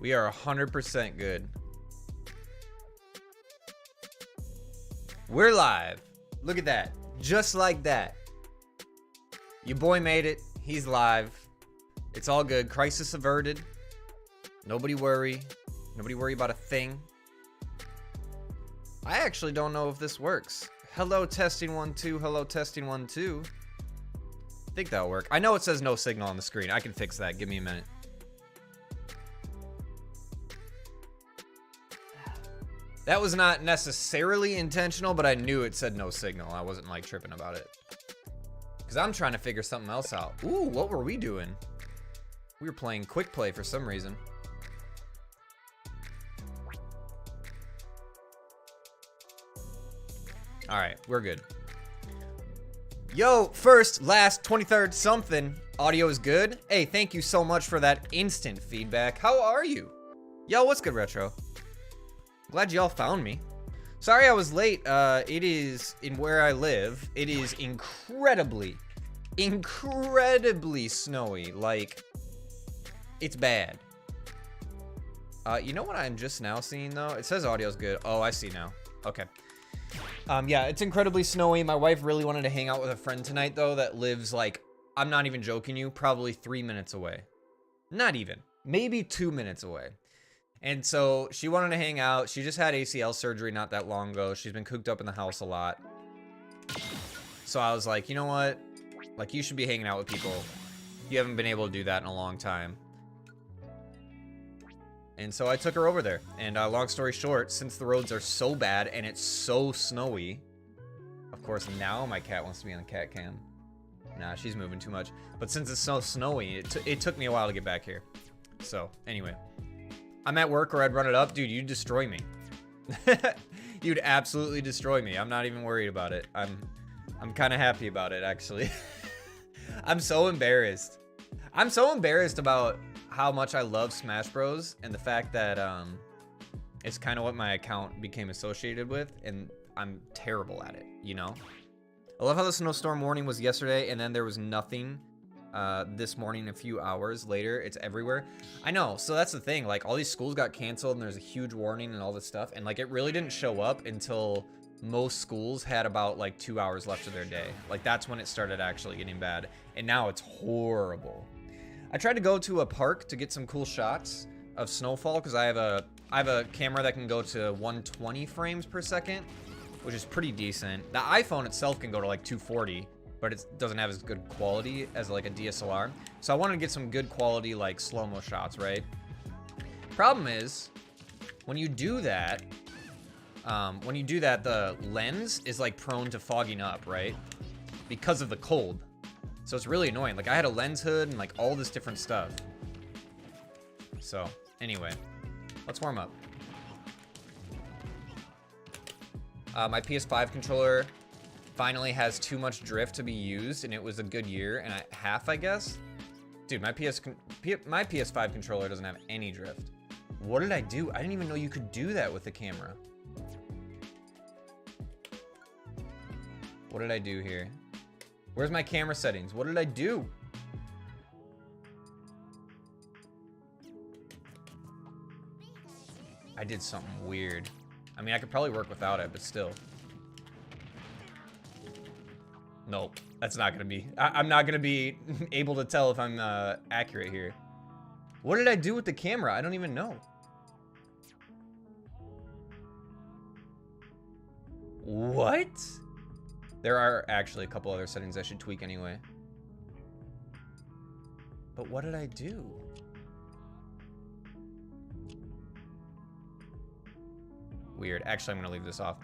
We are 100% good. We're live. Look at that. Just like that. Your boy made it. He's live. It's all good. Crisis averted. Nobody worry. Nobody worry about a thing. I actually don't know if this works. Hello, testing 1 2. Hello, testing 1 2. I think that'll work. I know it says no signal on the screen. I can fix that. Give me a minute. That was not necessarily intentional, but I knew it said no signal. I wasn't like tripping about it. Because I'm trying to figure something else out. Ooh, what were we doing? We were playing quick play for some reason. All right, we're good. Yo, first, last, 23rd, something. Audio is good. Hey, thank you so much for that instant feedback. How are you? Yo, what's good, Retro? Glad y'all found me. Sorry I was late. It is, in where I live, it is incredibly snowy. Like, it's bad. You know what I'm just now seeing, though? It says audio's good. Oh, I see now. Okay. Yeah, it's incredibly snowy. My wife really wanted to hang out with a friend tonight, though, that lives, like, I'm not even joking you, probably 3 minutes away. Not even. Maybe 2 minutes away. And so she wanted to hang out. She just had ACL surgery not that long ago. She's been cooped up in the house a lot. So I was like, you know what? Like, you should be hanging out with people. You haven't been able to do that in a long time. And so I took her over there. And long story short, since the roads are so bad and it's so snowy, of course, now my cat wants to be on the cat cam. Nah, she's moving too much. But since it's so snowy, it took me a while to get back here. So, anyway. I'm at work or I'd run it up. Dude, you'd destroy me. You'd absolutely destroy me. I'm not even worried about it. I'm kind of happy about it, actually. I'm so embarrassed. I'm so embarrassed about how much I love Smash Bros. And the fact that it's kind of what my account became associated with. And I'm terrible at it, you know? I love how the snowstorm warning was yesterday and then there was nothing this morning. A few hours later, it's everywhere. I know, so that's the thing, like all these schools got canceled and there's a huge warning and all this stuff, and like it really didn't show up until most schools had about like 2 hours left of their day. Like that's when it started actually getting bad, and now it's horrible. I tried to go to a park to get some cool shots of snowfall because I have a camera that can go to 120 frames per second, which is pretty decent. The iPhone itself can go to like 240, but it doesn't have as good quality as like a DSLR. So I wanted to get some good quality like slow-mo shots, right? Problem is, when you do that, the lens is like prone to fogging up, right? Because of the cold. So it's really annoying. Like I had a lens hood and like all this different stuff. So anyway, let's warm up. My PS5 controller finally has too much drift to be used, and it was a good year and a half, I guess. Dude, my PS5 controller doesn't have any drift. What did I do? I didn't even know you could do that with the camera. What did I do here? Where's my camera settings? What did I do? I did something weird. I mean, I could probably work without it, but still. Nope, that's not gonna be. I'm not gonna be able to tell if I'm accurate here. What did I do with the camera? I don't even know. What? There are actually a couple other settings I should tweak anyway. But what did I do? Weird. Actually, I'm gonna leave this off.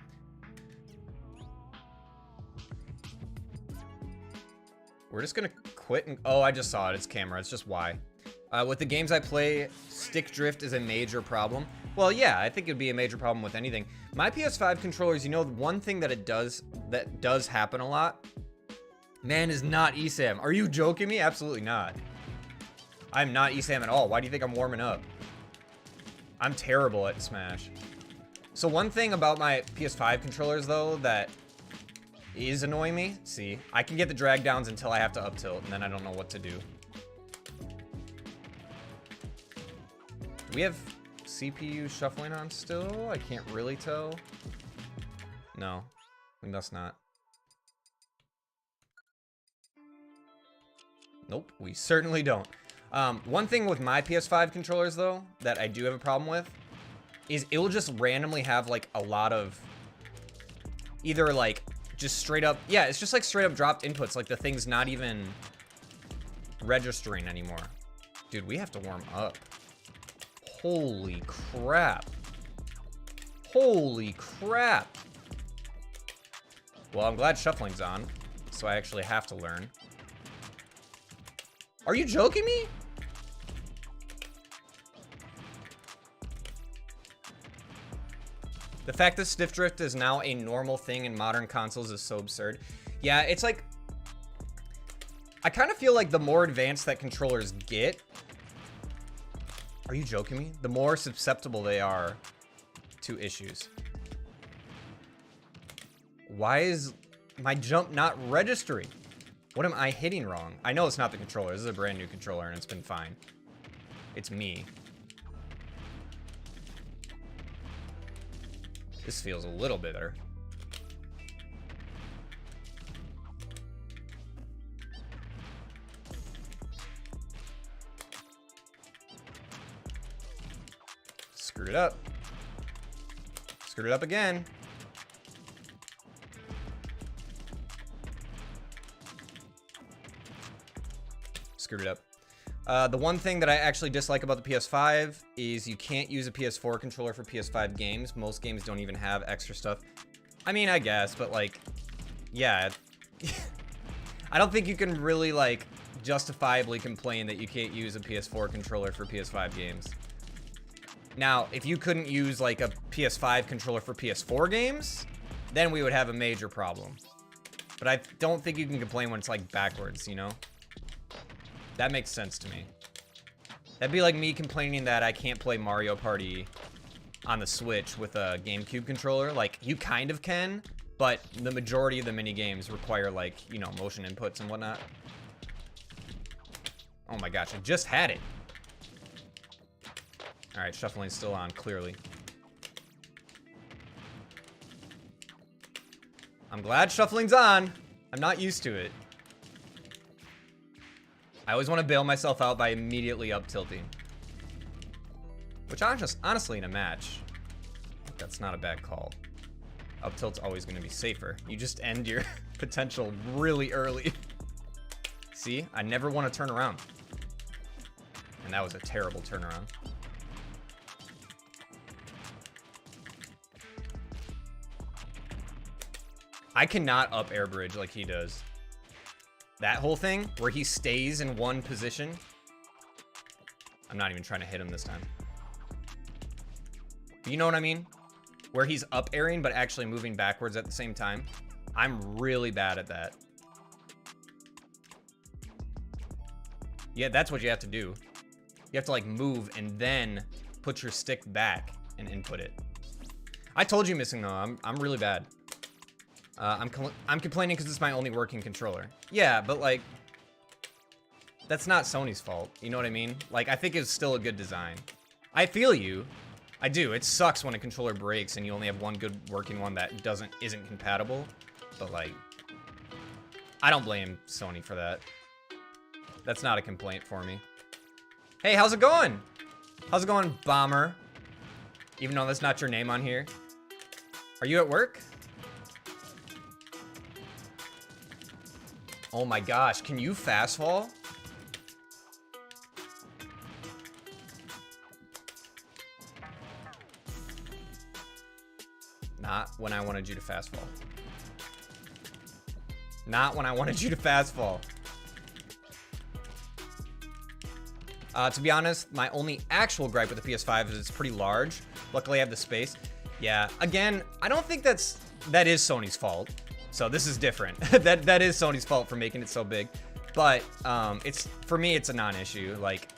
We're just gonna quit and, oh, I just saw it, it's camera, it's just Y. With the games I play, stick drift is a major problem. Well, yeah, I think it'd be a major problem with anything. My PS5 controllers, you know, one thing that does happen a lot, man, is not eSAM. Are you joking me? Absolutely not. I'm not eSAM at all. Why do you think I'm warming up? I'm terrible at Smash. So one thing about my PS5 controllers, though, that is annoying me. See, I can get the drag downs until I have to up tilt, and then I don't know what to do. We have CPU shuffling on still? I can't really tell. No, we must not. Nope, we certainly don't. One thing with my PS5 controllers, though, that I do have a problem with, is it'll just randomly have, like, a lot of either, like, just straight up... Yeah, it's just, like, straight up dropped inputs. Like, the thing's not even registering anymore. Dude, we have to warm up. Holy crap. Holy crap. Well, I'm glad shuffling's on, so I actually have to learn. Are you joking me? The fact that stiff drift is now a normal thing in modern consoles is so absurd. Yeah, it's like... I kind of feel like the more advanced that controllers get... Are you joking me? The more susceptible they are to issues. Why is my jump not registering? What am I hitting wrong? I know it's not the controller. This is a brand new controller and it's been fine. It's me. This feels a little better. Screwed it up. Screwed it up again. Screwed it up. The one thing that I actually dislike about the PS5 is you can't use a PS4 controller for PS5 games. Most games don't even have extra stuff. I mean, I guess, but like, yeah. I don't think you can really like justifiably complain that you can't use a PS4 controller for PS5 games. Now, if you couldn't use like a PS5 controller for PS4 games, then we would have a major problem. But I don't think you can complain when it's like backwards, you know? That makes sense to me. That'd be like me complaining that I can't play Mario Party on the Switch with a GameCube controller. Like, you kind of can, but the majority of the mini games require, like, you know, motion inputs and whatnot. Oh my gosh, I just had it. All right, shuffling's still on, clearly. I'm glad shuffling's on. I'm not used to it. I always want to bail myself out by immediately up tilting. Which honestly in a match, that's not a bad call. Up tilt's always going to be safer. You just end your potential really early. See, I never want to turn around. And that was a terrible turnaround. I cannot up air bridge like he does. That whole thing, where he stays in one position. I'm not even trying to hit him this time. You know what I mean? Where he's up airing, but actually moving backwards at the same time. I'm really bad at that. Yeah, that's what you have to do. You have to, like, move and then put your stick back and input it. I told you missing, though. I'm really bad. I'm complaining because it's my only working controller. Yeah, but like, that's not Sony's fault. You know what I mean? Like, I think it's still a good design. I feel you. I do. It sucks when a controller breaks and you only have one good working one that isn't compatible. But like, I don't blame Sony for that. That's not a complaint for me. Hey, how's it going? How's it going, Bomber? Even though that's not your name on here. Are you at work? Oh my gosh, can you fast fall? Not when I wanted you to fast fall. Not when I wanted you to fast fall. To be honest, my only actual gripe with the PS5 is it's pretty large. Luckily, I have the space. Yeah, again, I don't think that is Sony's fault. So this is different. that is Sony's fault for making it so big. But for me, it's a non-issue. Like,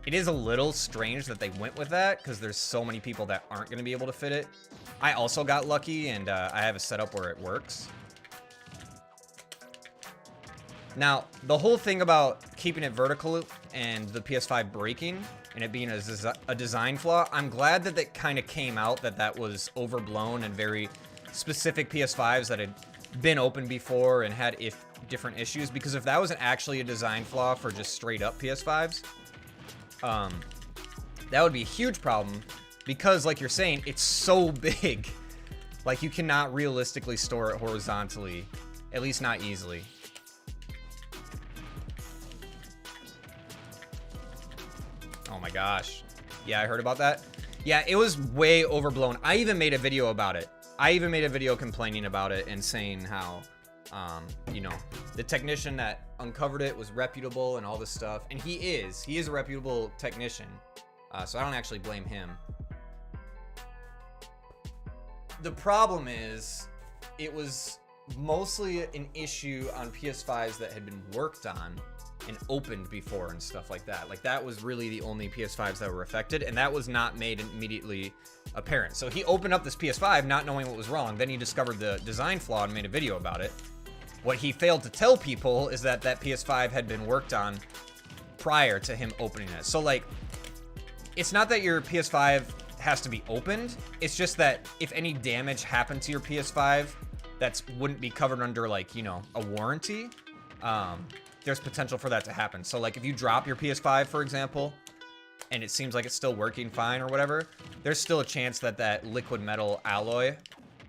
it is a little strange that they went with that because there's so many people that aren't going to be able to fit it. I also got lucky and I have a setup where it works. Now, the whole thing about keeping it vertical and the PS5 breaking and it being a design flaw, I'm glad that it kind of came out that that was overblown and very specific PS5s that had been open before and had different issues, because if that was actually a design flaw for just straight up PS5s, that would be a huge problem, because like you're saying, it's so big. Like, you cannot realistically store it horizontally, at least not easily. Oh my gosh. Yeah, I heard about that. Yeah, it was way overblown. I even made a video about it. I even made a video complaining about it and saying how, you know, the technician that uncovered it was reputable and all this stuff. And he is a reputable technician. So I don't actually blame him. The problem is, it was mostly an issue on PS5s that had been worked on and opened before and stuff like that. Like, that was really the only PS5s that were affected, and that was not made immediately apparent. So he opened up this PS5 not knowing what was wrong. Then he discovered the design flaw and made a video about it. What he failed to tell people is that that PS5 had been worked on prior to him opening it. So, like, it's not that your PS5 has to be opened. It's just that if any damage happened to your PS5 that wouldn't be covered under, like, you know, a warranty, there's potential for that to happen. So, like, if you drop your PS5, for example, and it seems like it's still working fine or whatever, there's still a chance that that liquid metal alloy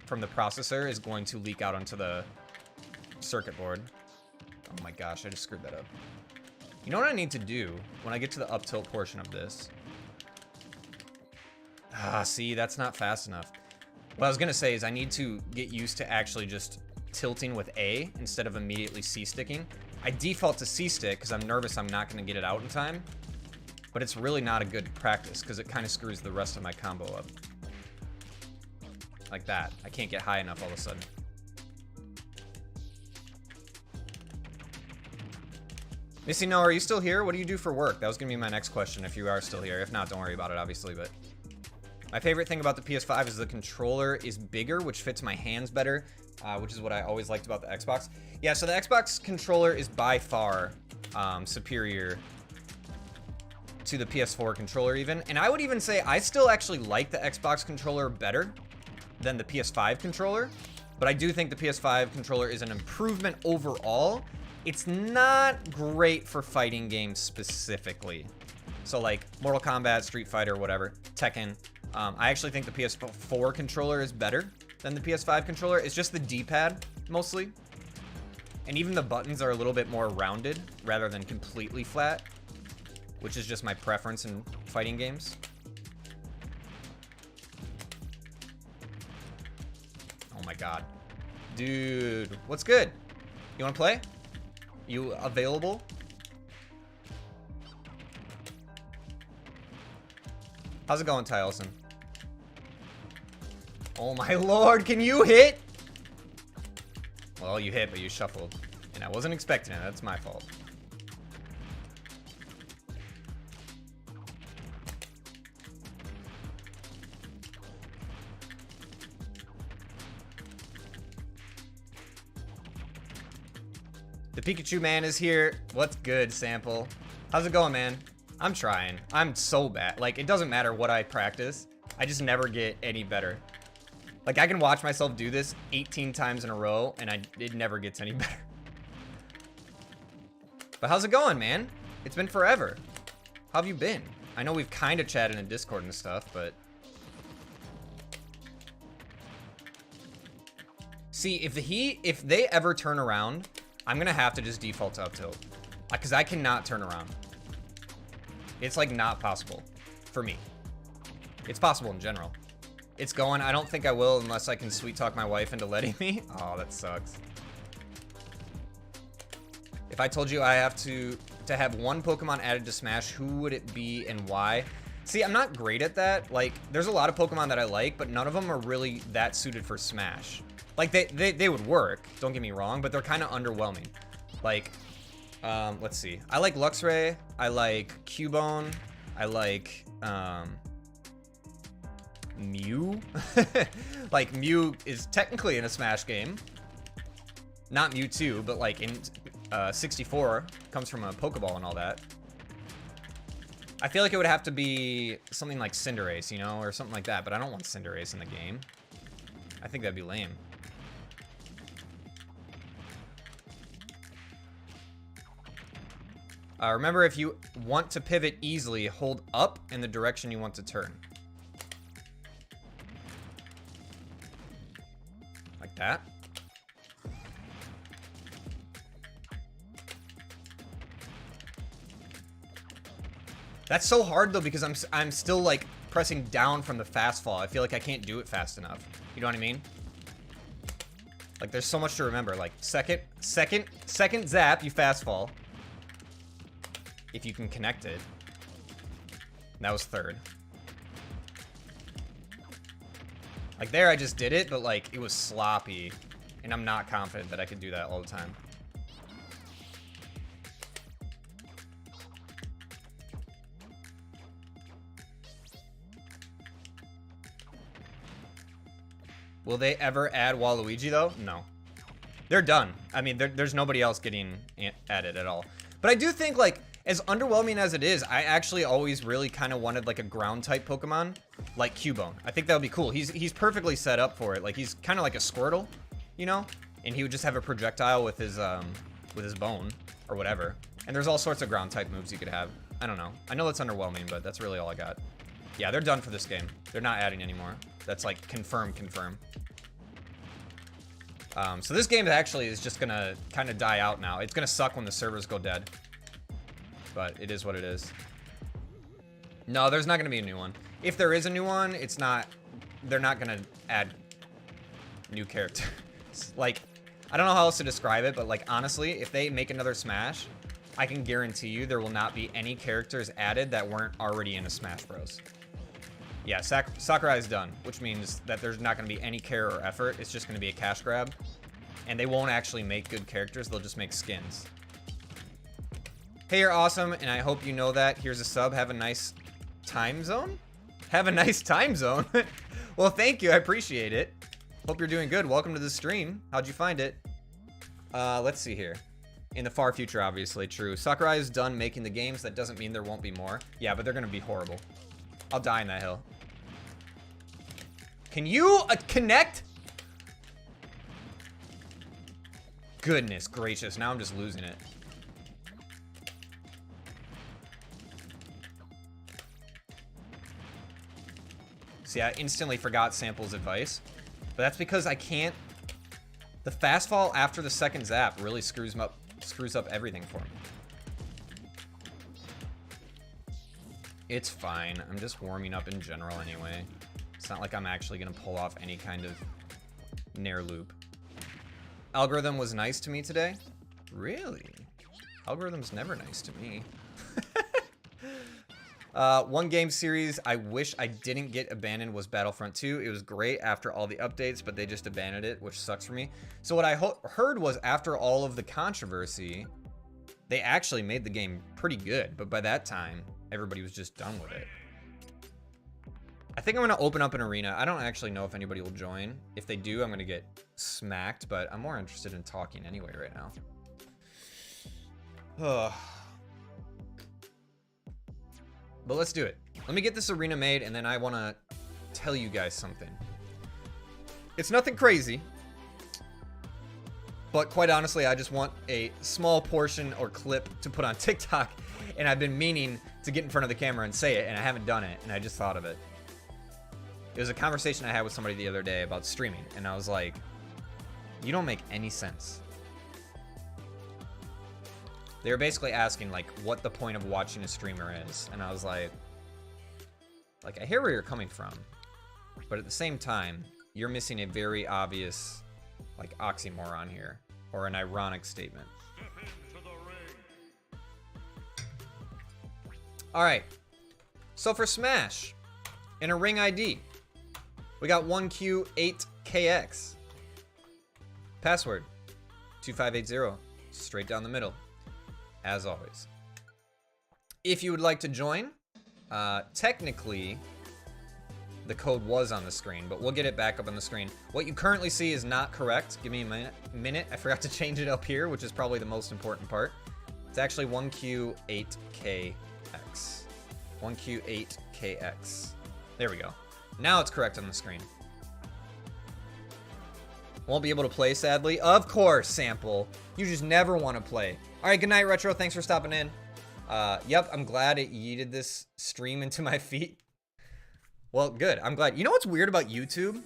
from the processor is going to leak out onto the circuit board. Oh my gosh, I just screwed that up. You know what I need to do when I get to the up tilt portion of this? Ah, see, that's not fast enough. What I was gonna say is I need to get used to actually just tilting with A instead of immediately C sticking. I default to C stick because I'm nervous I'm not gonna get it out in time, but it's really not a good practice because it kind of screws the rest of my combo up. Like that. I can't get high enough all of a sudden. Missy, no, are you still here? What do you do for work? That was gonna be my next question if you are still here. If not, don't worry about it, obviously, but... My favorite thing about the PS5 is the controller is bigger, which fits my hands better, which is what I always liked about the Xbox. Yeah, so the Xbox controller is by far superior to the PS4 controller even. And I would even say I still actually like the Xbox controller better than the PS5 controller. But I do think the PS5 controller is an improvement overall. It's not great for fighting games specifically. So like Mortal Kombat, Street Fighter, whatever, Tekken. I actually think the PS4 controller is better than the PS5 controller. It's just the D-pad, mostly. And even the buttons are a little bit more rounded, rather than completely flat, which is just my preference in fighting games. Oh my god. Dude, what's good? You wanna play? You available? How's it going, Tylson? Oh my lord, can you hit? Well, you hit, but you shuffled. And I wasn't expecting it, that's my fault. The Pikachu man is here. What's good, Sample? How's it going, man? I'm trying. I'm so bad. Like, it doesn't matter what I practice. I just never get any better. Like, I can watch myself do this 18 times in a row, and it never gets any better. But how's it going, man? It's been forever. How have you been? I know we've kind of chatted in Discord and stuff, but... See, if they ever turn around, I'm gonna have to just default to up tilt. Because I cannot turn around. It's, like, not possible. For me. It's possible in general. It's going. I don't think I will unless I can sweet talk my wife into letting me. Oh, that sucks. If I told you I have to have one Pokemon added to Smash, who would it be and why? See, I'm not great at that. Like, there's a lot of Pokemon that I like, but none of them are really that suited for Smash. Like, they would work, don't get me wrong, but they're kind of underwhelming. Like, let's see. I like Luxray. I like Cubone. I like, Mew. Like, Mew is technically in a Smash game. Not Mewtwo, but like in 64 comes from a Pokeball and all that. I feel like it would have to be something like Cinderace, you know, or something like that, but I don't want Cinderace in the game. I think that'd be lame. Remember, if you want to pivot easily, hold up in the direction you want to turn. Like that. That's so hard though, because I'm still like pressing down from the fast fall. I feel like I can't do it fast enough. You know what I mean? Like there's so much to remember. Like second zap, you fast fall. If you can connect it. That was third. Like there I just did it, but like it was sloppy. And I'm not confident that I could do that all the time. Will they ever add Waluigi though? No. They're done. I mean, there's nobody else getting added at all. But I do think, like, as underwhelming as it is, I actually always really kind of wanted, like, a ground-type Pokemon, like Cubone. I think that would be cool. He's perfectly set up for it. Like, he's kind of like a Squirtle, you know? And he would just have a projectile with his bone, or whatever. And there's all sorts of ground-type moves you could have. I don't know. I know that's underwhelming, but that's really all I got. Yeah, they're done for this game. They're not adding anymore. That's, like, confirm. So this game actually is just gonna kind of die out now. It's gonna suck when the servers go dead. But it is what it is. No, there's not gonna be a new one. If there is a new one, it's not... They're not gonna add new characters. Like, I don't know how else to describe it, but like, honestly, if they make another Smash, I can guarantee you there will not be any characters added that weren't already in a Smash Bros. Yeah, Sakurai is done, which means that there's not going to be any care or effort. It's just going to be a cash grab. And they won't actually make good characters. They'll just make skins. Hey, you're awesome, and I hope you know that. Here's a sub. Have a nice time zone? Have a nice time zone? Well, thank you. I appreciate it. Hope you're doing good. Welcome to the stream. How'd you find it? Let's see here. In the far future, obviously. True. Sakurai is done making the games. That doesn't mean there won't be more. Yeah, but they're going to be horrible. I'll die in that hill. Can you connect? Goodness gracious, now I'm just losing it. See, I instantly forgot Sample's advice. But that's because I can't... The fast fall after the second zap really screws up everything for me. It's fine. I'm just warming up in general anyway. It's not like I'm actually going to pull off any kind of Nair loop. Algorithm was nice to me today? Really? Algorithm's never nice to me. One game series I wish I didn't get abandoned was Battlefront 2. It was great after all the updates, but they just abandoned it, which sucks for me. So what I heard was after all of the controversy, they actually made the game pretty good. But by that time, everybody was just done with it. I think I'm going to open up an arena. I don't actually know if anybody will join. If they do, I'm going to get smacked, but I'm more interested in talking anyway right now. But let's do it. Let me get this arena made, and then I want to tell you guys something. It's nothing crazy, but quite honestly, I just want a small portion or clip to put on TikTok, and I've been meaning to get in front of the camera and say it, and I haven't done it, and I just thought of it. It was a conversation I had with somebody the other day about streaming, and I was like, you don't make any sense. They were basically asking, like, what the point of watching a streamer is, and I was like, I hear where you're coming from, but at the same time, you're missing a very obvious, like, oxymoron here, or an ironic statement. Alright, so for Smash, in a ring ID, we got 1Q8KX. Password, 2580, straight down the middle, as always. If you would like to join, technically, the code was on the screen, but we'll get it back up on the screen. What you currently see is not correct. Give me a minute. I forgot to change it up here, which is probably the most important part. It's actually 1Q8KX. 1Q8KX. There we go. Now it's correct on the screen. Won't be able to play, sadly. Of course, Sample. You just never want to play. All right, good night, Retro. Thanks for stopping in. Yep, I'm glad it yeeted this stream into my feet. Well, good. I'm glad. You know what's weird about YouTube?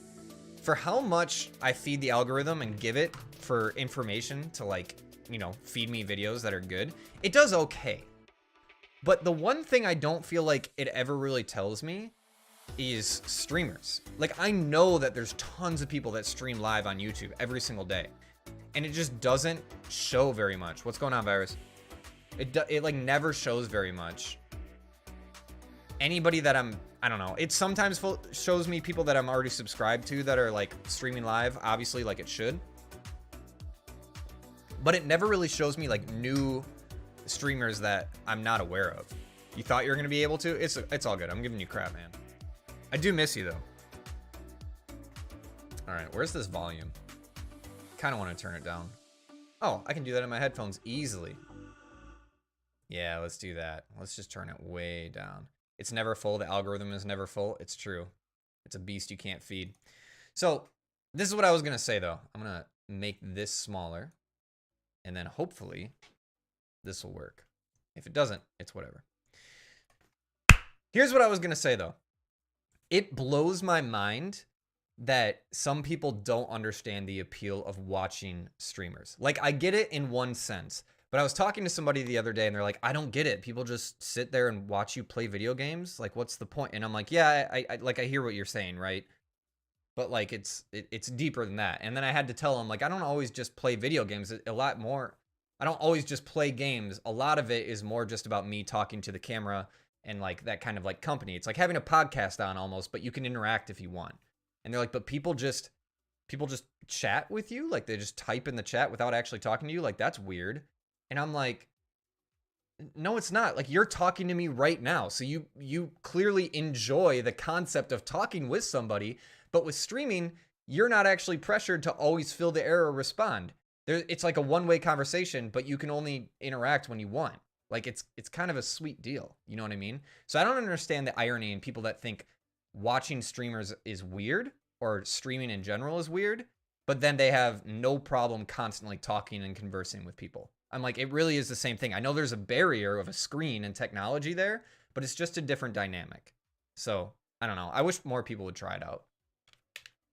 For how much I feed the algorithm and give it for information to, like, you know, feed me videos that are good, it does okay. But the one thing I don't feel like it ever really tells me is streamers. Like, I know that there's tons of people that stream live on YouTube every single day, and it just doesn't show very much. What's going on, Virus? It like never shows very much. Anybody that I don't know. It sometimes shows me people that I'm already subscribed to that are like streaming live, obviously, like it should. But it never really shows me like new streamers that I'm not aware of. You thought you were gonna be able to? It's all good. I'm giving you crap, man. I do miss you though. All right, where's this volume? Kind of want to turn it down. Oh, I can do that in my headphones easily. Yeah, let's do that. Let's just turn it way down. It's never full. The algorithm is never full. It's true. It's a beast you can't feed. So this is what I was gonna say though. I'm gonna make this smaller, and then hopefully this will work. If it doesn't, it's whatever. Here's what I was gonna say though. It blows my mind that some people don't understand the appeal of watching streamers. Like, I get it in one sense, but I was talking to somebody the other day and they're like, I don't get it. People just sit there and watch you play video games. Like, what's the point? And I'm like, yeah, I hear what you're saying, right? But like, it's deeper than that. And then I had to tell them, like, I don't always just play video games. A lot more. I don't always just play games. A lot of it is more just about me talking to the camera and like that kind of like company. It's like having a podcast on almost, but you can interact if you want. And they're like, but people just chat with you? Like, they just type in the chat without actually talking to you? Like, that's weird. And I'm like, no, it's not. Like, you're talking to me right now. So you clearly enjoy the concept of talking with somebody, but with streaming, you're not actually pressured to always fill the air or respond. It's like a one-way conversation, but you can only interact when you want. Like, it's kind of a sweet deal. You know what I mean? So I don't understand the irony in people that think watching streamers is weird or streaming in general is weird, but then they have no problem constantly talking and conversing with people. I'm like, it really is the same thing. I know there's a barrier of a screen and technology there, but it's just a different dynamic. So I don't know. I wish more people would try it out.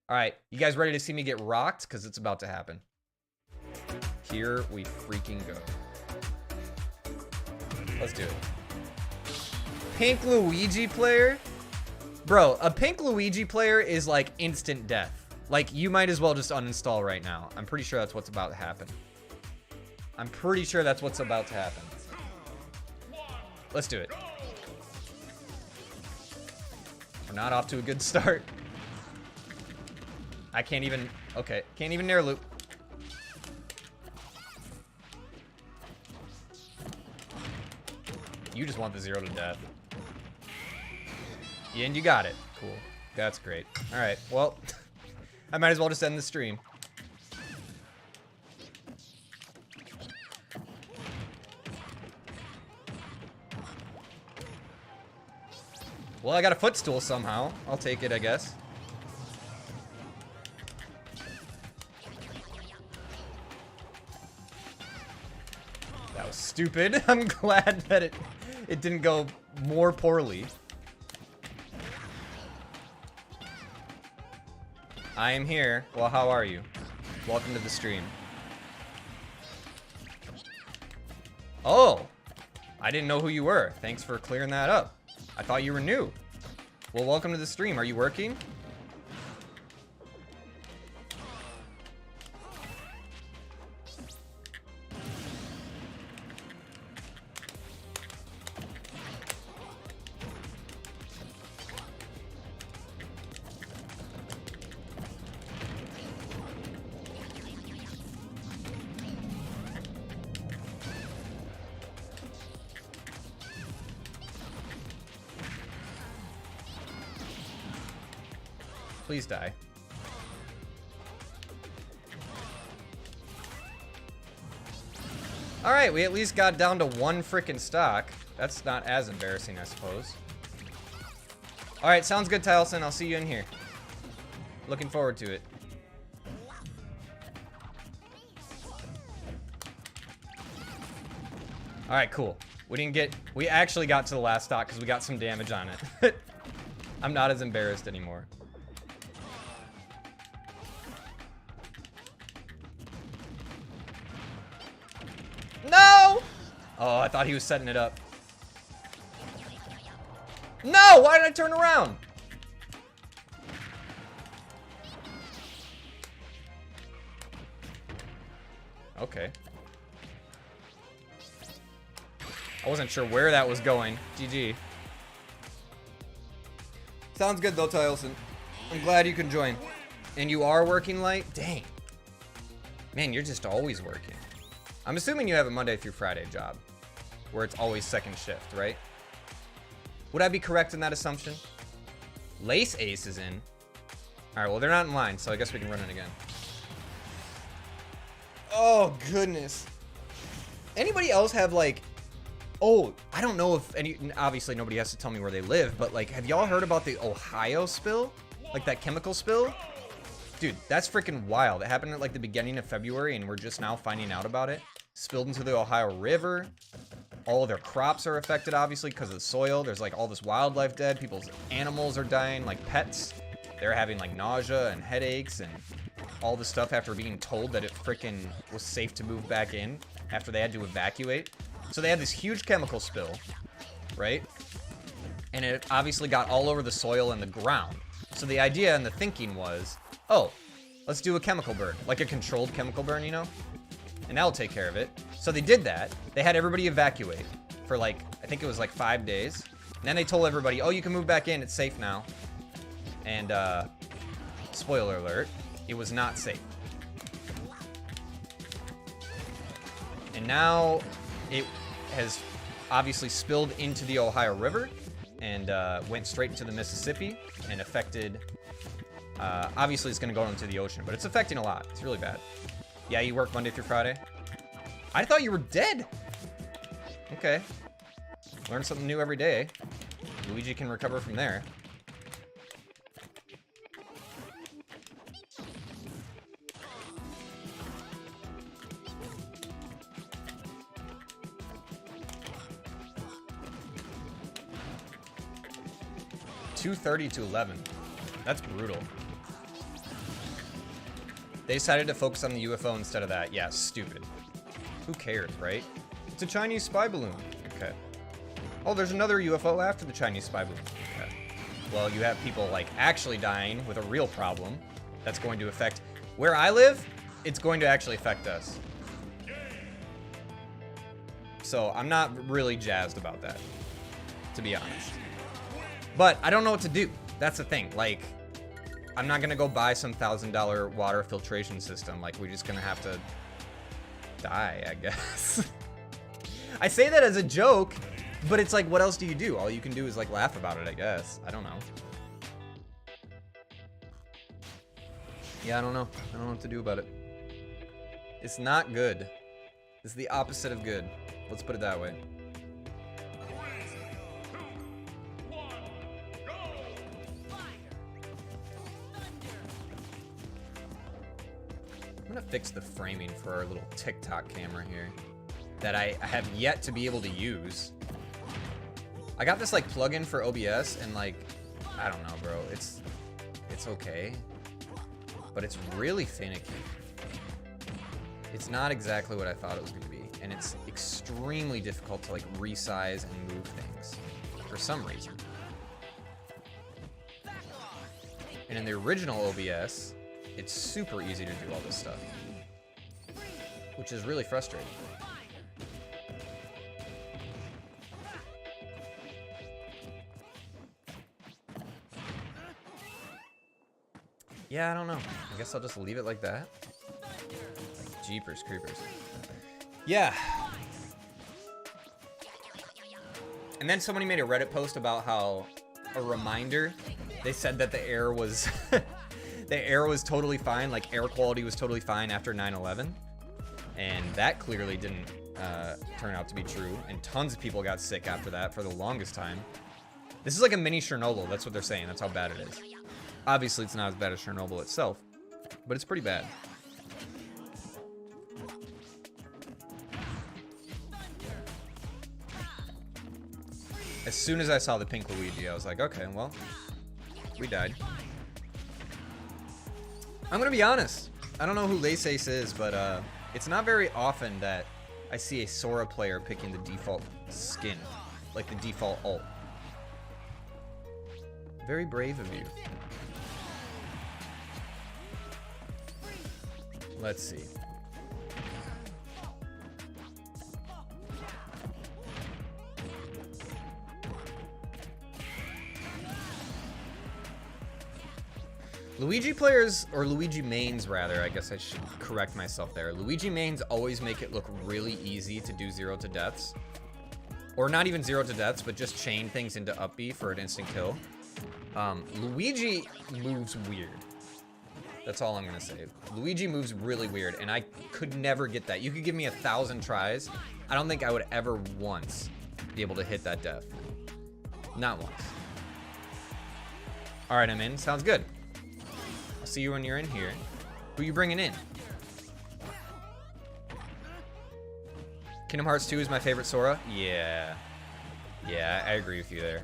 All right. You guys ready to see me get rocked? Because it's about to happen. Here we freaking go. Let's do it. Pink Luigi player? Bro, a Pink Luigi player is like instant death. Like, you might as well just uninstall right now. I'm pretty sure that's what's about to happen. I'm pretty sure that's what's about to happen. Let's do it. We're not off to a good start. I can't even... Okay, can't even nair loop. You just want the 0 to death. Yeah, and you got it. Cool. That's great. Alright, well, I might as well just end the stream. Well, I got a footstool somehow. I'll take it, I guess. That was stupid. I'm glad that it didn't go more poorly. I am here. Well, how are you? Welcome to the stream. Oh! I didn't know who you were. Thanks for clearing that up. I thought you were new. Well, welcome to the stream. Are you working? Please die. Alright, we at least got down to 1 frickin' stock. That's not as embarrassing, I suppose. All right, sounds good, Tyleson. I'll see you in here. Looking forward to it. All right, cool. We actually got to the last stock because we got some damage on it. I'm not as embarrassed anymore. No! Oh, I thought he was setting it up. No! Why did I turn around? Okay. I wasn't sure where that was going. GG. Sounds good though, Tyleson. I'm glad you can join. And you are working late? Dang. Man, you're just always working. I'm assuming you have a Monday through Friday job where it's always second shift, right? Would I be correct in that assumption? Lace Ace is in. All right, well, they're not in line, so I guess we can run it again. Oh, goodness. Anybody else have, like... Oh, I don't know if any... Obviously, nobody has to tell me where they live, but, like, have y'all heard about the Ohio spill? Like, that chemical spill? Dude, that's freaking wild. It happened at, like, the beginning of February, and we're just now finding out about it. Spilled into the Ohio River. All of their crops are affected, obviously, because of the soil. There's, like, all this wildlife dead. People's animals are dying, like pets. They're having, like, nausea and headaches and all this stuff after being told that it freaking was safe to move back in after they had to evacuate. So they had this huge chemical spill, right? And it obviously got all over the soil and the ground. So the idea and the thinking was, oh, let's do a chemical burn, like a controlled chemical burn, you know? And that'll take care of it. So they did that. They had everybody evacuate for like, I think it was like 5 days. And then they told everybody, oh, you can move back in. It's safe now. And spoiler alert, it was not safe. And now it has obviously spilled into the Ohio River and went straight into the Mississippi and affected, obviously it's going to go into the ocean, but it's affecting a lot. It's really bad. Yeah, you work Monday through Friday? I thought you were dead. Okay. Learn something new every day. Luigi can recover from there. $230 to 11. That's brutal. They decided to focus on the UFO instead of that. Yeah, stupid. Who cares, right? It's a Chinese spy balloon. Okay. Oh, there's another UFO after the Chinese spy balloon. Okay. Well, you have people, like, actually dying with a real problem that's going to affect... Where I live, it's going to actually affect us. So, I'm not really jazzed about that, to be honest. But I don't know what to do. That's the thing. Like, I'm not going to go buy some $1,000 water filtration system. Like, we're just going to have to die, I guess. I say that as a joke, but it's like, what else do you do? All you can do is, like, laugh about it, I guess. I don't know. Yeah, I don't know. I don't know what to do about it. It's not good. It's the opposite of good. Let's put it that way. I'm gonna fix the framing for our little TikTok camera here that I have yet to be able to use. I got this like plugin for OBS and like, I don't know, bro. It's okay, but it's really finicky. It's not exactly what I thought it was gonna be, and it's extremely difficult to like resize and move things for some reason. And in the original OBS, it's super easy to do all this stuff, which is really frustrating. Yeah, I don't know. I guess I'll just leave it like that. Jeepers creepers. Yeah. And then somebody made a Reddit post about how a reminder, they said that the air was the air was totally fine, like air quality was totally fine after 9/11, and that clearly didn't turn out to be true, and tons of people got sick after that for the longest time. This is like a mini Chernobyl. That's what they're saying. That's how bad it is. Obviously, it's not as bad as Chernobyl itself, but it's pretty bad. As soon as I saw the pink Luigi, I was like, okay, well, we died. I'm gonna be honest. I don't know who Laceace is, but it's not very often that I see a Sora player picking the default skin, like the default ult. Very brave of you. Let's see. Luigi players, or Luigi mains rather, I guess I should correct myself there. Luigi mains always make it look really easy to do 0 to deaths. Or not even 0 to deaths, but just chain things into up B for an instant kill. Luigi moves weird. That's all I'm gonna say. Luigi moves really weird, and I could never get that. You could give me 1,000 tries. I don't think I would ever once be able to hit that death. Not once. All right, I'm in. Sounds good. I'll see you when you're in here. Who you bringing in? Kingdom Hearts 2 is my favorite Sora. Yeah. Yeah, I agree with you there.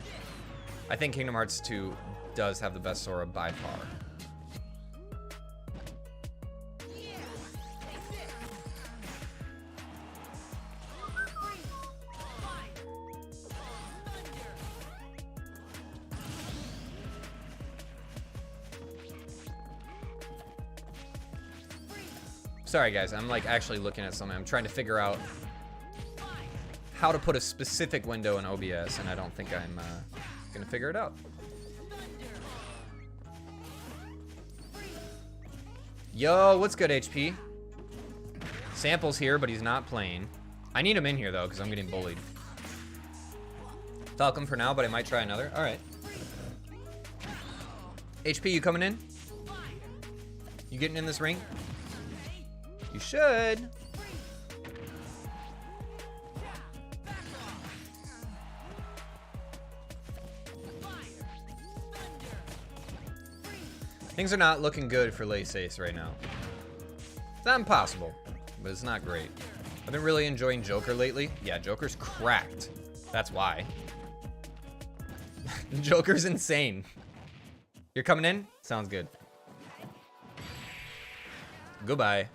I think Kingdom Hearts 2 does have the best Sora by far. Sorry guys, I'm like actually looking at something. I'm trying to figure out how to put a specific window in OBS, and I don't think I'm gonna figure it out. Yo, what's good, HP? Sample's here, but he's not playing. I need him in here though, because I'm getting bullied. Falcon for now, but I might try another. All right. HP, you coming in? You getting in this ring? You should. Things are not looking good for Laceace right now. It's not impossible, but it's not great. I've been really enjoying Joker lately. Yeah, Joker's cracked. That's why. Joker's insane. You're coming in? Sounds good. Goodbye.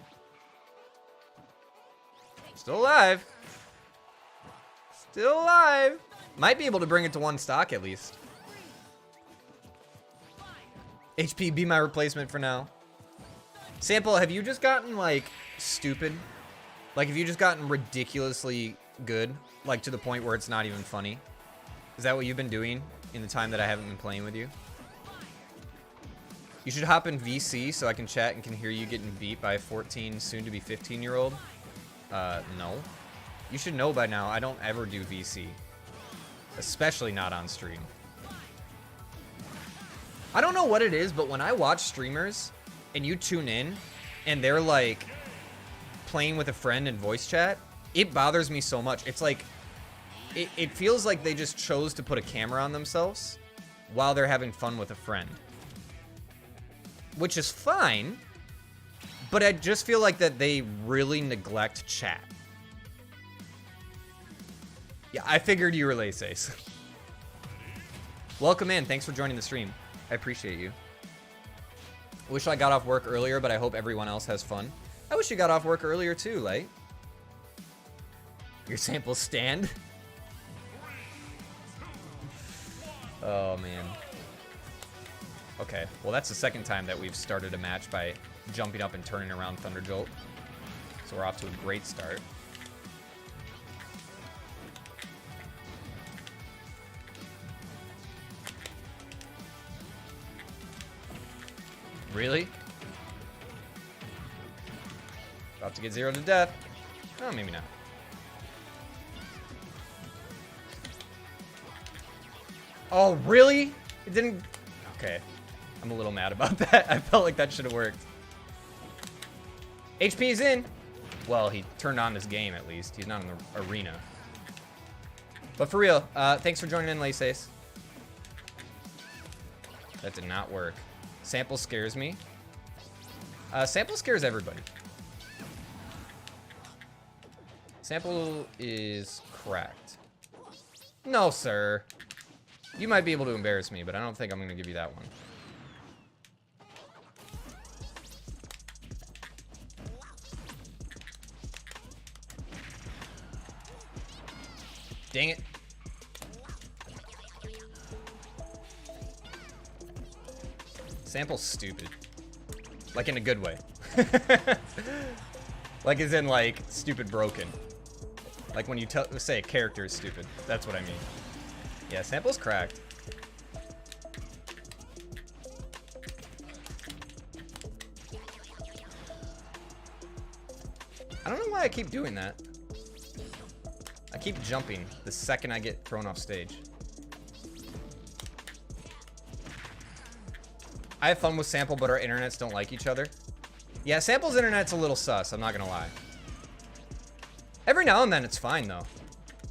Still alive. Still alive. Might be able to bring it to 1 stock at least. HP, be my replacement for now. Sample, have you just gotten like stupid? Like, have you just gotten ridiculously good? Like to the point where it's not even funny? Is that what you've been doing in the time that I haven't been playing with you? You should hop in VC so I can chat and can hear you getting beat by a 14, soon to be 15-year-old. No. You should know by now, I don't ever do VC. Especially not on stream. I don't know what it is, but when I watch streamers and you tune in and they're like playing with a friend in voice chat, it bothers me so much. It's like, it feels like they just chose to put a camera on themselves while they're having fun with a friend. Which is fine, but I just feel like that they really neglect chat. Yeah, I figured you were Laceace. Welcome in. Thanks for joining the stream. I appreciate you. Wish I got off work earlier, but I hope everyone else has fun. I wish you got off work earlier too, Light. Your sample stand? Oh, man. Okay, well that's the second time that we've started a match by jumping up and turning around Thunder Jolt. So we're off to a great start. Really? About to get 0 to death. Oh, maybe not. Oh, really? It didn't... Okay. I'm a little mad about that. I felt like that should have worked. HP's in. Well, he turned on this game at least. He's not in the arena. But for real, thanks for joining in, Laceace. That did not work. Sample scares me. Sample scares everybody. Sample is cracked. No, sir. You might be able to embarrass me, but I don't think I'm going to give you that one. Dang it. Sample's stupid. Like in a good way. Like as in like stupid broken. Like when you say a character is stupid. That's what I mean. Yeah, Sample's cracked. I don't know why I keep doing that. I keep jumping the second I get thrown off stage. I have fun with Sample, but our internets don't like each other. Yeah, Sample's internet's a little sus, I'm not gonna lie. Every now and then it's fine though.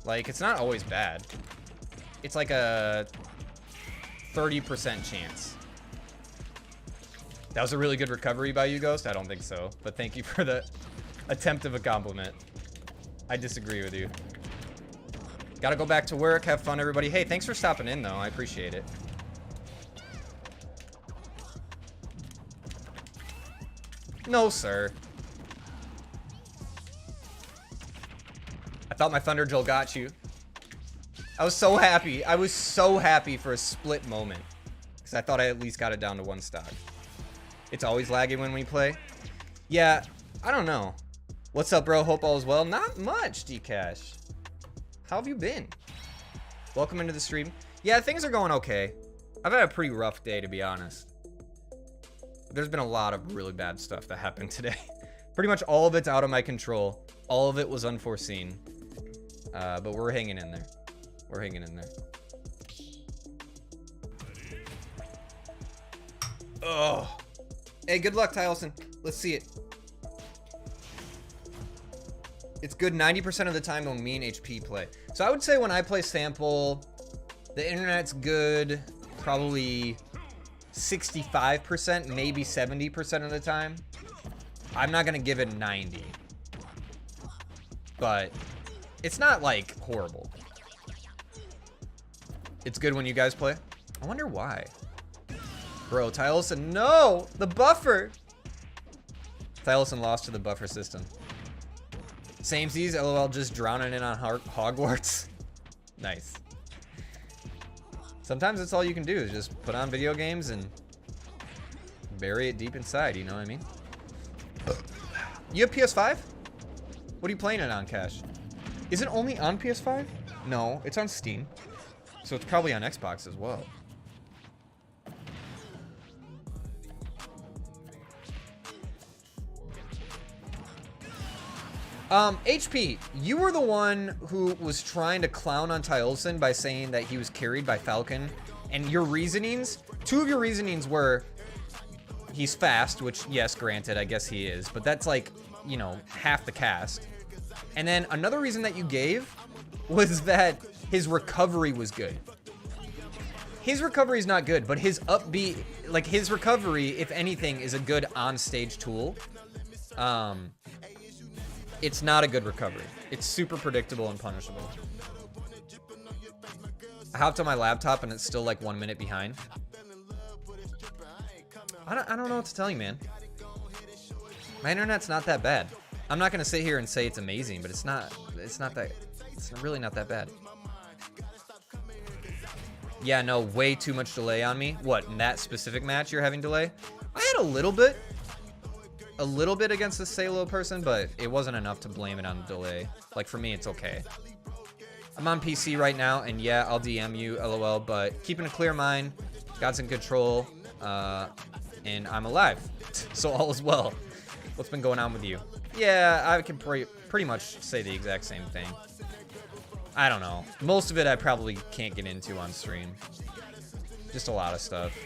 Like, it's not always bad. It's like a 30% chance. That was a really good recovery by you, Ghost? I don't think so, but thank you for the attempt of a compliment. I disagree with you. Gotta go back to work. Have fun, everybody. Hey, thanks for stopping in, though. I appreciate it. No, sir. I thought my Thunder Joel got you. I was so happy. I was so happy for a split moment. Because I thought I at least got it down to 1 stock. It's always lagging when we play. Yeah, I don't know. What's up, bro? Hope all is well. Not much, Dcash. How have you been? Welcome into the stream. Yeah, things are going okay. I've had a pretty rough day, to be honest. There's been a lot of really bad stuff that happened today. Pretty much all of it's out of my control. All of it was unforeseen. But we're hanging in there. We're hanging in there. Oh. Hey, good luck, Tylson. Let's see it. It's good 90% of the time when me and HP play. So I would say when I play Sample, the internet's good probably 65%, maybe 70% of the time. I'm not going to give it 90. But it's not, like, horrible. It's good when you guys play. I wonder why. Bro, Tylson, no! The buffer! Tylson lost to the buffer system. Samesies, LOL, just drowning in on Hogwarts. Nice. Sometimes that's all you can do is just put on video games and bury it deep inside, you know what I mean? You have PS5? What are you playing it on, Cash? Is it only on PS5? No, it's on Steam. So it's probably on Xbox as well. HP, you were the one who was trying to clown on Tylson by saying that he was carried by Falcon. And your reasonings, 2 of your reasonings were he's fast, which, yes, granted, I guess he is. But that's like, you know, half the cast. And then another reason that you gave was that his recovery was good. His recovery is not good, but his upbeat, like his recovery, if anything, is a good on-stage tool. It's not a good recovery. It's super predictable and punishable. I hopped on my laptop and it's still like 1 minute behind. I don't know what to tell you, man. My internet's not that bad. I'm not gonna sit here and say it's amazing, but it's really not that bad. Yeah, no, way too much delay on me. What, in that specific match you're having delay? I had a little bit against the Salo person, but it wasn't enough to blame it on the delay. Like, for me, it's okay. I'm on PC right now, and yeah, I'll DM you, LOL, but keeping a clear mind, God's in control, and I'm alive, so all is well. What's been going on with you? Yeah, I can pretty much say the exact same thing. I don't know. Most of it I probably can't get into on stream. Just a lot of stuff.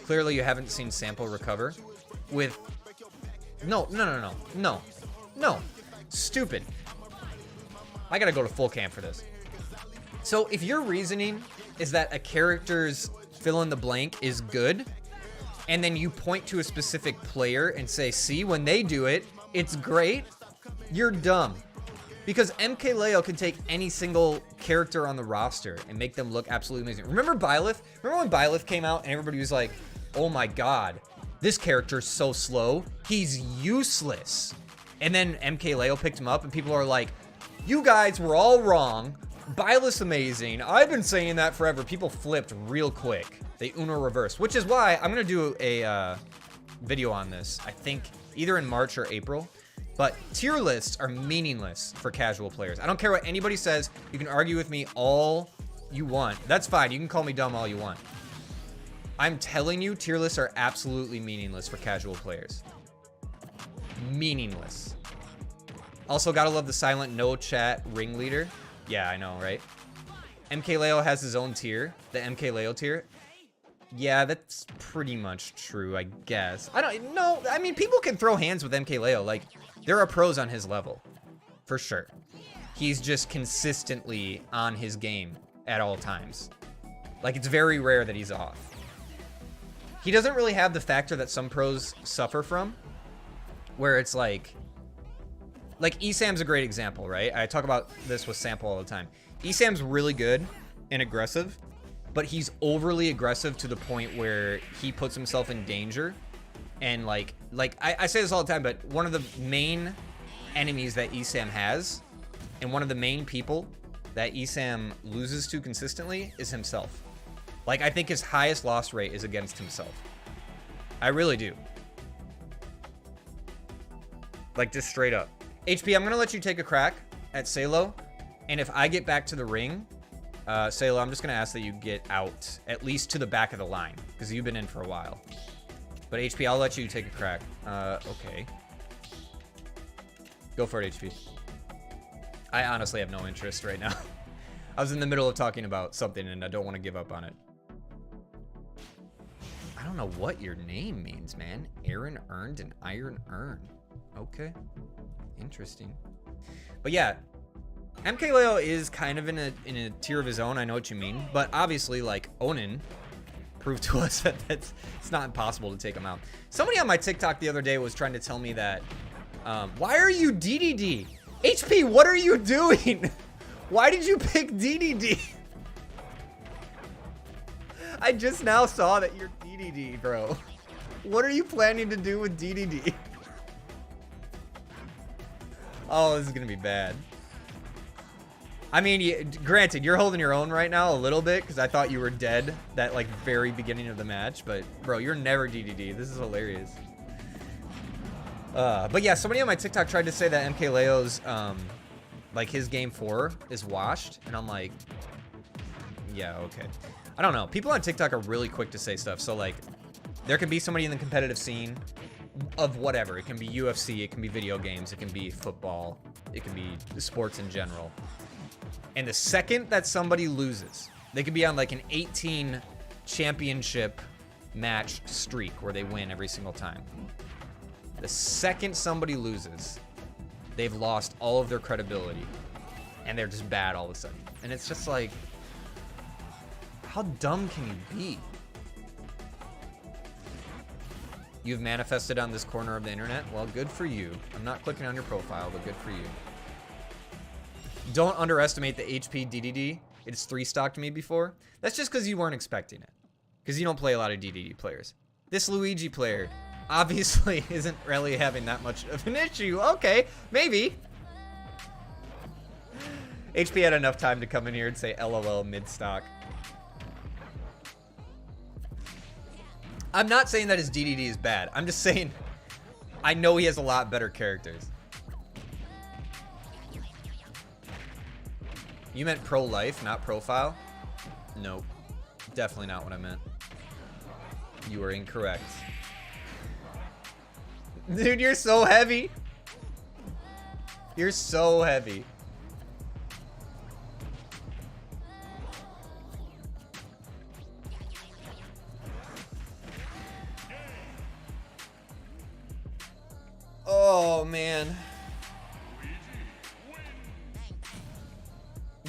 Clearly you haven't seen Sample recover with... No. Stupid. I gotta go to full cam for this. So if your reasoning is that a character's fill in the blank is good, and then you point to a specific player and say, see, when they do it, it's great, you're dumb. Because MKLeo can take any single character on the roster and make them look absolutely amazing. Remember Byleth? Remember when Byleth came out and everybody was like, oh my god, this character's so slow, he's useless. And then MKLeo picked him up and people are like, you guys were all wrong. Byleth's amazing. I've been saying that forever. People flipped real quick. They Uno reversed, which is why I'm gonna do a video on this. I think either in March or April. But tier lists are meaningless for casual players. I don't care what anybody says. You can argue with me all you want. That's fine. You can call me dumb all you want. I'm telling you, tier lists are absolutely meaningless for casual players. Meaningless. Also, gotta love the silent no chat ringleader. Yeah, I know, right? MKLeo has his own tier, the MKLeo tier. Yeah, that's pretty much true, I guess. I don't know. I mean, people can throw hands with MKLeo. Like, there are pros on his level, for sure. He's just consistently on his game at all times. Like, it's very rare that he's off. He doesn't really have the factor that some pros suffer from, where it's like ESAM's a great example, right? I talk about this with Sample all the time. ESAM's really good and aggressive, but he's overly aggressive to the point where he puts himself in danger. And like I say this all the time, but one of the main enemies that ESAM has, and one of the main people that ESAM loses to consistently is himself. Like, I think his highest loss rate is against himself. I really do. Like, just straight up. HP, I'm gonna let you take a crack at Salo, and if I get back to the ring, Salo, I'm just gonna ask that you get out, at least to the back of the line, because you've been in for a while. But HP, I'll let you take a crack. Okay. Go for it, HP. I honestly have no interest right now. I was in the middle of talking about something, and I don't want to give up on it. I don't know what your name means, man. Aaron earned an iron urn. Okay. Interesting. But yeah, MKLeo is kind of in a tier of his own. I know what you mean. But obviously, like, Onin proved to us that it's not impossible to take him out. Somebody on my TikTok the other day was trying to tell me that, why are you DDD? HP, what are you doing? Why did you pick DDD? I just now saw that you're DDD, bro. What are you planning to do with DDD? Oh, this is gonna be bad. I mean, granted, you're holding your own right now a little bit because I thought you were dead that like very beginning of the match, but bro, you're never DDD. This is hilarious. But yeah, somebody on my TikTok tried to say that MKLeo's like his game 4 is washed, and I'm like, yeah, okay. I don't know. People on TikTok are really quick to say stuff. So like, there can be somebody in the competitive scene of whatever. It can be UFC, it can be video games, it can be football, it can be sports in general. And the second that somebody loses, they could be on like an 18 championship match streak where they win every single time. The second somebody loses, they've lost all of their credibility and they're just bad all of a sudden. And it's just like, how dumb can you be? You've manifested on this corner of the internet? Well, good for you. I'm not clicking on your profile, but good for you. Don't underestimate the HP DDD. It's 3-stocked me before. That's just because you weren't expecting it. Because you don't play a lot of DDD players. This Luigi player obviously isn't really having that much of an issue. Okay, maybe. HP had enough time to come in here and say LOL mid-stock. I'm not saying that his DDD is bad. I'm just saying I know he has a lot better characters. You meant pro-life, not profile? Nope. Definitely not what I meant. You are incorrect. Dude, you're so heavy. You're so heavy. Oh, man.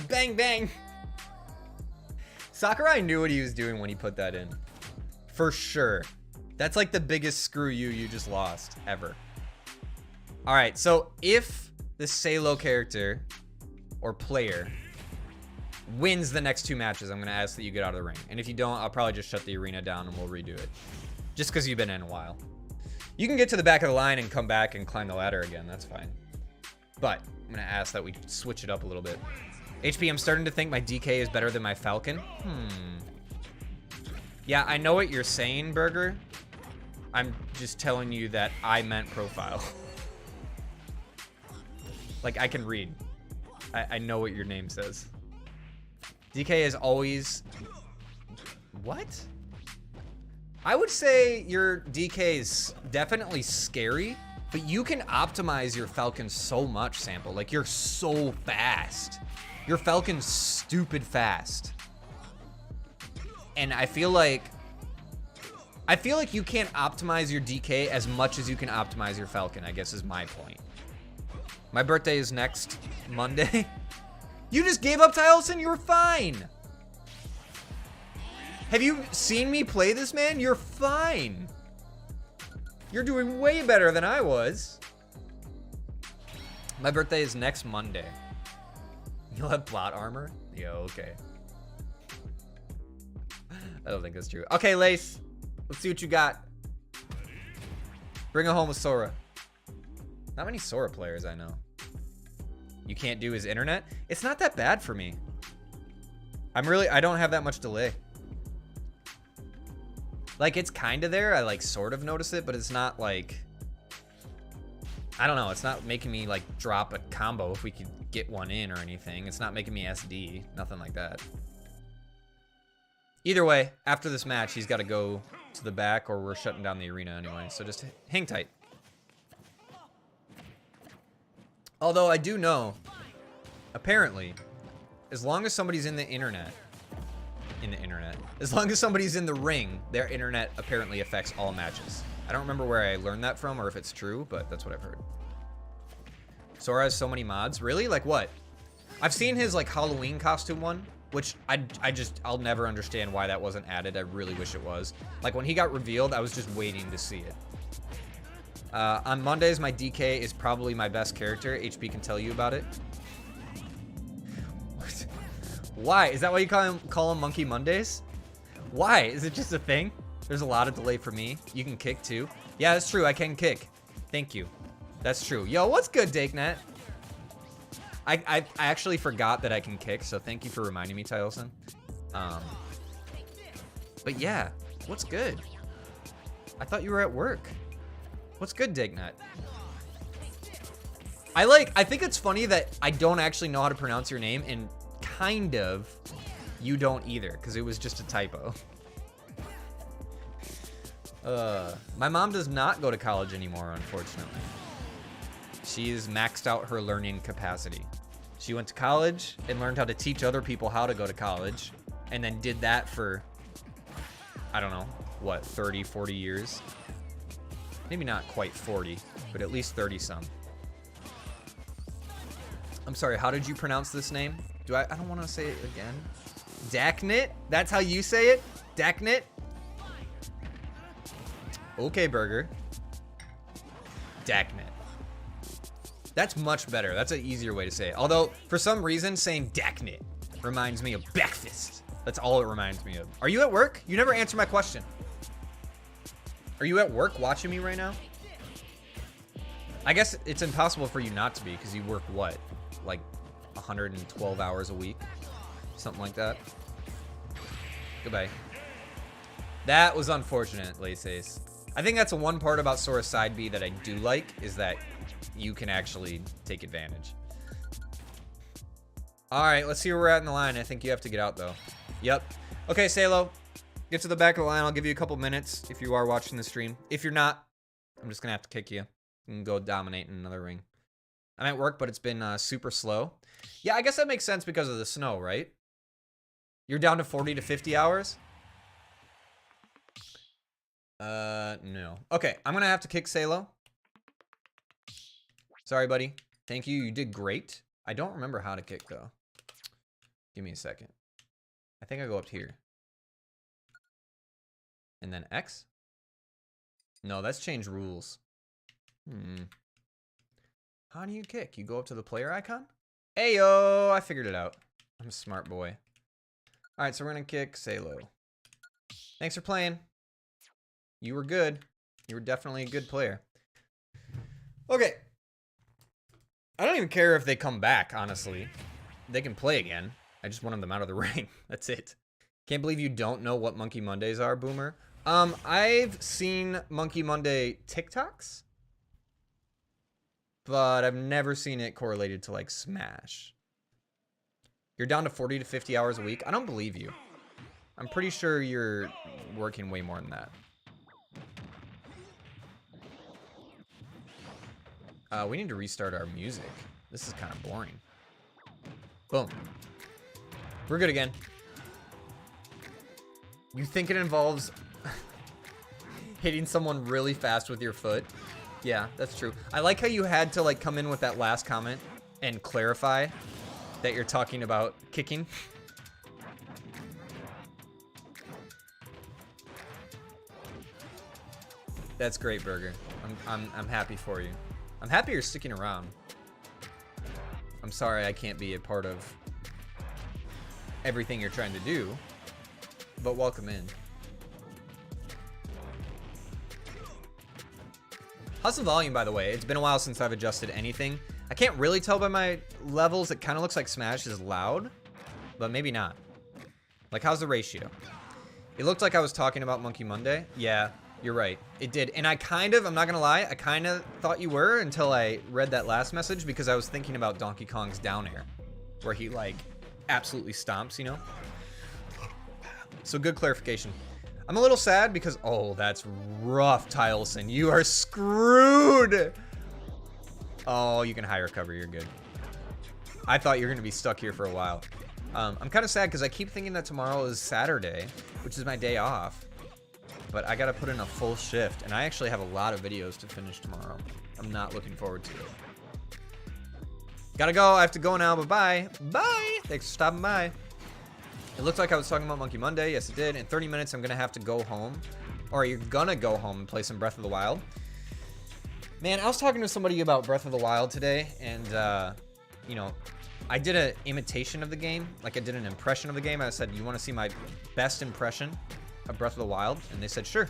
Bang, bang. Sakurai knew what he was doing when he put that in. For sure. That's like the biggest screw you just lost ever. All right, so if the Salo character or player wins the next 2 matches, I'm going to ask that you get out of the ring. And if you don't, I'll probably just shut the arena down and we'll redo it. Just because you've been in a while. You can get to the back of the line and come back and climb the ladder again. That's fine. But I'm going to ask that we switch it up a little bit. HP, I'm starting to think my DK is better than my Falcon. Yeah, I know what you're saying, Burger. I'm just telling you that I meant profile. Like, I can read. I know what your name says. DK is always... What? I would say your DK is definitely scary, but you can optimize your Falcon so much, Sample. Like, you're so fast. Your Falcon's stupid fast. And I feel like you can't optimize your DK as much as you can optimize your Falcon, I guess is my point. My birthday is next Monday. You just gave up, Tylson? You were fine. Have you seen me play this, man? You're fine. You're doing way better than I was. My birthday is next Monday. You'll have plot armor? Yeah, okay. I don't think that's true. Okay, Lace. Let's see what you got. Bring it home with Sora. Not many Sora players I know. You can't do his internet? It's not that bad for me. I don't have that much delay. Like, it's kind of there. I, like, sort of notice it, but it's not, like... I don't know. It's not making me, like, drop a combo if we could get one in or anything. It's not making me SD. Nothing like that. Either way, after this match, he's got to go to the back or we're shutting down the arena anyway. So just hang tight. Although I do know, apparently, as long as somebody's in the internet, as long as somebody's in the ring, their internet apparently affects all matches. I don't remember where I learned that from or if it's true, but that's what I've heard. Sora has so many mods. Really? Like what? I've seen his like Halloween costume one, which I'll never understand why that wasn't added. I really wish it was. Like when he got revealed, I was just waiting to see it. On Mondays, my DK is probably my best character. HP can tell you about it. Why? Is that why you call him Monkey Mondays? Why? Is it just a thing? There's a lot of delay for me. You can kick too. Yeah, that's true. I can kick. Thank you. That's true. Yo, what's good, DakeNet? I actually forgot that I can kick, so thank you for reminding me, Tylson. But yeah, what's good? I thought you were at work. What's good, DakeNet? I think it's funny that I don't actually know how to pronounce your name, and kind of you don't either, because it was just a typo. My mom does not go to college anymore, unfortunately. She's maxed out her learning capacity. She went to college and learned how to teach other people how to go to college, and then did that for, I don't know, what, 30, 40 years? Maybe not quite 40, but at least 30 some. I'm sorry, how did you pronounce this name? I don't want to say it again. Daknit? That's how you say it? Daknit? Okay, Burger. Daknit. That's much better. That's an easier way to say it. Although, for some reason, saying Daknit reminds me of breakfast. That's all it reminds me of. Are you at work? You never answered my question. Are you at work watching me right now? I guess it's impossible for you not to be, because you work, what? Like 112 hours a week? Something like that. Goodbye. That was unfortunate, Laces. I think that's the one part about Sora Side B that I do like, is that you can actually take advantage. Alright, let's see where we're at in the line. I think you have to get out, though. Yep. Okay, Salo. Get to the back of the line. I'll give you a couple minutes if you are watching the stream. If you're not, I'm just going to have to kick you and go dominate in another ring. I'm at work, but it's been super slow. Yeah, I guess that makes sense because of the snow, right? You're down to 40 to 50 hours? No. Okay, I'm going to have to kick Salo. Sorry, buddy. Thank you. You did great. I don't remember how to kick, though. Give me a second. I think I go up here. And then X? No, that's changed rules. How do you kick? You go up to the player icon? Ayo! I figured it out. I'm a smart boy. Alright, so we're gonna kick Salo. Thanks for playing. You were good. You were definitely a good player. Okay. I don't even care if they come back, honestly. They can play again. I just wanted them out of the ring. That's it. Can't believe you don't know what Monkey Mondays are, Boomer. I've seen Monkey Monday TikToks, but I've never seen it correlated to, like, Smash. You're down to 40 to 50 hours a week? I don't believe you. I'm pretty sure you're working way more than that. We need to restart our music. This is kind of boring. Boom. We're good again. You think it involves hitting someone really fast with your foot? Yeah, that's true. I like how you had to, like, come in with that last comment and clarify that you're talking about kicking. That's great, Burger. I'm happy for you. I'm happy you're sticking around. I'm sorry I can't be a part of everything you're trying to do, but welcome in. How's the volume, by the way? It's been a while since I've adjusted anything. I can't really tell by my levels. It kind of looks like Smash is loud, but maybe not. Like, how's the ratio? It looked like I was talking about Monkey Monday. Yeah, you're right. It did. And I kind of, I'm not going to lie, I kind of thought you were until I read that last message because I was thinking about Donkey Kong's down air, where he, like, absolutely stomps, you know? So good clarification. I'm a little sad because, oh, that's rough, Tyleson. You are screwed. Oh, you can high recover. You're good. I thought you were going to be stuck here for a while. I'm kind of sad because I keep thinking that tomorrow is Saturday, which is my day off. But I got to put in a full shift, and I actually have a lot of videos to finish tomorrow. I'm not looking forward to it. Gotta go. I have to go now. Bye-bye. Bye. Thanks for stopping by. It looked like I was talking about Monkey Monday. Yes, it did. In 30 minutes, I'm going to have to go home. Or you're going to go home and play some Breath of the Wild. Man, I was talking to somebody about Breath of the Wild today. And, you know, I did an imitation of the game. Like, I did an impression of the game. I said, you want to see my best impression of Breath of the Wild? And they said, sure.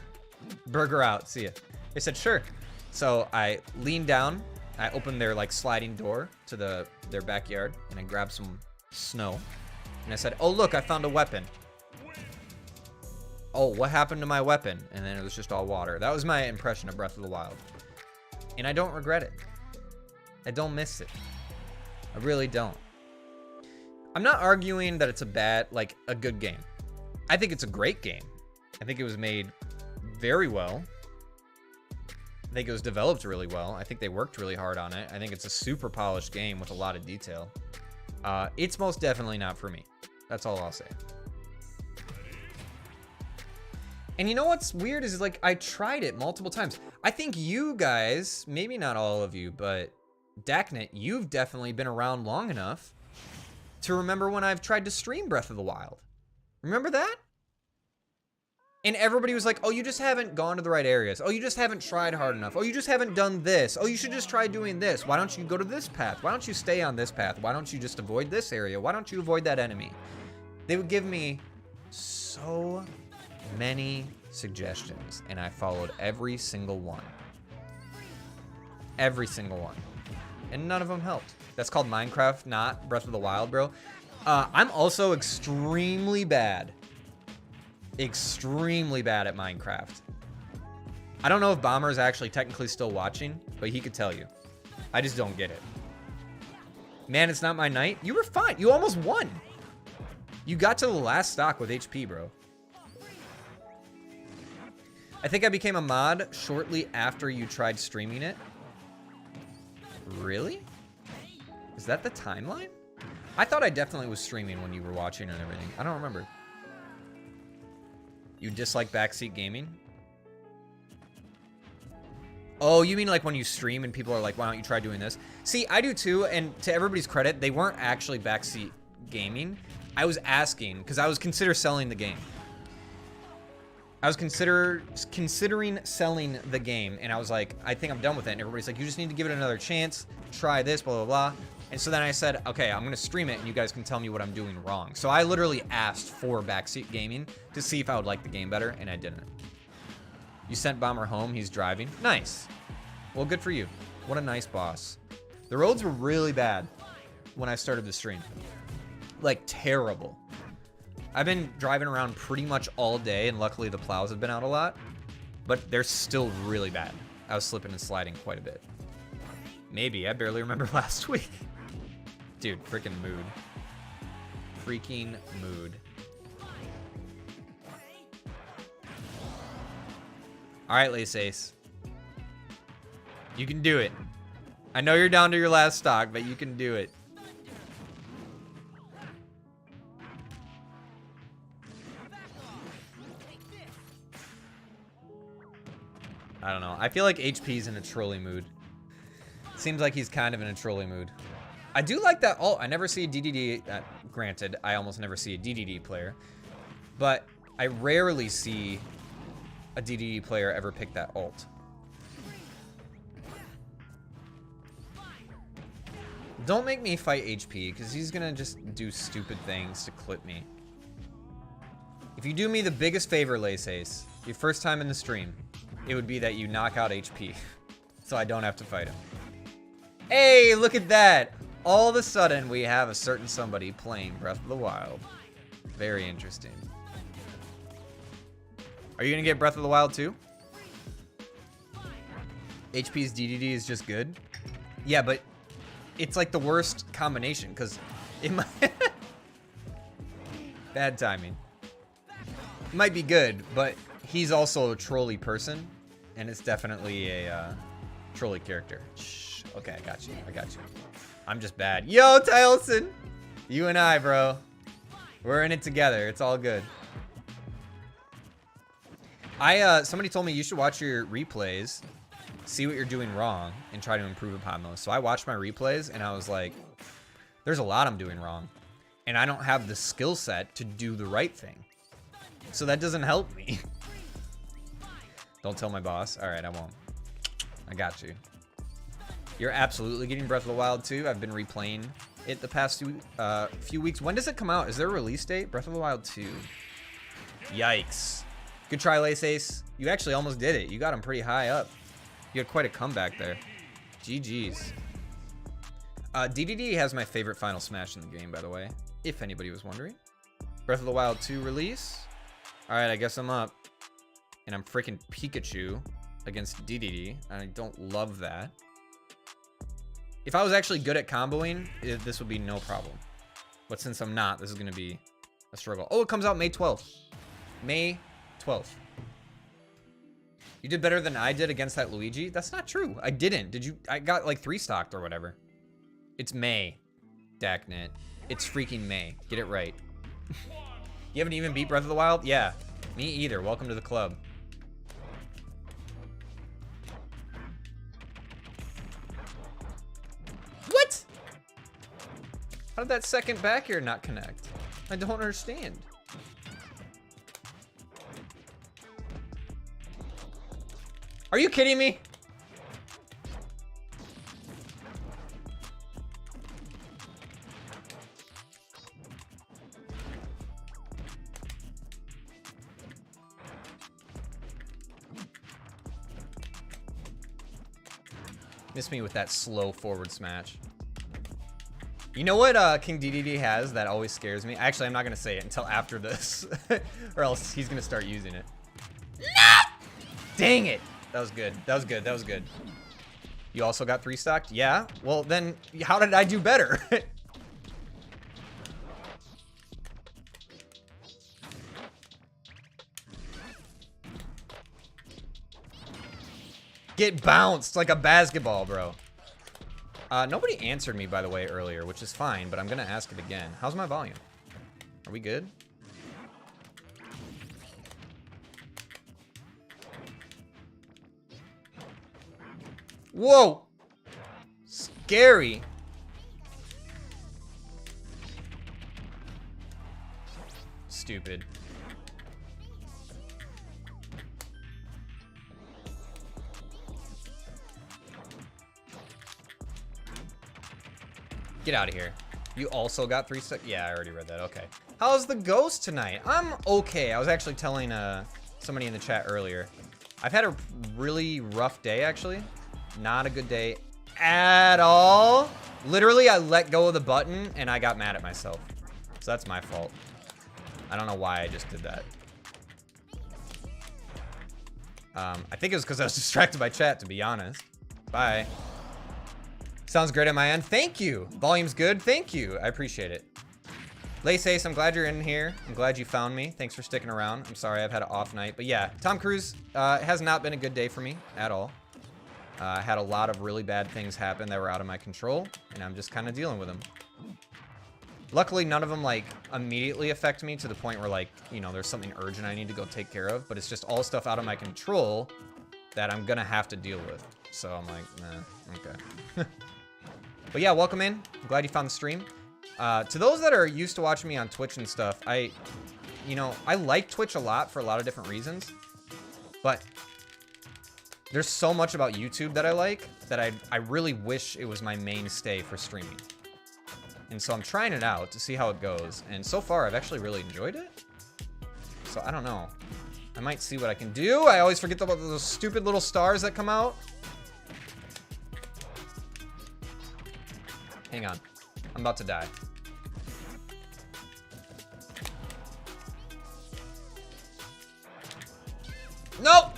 Burger out. See ya. They said, sure. So I leaned down. I opened their, like, sliding door to their backyard. And I grabbed some snow. And I said, oh, look, I found a weapon. Oh, what happened to my weapon? And then it was just all water. That was my impression of Breath of the Wild. And I don't regret it. I don't miss it. I really don't. I'm not arguing that it's a good game. I think it's a great game. I think it was made very well. I think it was developed really well. I think they worked really hard on it. I think it's a super polished game with a lot of detail. It's most definitely not for me. That's all I'll say. And you know what's weird is, like, I tried it multiple times. I think you guys, maybe not all of you, but Daknit, you've definitely been around long enough to remember when I've tried to stream Breath of the Wild. Remember that? And everybody was like, oh, you just haven't gone to the right areas. Oh, you just haven't tried hard enough. Oh, you just haven't done this. Oh, you should just try doing this. Why don't you go to this path? Why don't you stay on this path? Why don't you just avoid this area? Why don't you avoid that enemy? They would give me so many suggestions, and I followed every single one. Every single one. And none of them helped. That's called Minecraft, not Breath of the Wild, bro. I'm also extremely bad at Minecraft. I don't know if Bomber is actually technically still watching, but he could tell you. I just don't get it. Man, it's not my night. You were fine. You almost won. You got to the last stock with HP, bro. I think I became a mod shortly after you tried streaming it. Really? Is that the timeline? I thought I definitely was streaming when you were watching and everything. I don't remember. You dislike backseat gaming? Oh, you mean like when you stream and people are like, why don't you try doing this? See, I do too, and to everybody's credit, they weren't actually backseat gaming. I was asking, because I was considering selling the game. I was considering selling the game, and I was like, I think I'm done with it. And everybody's like, you just need to give it another chance. Try this, blah, blah, blah. And so then I said, okay, I'm going to stream it, and you guys can tell me what I'm doing wrong. So I literally asked for Backseat Gaming to see if I would like the game better, and I didn't. You sent Bomber home. He's driving. Nice. Well, good for you. What a nice boss. The roads were really bad when I started the stream. Like, terrible. I've been driving around pretty much all day, and luckily the plows have been out a lot. But they're still really bad. I was slipping and sliding quite a bit. Maybe. I barely remember last week. Dude, freaking mood. Freaking mood. Alright, Lace Ace. You can do it. I know you're down to your last stock, but you can do it. I don't know. I feel like HP's in a trolley mood. Seems like he's kind of in a trolley mood. I do like that ult. I never see a DDD. Granted, I almost never see a DDD player. But I rarely see a DDD player ever pick that ult. Don't make me fight HP, because he's going to just do stupid things to clip me. If you do me the biggest favor, Lace Ace, your first time in the stream, it would be that you knock out HP, so I don't have to fight him. Hey, look at that! All of a sudden, we have a certain somebody playing Breath of the Wild. Very interesting. Are you gonna get Breath of the Wild too? HP's DDD is just good? Yeah, but it's like the worst combination, because it might... Bad timing. It might be good, but he's also a trolley person, and it's definitely a trolley character. Shh. Okay, I got you. I got you. I'm just bad. Yo, Tylson! You and I, bro. We're in it together. It's all good. Somebody told me you should watch your replays, see what you're doing wrong, and try to improve upon those. So I watched my replays, and I was like, there's a lot I'm doing wrong. And I don't have the skill set to do the right thing. So that doesn't help me. Don't tell my boss. All right, I won't. I got you. You're absolutely getting Breath of the Wild too. I've been replaying it the past few weeks. When does it come out? Is there a release date? Breath of the Wild 2. Yikes. Good try, Lace Ace. You actually almost did it. You got him pretty high up. You had quite a comeback there. GG's. DDD has my favorite Final Smash in the game, by the way, if anybody was wondering. Breath of the Wild 2 release. All right, I guess I'm up. And I'm freaking Pikachu against DDD. I don't love that. If I was actually good at comboing, this would be no problem. But since I'm not, this is going to be a struggle. Oh, it comes out May 12th. May 12th. You did better than I did against that Luigi? That's not true. I didn't. Did you? I got like 3 stocked or whatever. It's May, Daknet. It's freaking May. Get it right. You haven't even beat Breath of the Wild? Yeah. Me either. Welcome to the club. What? How did that second back air not connect? I don't understand. Are you kidding me? Miss me with that slow forward smash. You know what King DDD has that always scares me? Actually, I'm not going to say it until after this. Or else he's going to start using it. No! Dang it. That was good. That was good. That was good. You also got 3 stocked? Yeah? Well, then how did I do better? Get bounced like a basketball, bro. Nobody answered me, by the way, earlier, which is fine, but I'm going to ask it again. How's my volume? Are we good? Whoa! Scary. stupid. Get out of here. You also got 3 seconds? Yeah, I already read that. Okay. How's the ghost tonight? I'm okay. I was actually telling somebody in the chat earlier. I've had a really rough day, actually. Not a good day at all. Literally, I let go of the button and I got mad at myself. So that's my fault. I don't know why I just did that. I think it was because I was distracted by chat, to be honest. Bye. Sounds great on my end. Thank you. Volume's good. Thank you. I appreciate it. Lace, I'm glad you're in here. I'm glad you found me. Thanks for sticking around. I'm sorry I've had an off night. But yeah, Tom Cruise has not been a good day for me at all. I had a lot of really bad things happen that were out of my control, and I'm just kind of dealing with them. Luckily, none of them, like, immediately affect me to the point where, like, you know, there's something urgent I need to go take care of. But it's just all stuff out of my control that I'm going to have to deal with. So I'm like, nah, okay. But yeah, welcome in. I'm glad you found the stream. To those that are used to watching me on Twitch and stuff, I like Twitch a lot for a lot of different reasons. But there's so much about YouTube that I like that I really wish it was my mainstay for streaming. And so I'm trying it out to see how it goes. And so far, I've actually really enjoyed it. So I don't know. I might see what I can do. I always forget about those stupid little stars that come out. Hang on. I'm about to die. Nope!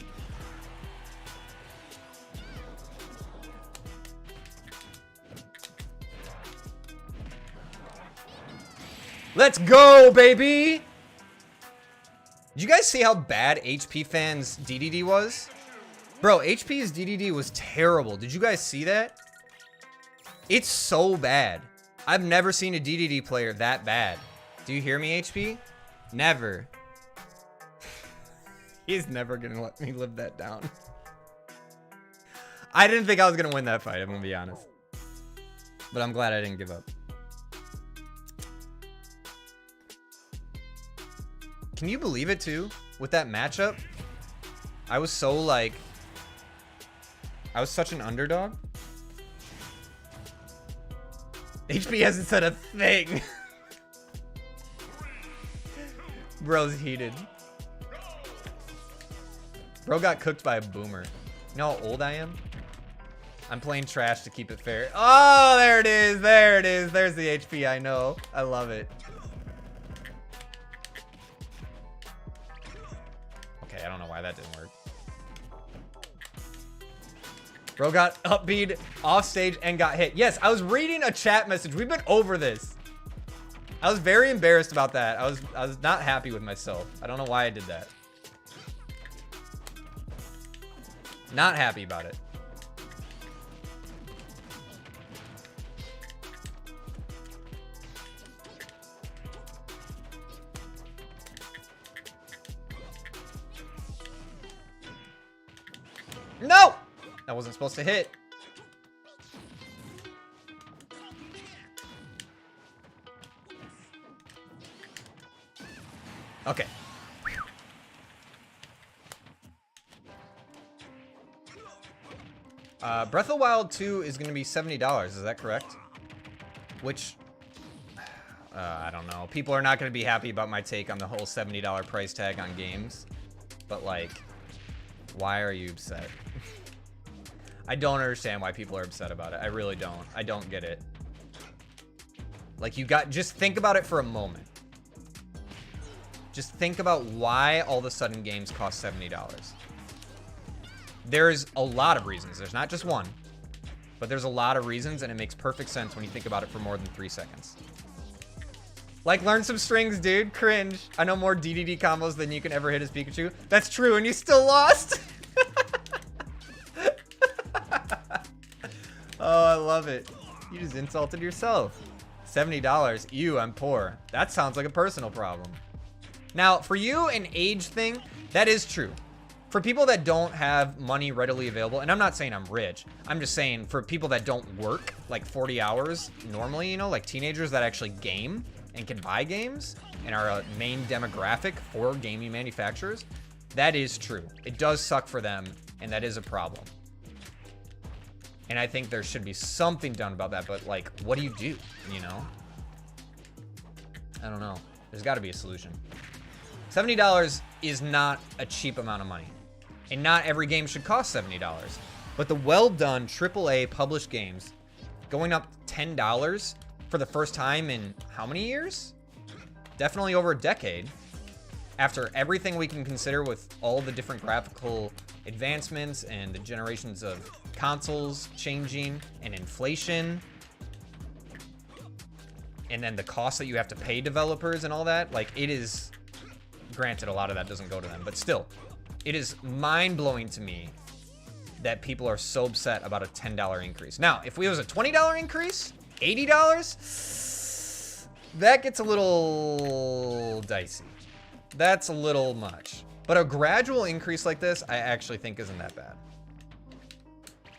Let's go, baby! Did you guys see how bad HP Fan's DDD was? Bro, HP's DDD was terrible. Did you guys see that? It's so bad. I've never seen a DDD player that bad. Do you hear me, HP? Never. He's never gonna let me live that down. I didn't think I was gonna win that fight, I'm gonna be honest. But I'm glad I didn't give up. Can you believe it too? With that matchup, I was so like, I was such an underdog. HP hasn't said a thing. Bro's heated. Bro got cooked by a boomer. You know how old I am? I'm playing trash to keep it fair. Oh, there it is. There it is. There's the HP I know. I love it. Okay, I don't know why that didn't work. Bro got upbeat off stage and got hit. Yes, I was reading a chat message. We've been over this. I was very embarrassed about that. I was not happy with myself. I don't know why I did that. Not happy about it. No! That wasn't supposed to hit. Okay. Breath of the Wild 2 is going to be $70. Is that correct? Which, I don't know. People are not going to be happy about my take on the whole $70 price tag on games. But, like, why are you upset? I don't understand why people are upset about it. I really don't. I don't get it. Like, just think about it for a moment. Just think about why all of a sudden games cost $70. There's a lot of reasons. There's not just one, but there's a lot of reasons, and it makes perfect sense when you think about it for more than 3 seconds. Like, learn some strings, dude. Cringe. I know more DDD combos than you can ever hit as Pikachu. That's true, and you still lost. Oh, I love it. You just insulted yourself. $70. Ew, I'm poor. That sounds like a personal problem. Now, for you, an age thing, that is true. For people that don't have money readily available, and I'm not saying I'm rich, I'm just saying for people that don't work like 40 hours normally, you know, like teenagers that actually game, and can buy games and are a main demographic for gaming manufacturers, that is true. It does suck for them, and that is a problem. And I think there should be something done about that, but like, what do, you know? I don't know. There's got to be a solution. $70 is not a cheap amount of money. And not every game should cost $70. But the well-done AAA published games going up $10 for the first time in how many years? Definitely over a decade. After everything we can consider with all the different graphical advancements and the generations of consoles changing and inflation, and then the cost that you have to pay developers and all that, like, it is, granted, a lot of that doesn't go to them, but still, it is mind-blowing to me that people are so upset about a $10 increase. Now, if it was a $20 increase, $80, that gets a little dicey. That's a little much. But a gradual increase like this, I actually think isn't that bad.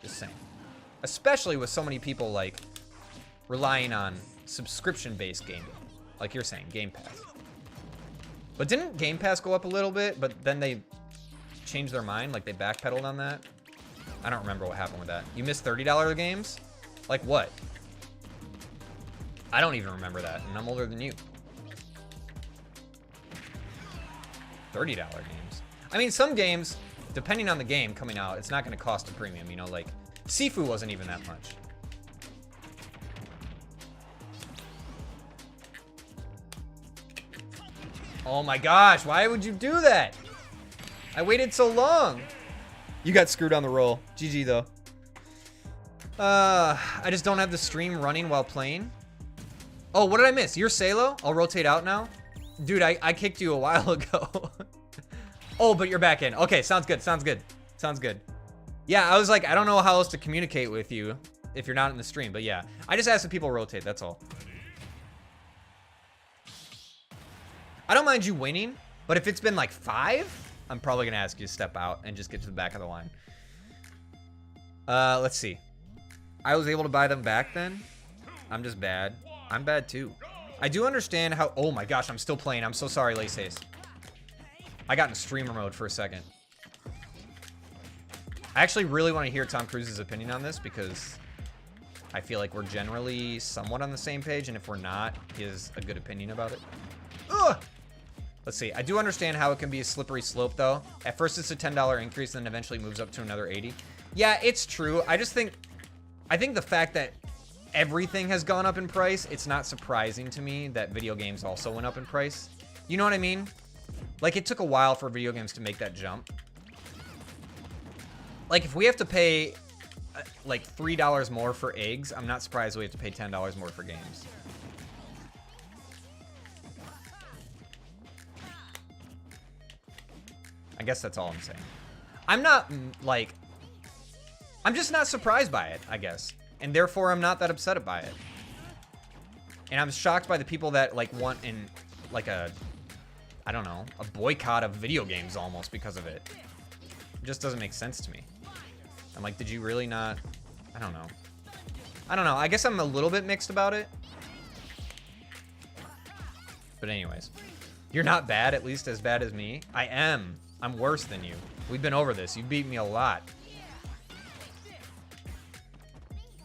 Just saying. Especially with so many people, like, relying on subscription-based gaming. Like you're saying, Game Pass. But didn't Game Pass go up a little bit, but then they changed their mind? Like, they backpedaled on that? I don't remember what happened with that. You missed $30 games? Like what? I don't even remember that, and I'm older than you. $30 games. I mean, some games, depending on the game coming out, it's not going to cost a premium. You know, like, Sifu wasn't even that much. Oh my gosh, why would you do that? I waited so long. You got screwed on the roll. GG, though. I just don't have the stream running while playing. Oh, what did I miss? You're Salo? I'll rotate out now. Dude, I kicked you a while ago. Oh, but you're back in. Okay, sounds good, sounds good. Sounds good. Yeah, I was like, I don't know how else to communicate with you if you're not in the stream, but yeah. I just asked if people rotate, that's all. I don't mind you winning, but if it's been like 5, I'm probably gonna ask you to step out and just get to the back of the line. Let's see. I was able to buy them back then. I'm just bad. I'm bad too. I do understand how, oh my gosh, I'm still playing. I'm so sorry, Lace Haze. I got in streamer mode for a second. I actually really want to hear Tom Cruise's opinion on this because I feel like we're generally somewhat on the same page, and if we're not, he has a good opinion about it. Ugh! Let's see. I do understand how it can be a slippery slope, though. At first, it's a $10 increase, then eventually moves up to another $80. Yeah, it's true. I think the fact that everything has gone up in price, it's not surprising to me that video games also went up in price. You know what I mean? Like, it took a while for video games to make that jump. Like, if we have to pay, like, $3 more for eggs, I'm not surprised we have to pay $10 more for games. I guess that's all I'm saying. I'm not, like, I'm just not surprised by it, I guess. And therefore, I'm not that upset by it. And I'm shocked by the people that, like, want in, like, I don't know, a boycott of video games almost because of it. It just doesn't make sense to me. I'm like, did you really not? I don't know. I don't know. I guess I'm a little bit mixed about it. But anyways, you're not bad, at least as bad as me. I am. I'm worse than you. We've been over this. You beat me a lot.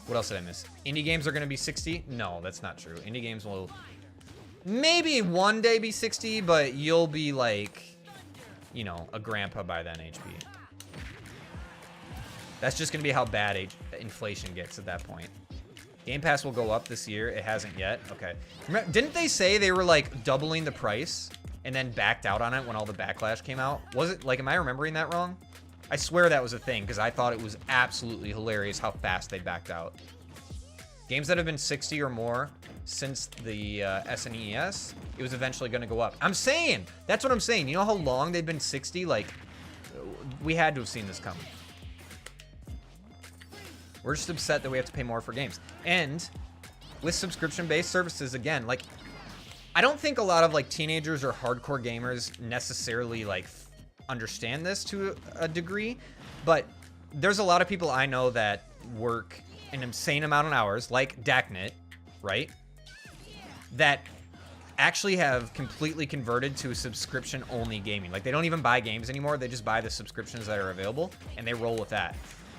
What else did I miss? Indie games are going to be 60? No, that's not true. Indie games will maybe one day be 60, but you'll be like, you know, a grandpa by then, HP. That's just going to be how bad inflation gets at that point. Game Pass will go up this year. It hasn't yet. Okay. Remember, didn't they say they were like doubling the price and then backed out on it when all the backlash came out? Was it like, am I remembering that wrong? I swear that was a thing because I thought it was absolutely hilarious how fast they backed out. Games that have been 60 or more since the SNES, it was eventually going to go up. I'm saying, that's what I'm saying. You know how long they've been 60? Like, we had to have seen this coming. We're just upset that we have to pay more for games. And with subscription-based services, again, like, I don't think a lot of, like, teenagers or hardcore gamers necessarily, like, understand this to a degree, but there's a lot of people I know that work an insane amount of hours, like Daknit, right? That actually have completely converted to subscription-only gaming. Like, they don't even buy games anymore. They just buy the subscriptions that are available, and they roll with that.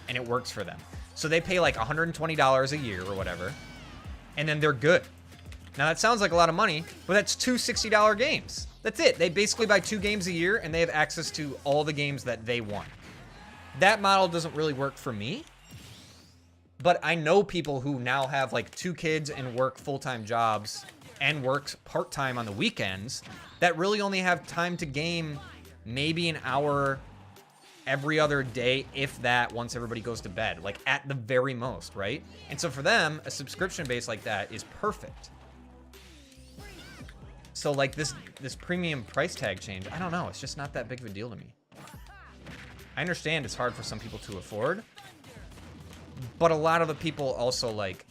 And it works for them. So they pay like $120 a year or whatever, and then they're good. Now, that sounds like a lot of money, but that's two $60 games. That's it. They basically buy 2 games a year, and they have access to all the games that they want. That model doesn't really work for me, but I know people who now have like 2 kids and work full-time jobs and works part-time on the weekends that really only have time to game maybe an hour every other day, if that, once everybody goes to bed, like at the very most, right? And so for them, a subscription base like that is perfect. So like this premium price tag change, I don't know, it's just not that big of a deal to me. I understand it's hard for some people to afford, but a lot of the people also, like,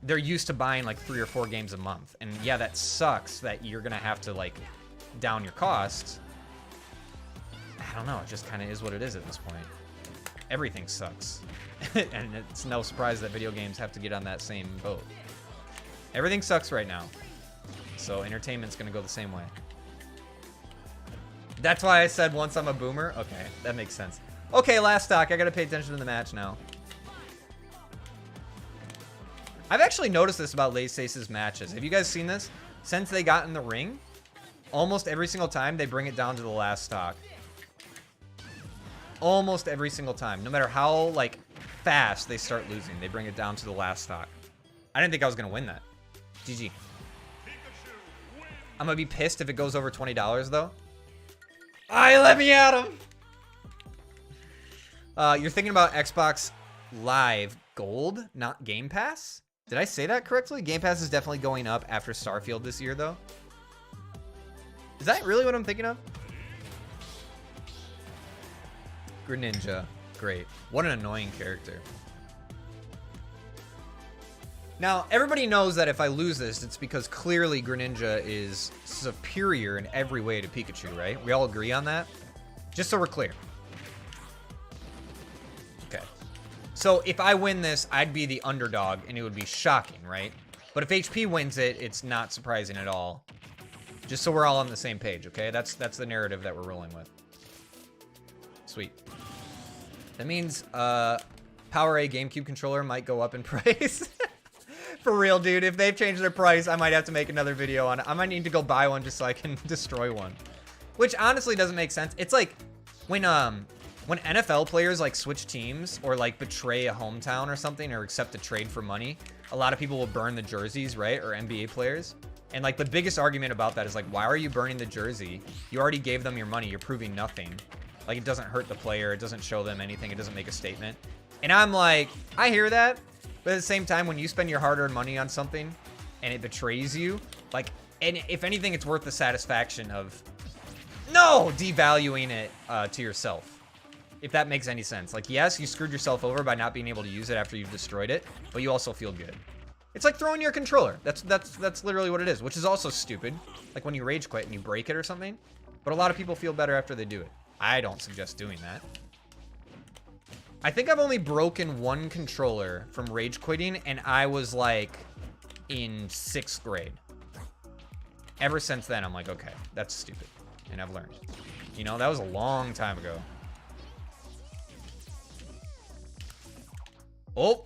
they're used to buying like 3 or 4 games a month. And yeah, that sucks that you're gonna have to like down your costs. I don't know, it just kind of is what it is at this point. Everything sucks. And it's no surprise that video games have to get on that same boat. Everything sucks right now. So entertainment's gonna go the same way. That's why I said once I'm a boomer. Okay, that makes sense. Okay, last stock. I gotta pay attention to the match now. I've actually noticed this about Laysace's matches. Have you guys seen this? Since they got in the ring, almost every single time they bring it down to the last stock. Almost every single time. No matter how, like, fast they start losing, they bring it down to the last stock. I didn't think I was gonna win that. GG. I'm gonna be pissed if it goes over $20, though. Let me at him! You're thinking about Xbox Live Gold, not Game Pass? Did I say that correctly? Game Pass is definitely going up after Starfield this year, though. Is that really what I'm thinking of? Greninja. Great. What an annoying character. Now, everybody knows that if I lose this, it's because clearly Greninja is superior in every way to Pikachu, right? We all agree on that? Just so we're clear. Okay. So if I win this, I'd be the underdog, and it would be shocking, right? But if HP wins it, it's not surprising at all. Just so we're all on the same page, okay? That's the narrative that we're rolling with. Sweet. That means Power A GameCube controller might go up in price. For real, dude. If they've changed their price, I might have to make another video on it. I might need to go buy one just so I can destroy one. Which honestly doesn't make sense. It's like when NFL players like switch teams or like betray a hometown or something or accept a trade for money, a lot of people will burn the jerseys, right? Or NBA players. And like the biggest argument about that is like, why are you burning the jersey? You already gave them your money. You're proving nothing. Like, it doesn't hurt the player. It doesn't show them anything. It doesn't make a statement. And I'm like, I hear that. But at the same time, when you spend your hard-earned money on something and it betrays you, like, and if anything, it's worth the satisfaction of, no, devaluing it to yourself. If that makes any sense. Like, yes, you screwed yourself over by not being able to use it after you've destroyed it, but you also feel good. It's like throwing your controller. That's literally what it is, which is also stupid. Like when you rage quit and you break it or something. But a lot of people feel better after they do it. I don't suggest doing that. I think I've only broken one controller from rage quitting, and I was like in 6th grade. Ever since then, I'm like, okay, that's stupid. And I've learned. You know, that was a long time ago. Oh!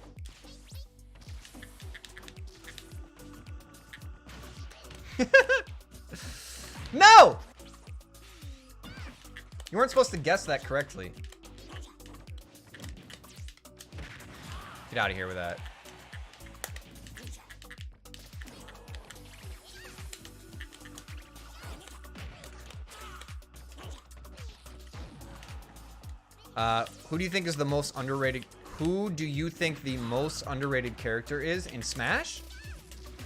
No! You weren't supposed to guess that correctly. Get out of here with that. Who do you think is the most underrated? Who do you think the most underrated character is in Smash?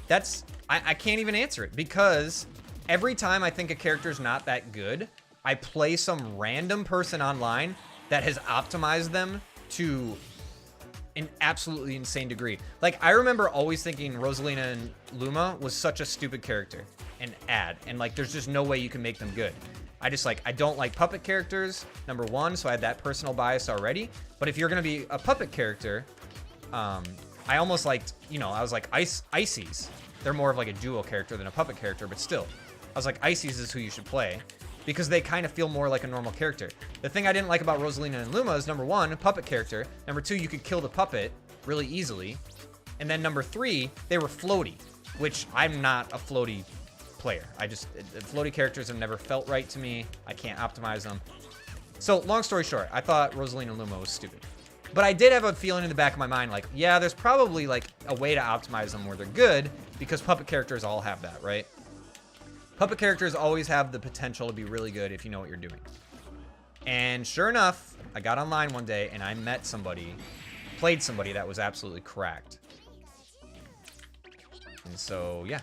That's... I can't even answer it because every time I think a character's not that good, I play some random person online that has optimized them to an absolutely insane degree. Like, I remember always thinking Rosalina and Luma was such a stupid character and and like, there's just no way you can make them good. I don't like puppet characters, number one, so I had that personal bias already. But if you're gonna be a puppet character, I almost liked, you know, I was like Ices. They're more of like a duo character than a puppet character, but still. I was like, Ices is who you should play because they kind of feel more like a normal character. The thing I didn't like about Rosalina and Luma is number one, a puppet character. Number two, you could kill the puppet really easily. And then number three, they were floaty, which I'm not a floaty player. Floaty characters have never felt right to me. I can't optimize them. So long story short, I thought Rosalina and Luma was stupid. But I did have a feeling in the back of my mind, like, yeah, there's probably like a way to optimize them where they're good because puppet characters all have that, right? Puppet characters always have the potential to be really good if you know what you're doing. And sure enough, I got online one day and I met somebody, played somebody that was absolutely cracked. And so, yeah.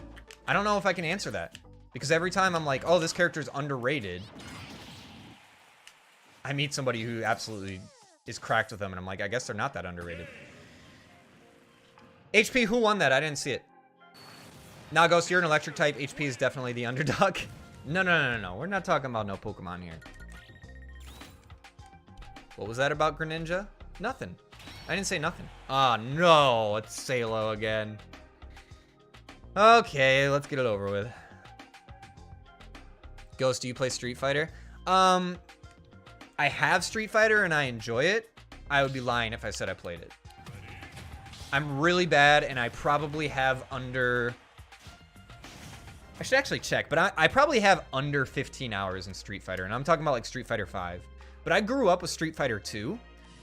I don't know if I can answer that. Because every time I'm like, oh, this character's underrated, I meet somebody who absolutely is cracked with them, and I'm like, I guess they're not that underrated. HP, who won that? I didn't see it. Now, Ghost, you're an electric type. HP is definitely the underdog. No. We're not talking about no Pokemon here. What was that about Greninja? Nothing. I didn't say nothing. Oh, no. It's Salo again. Okay, let's get it over with. Ghost, do you play Street Fighter? I have Street Fighter and I enjoy it. I would be lying if I said I played it. I'm really bad and I probably have under... I should actually check, but I probably have under 15 hours in Street Fighter, and I'm talking about like Street Fighter 5. But I grew up with Street Fighter 2.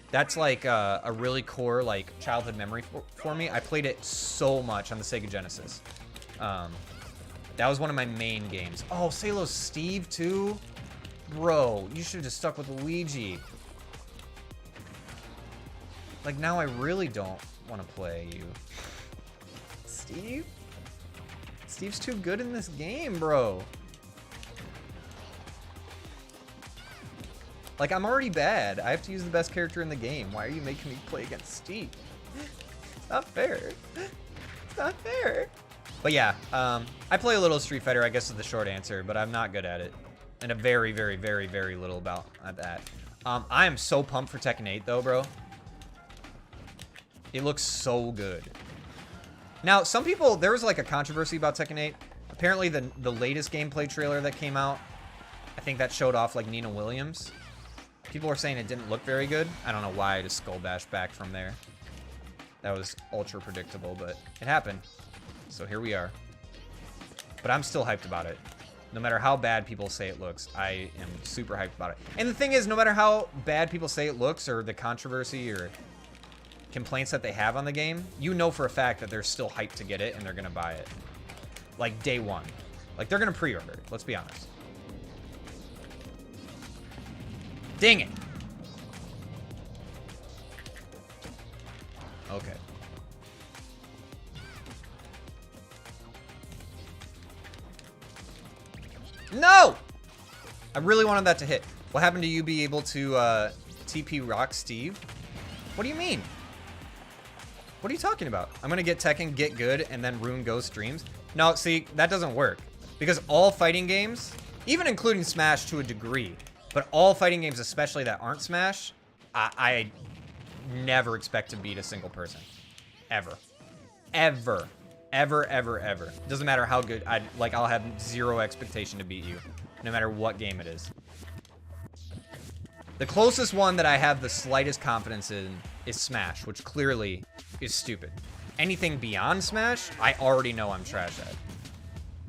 That's like a really core like childhood memory for me. I played it so much on the Sega Genesis. That was one of my main games. Oh, Salo's Steve too? Bro, you should have just stuck with Luigi. Like, now I really don't want to play you. Steve? Steve's too good in this game, bro. Like, I'm already bad. I have to use the best character in the game. Why are you making me play against Steve? It's not fair. It's not fair. But yeah, I play a little Street Fighter, I guess is the short answer, but I'm not good at it. And a very, very, very, very little about that. I am so pumped for Tekken 8, though, bro. It looks so good. Now, some people, there was like a controversy about Tekken 8. Apparently, the latest gameplay trailer that came out, I think that showed off like Nina Williams. People were saying it didn't look very good. I don't know why I just skull bashed back from there. That was ultra predictable, but it happened. So here we are. But I'm still hyped about it. No matter how bad people say it looks, I am super hyped about it. And the thing is, no matter how bad people say it looks, or the controversy or complaints that they have on the game, you know for a fact that they're still hyped to get it and they're gonna buy it. Like day one. Like they're gonna pre-order it, let's be honest. Dang it. Okay. No! I really wanted that to hit. What happened to you be able to TP Rock Steve? What do you mean? What are you talking about? I'm gonna get Tekken, get good, and then ruin Ghost streams? No, see, that doesn't work. Because all fighting games, even including Smash to a degree, but all fighting games, especially that aren't Smash, I never expect to beat a single person. Ever. Ever. Ever, ever, ever. Doesn't matter how good. I'll have zero expectation to beat you, no matter what game it is. The closest one that I have the slightest confidence in is Smash, which clearly is stupid. Anything beyond Smash, I already know I'm trash at.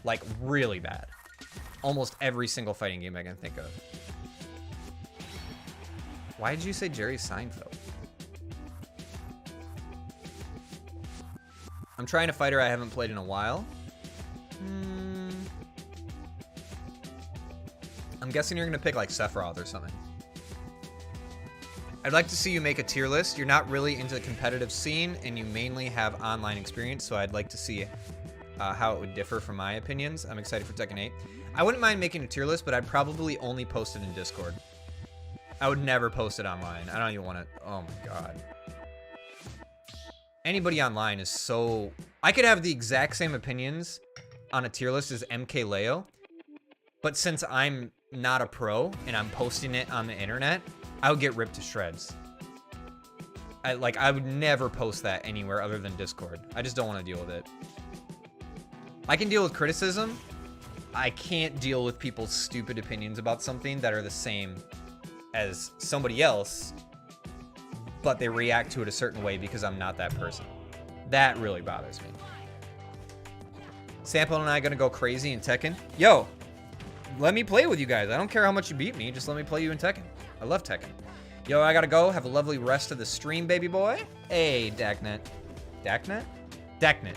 Like, really bad. Almost every single fighting game I can think of. Why did you say Jerry Seinfeld? I'm trying a fighter I haven't played in a while. I'm guessing you're going to pick like Sephiroth or something. I'd like to see you make a tier list. You're not really into the competitive scene and you mainly have online experience, so I'd like to see how it would differ from my opinions. I'm excited for Tekken 8. I wouldn't mind making a tier list, but I'd probably only post it in Discord. I would never post it online. I don't even want to... Oh my god. Anybody online is so... I could have the exact same opinions on a tier list as MKLeo, but since I'm not a pro and I'm posting it on the internet, I would get ripped to shreds. I would never post that anywhere other than Discord. I just don't want to deal with it. I can deal with criticism. I can't deal with people's stupid opinions about something that are the same as somebody else, but they react to it a certain way because I'm not that person. That really bothers me. Sample and I gonna go crazy in Tekken? Yo, let me play with you guys. I don't care how much you beat me. Just let me play you in Tekken. I love Tekken. Yo, I gotta go. Have a lovely rest of the stream, baby boy. Hey, Daknet. Daknet? Daknet.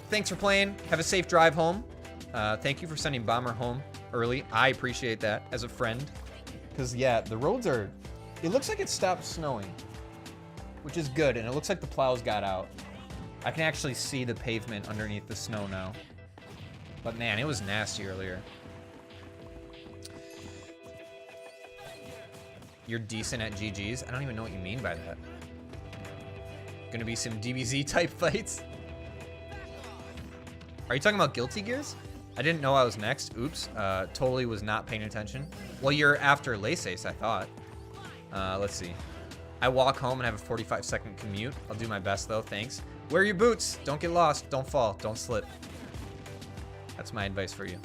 Thanks for playing. Have a safe drive home. Thank you for sending Bomber home early. I appreciate that as a friend. Because, yeah, the roads are... It looks like it stopped snowing, which is good. And it looks like the plows got out. I can actually see the pavement underneath the snow now. But, man, it was nasty earlier. You're decent at GGs? I don't even know what you mean by that. Gonna be some DBZ type fights? Are you talking about Guilty Gears? I didn't know I was next. Oops. Totally was not paying attention. Well, you're after Laceace, I thought. Let's see. I walk home and have a 45-second commute. I'll do my best, though. Thanks. Wear your boots. Don't get lost. Don't fall. Don't slip. That's my advice for you.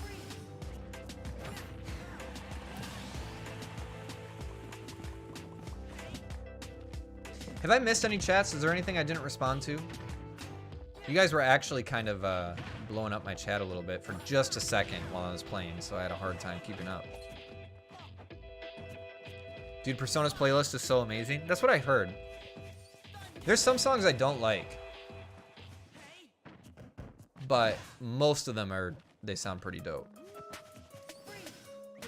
Have I missed any chats? Is there anything I didn't respond to? You guys were actually kind of blowing up my chat a little bit for just a second while I was playing, so I had a hard time keeping up. Dude, Persona's playlist is so amazing. That's what I heard. There's some songs I don't like, but most of them they sound pretty dope.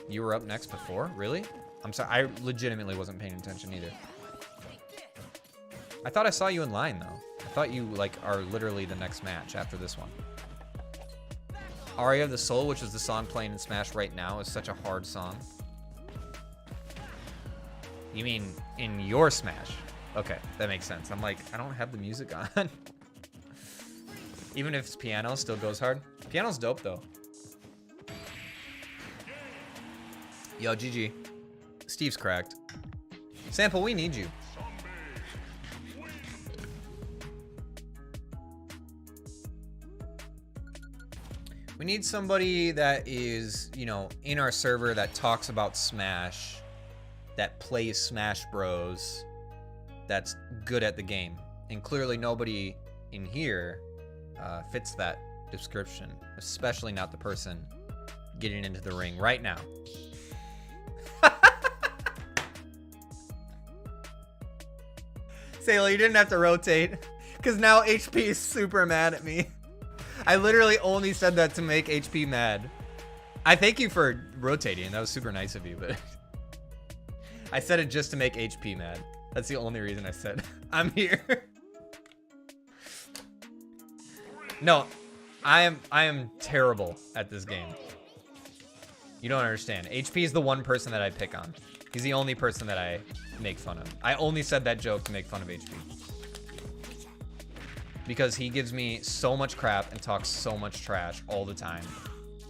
You were up next before? Really? I'm sorry, I legitimately wasn't paying attention either. I thought I saw you in line, though. I thought you, like, are literally the next match after this one. Aria of the Soul, which is the song playing in Smash right now, is such a hard song. You mean in your Smash? Okay, that makes sense. I'm like, I don't have the music on. Even if it's piano, still goes hard. Piano's dope, though. Yo, GG. Steve's cracked. Sample, we need you. We need somebody that is, you know, in our server that talks about Smash, that plays Smash Bros, that's good at the game. And clearly nobody in here fits that description, especially not the person getting into the ring right now. Sailor, you didn't have to rotate, because now HP is super mad at me. I literally only said that to make HP mad. I thank you for rotating. That was super nice of you, but I said it just to make HP mad. That's the only reason I said I'm here. No, I am terrible at this game. You don't understand. HP is the one person that I pick on. He's the only person that I make fun of. I only said that joke to make fun of HP. Because he gives me so much crap and talks so much trash all the time.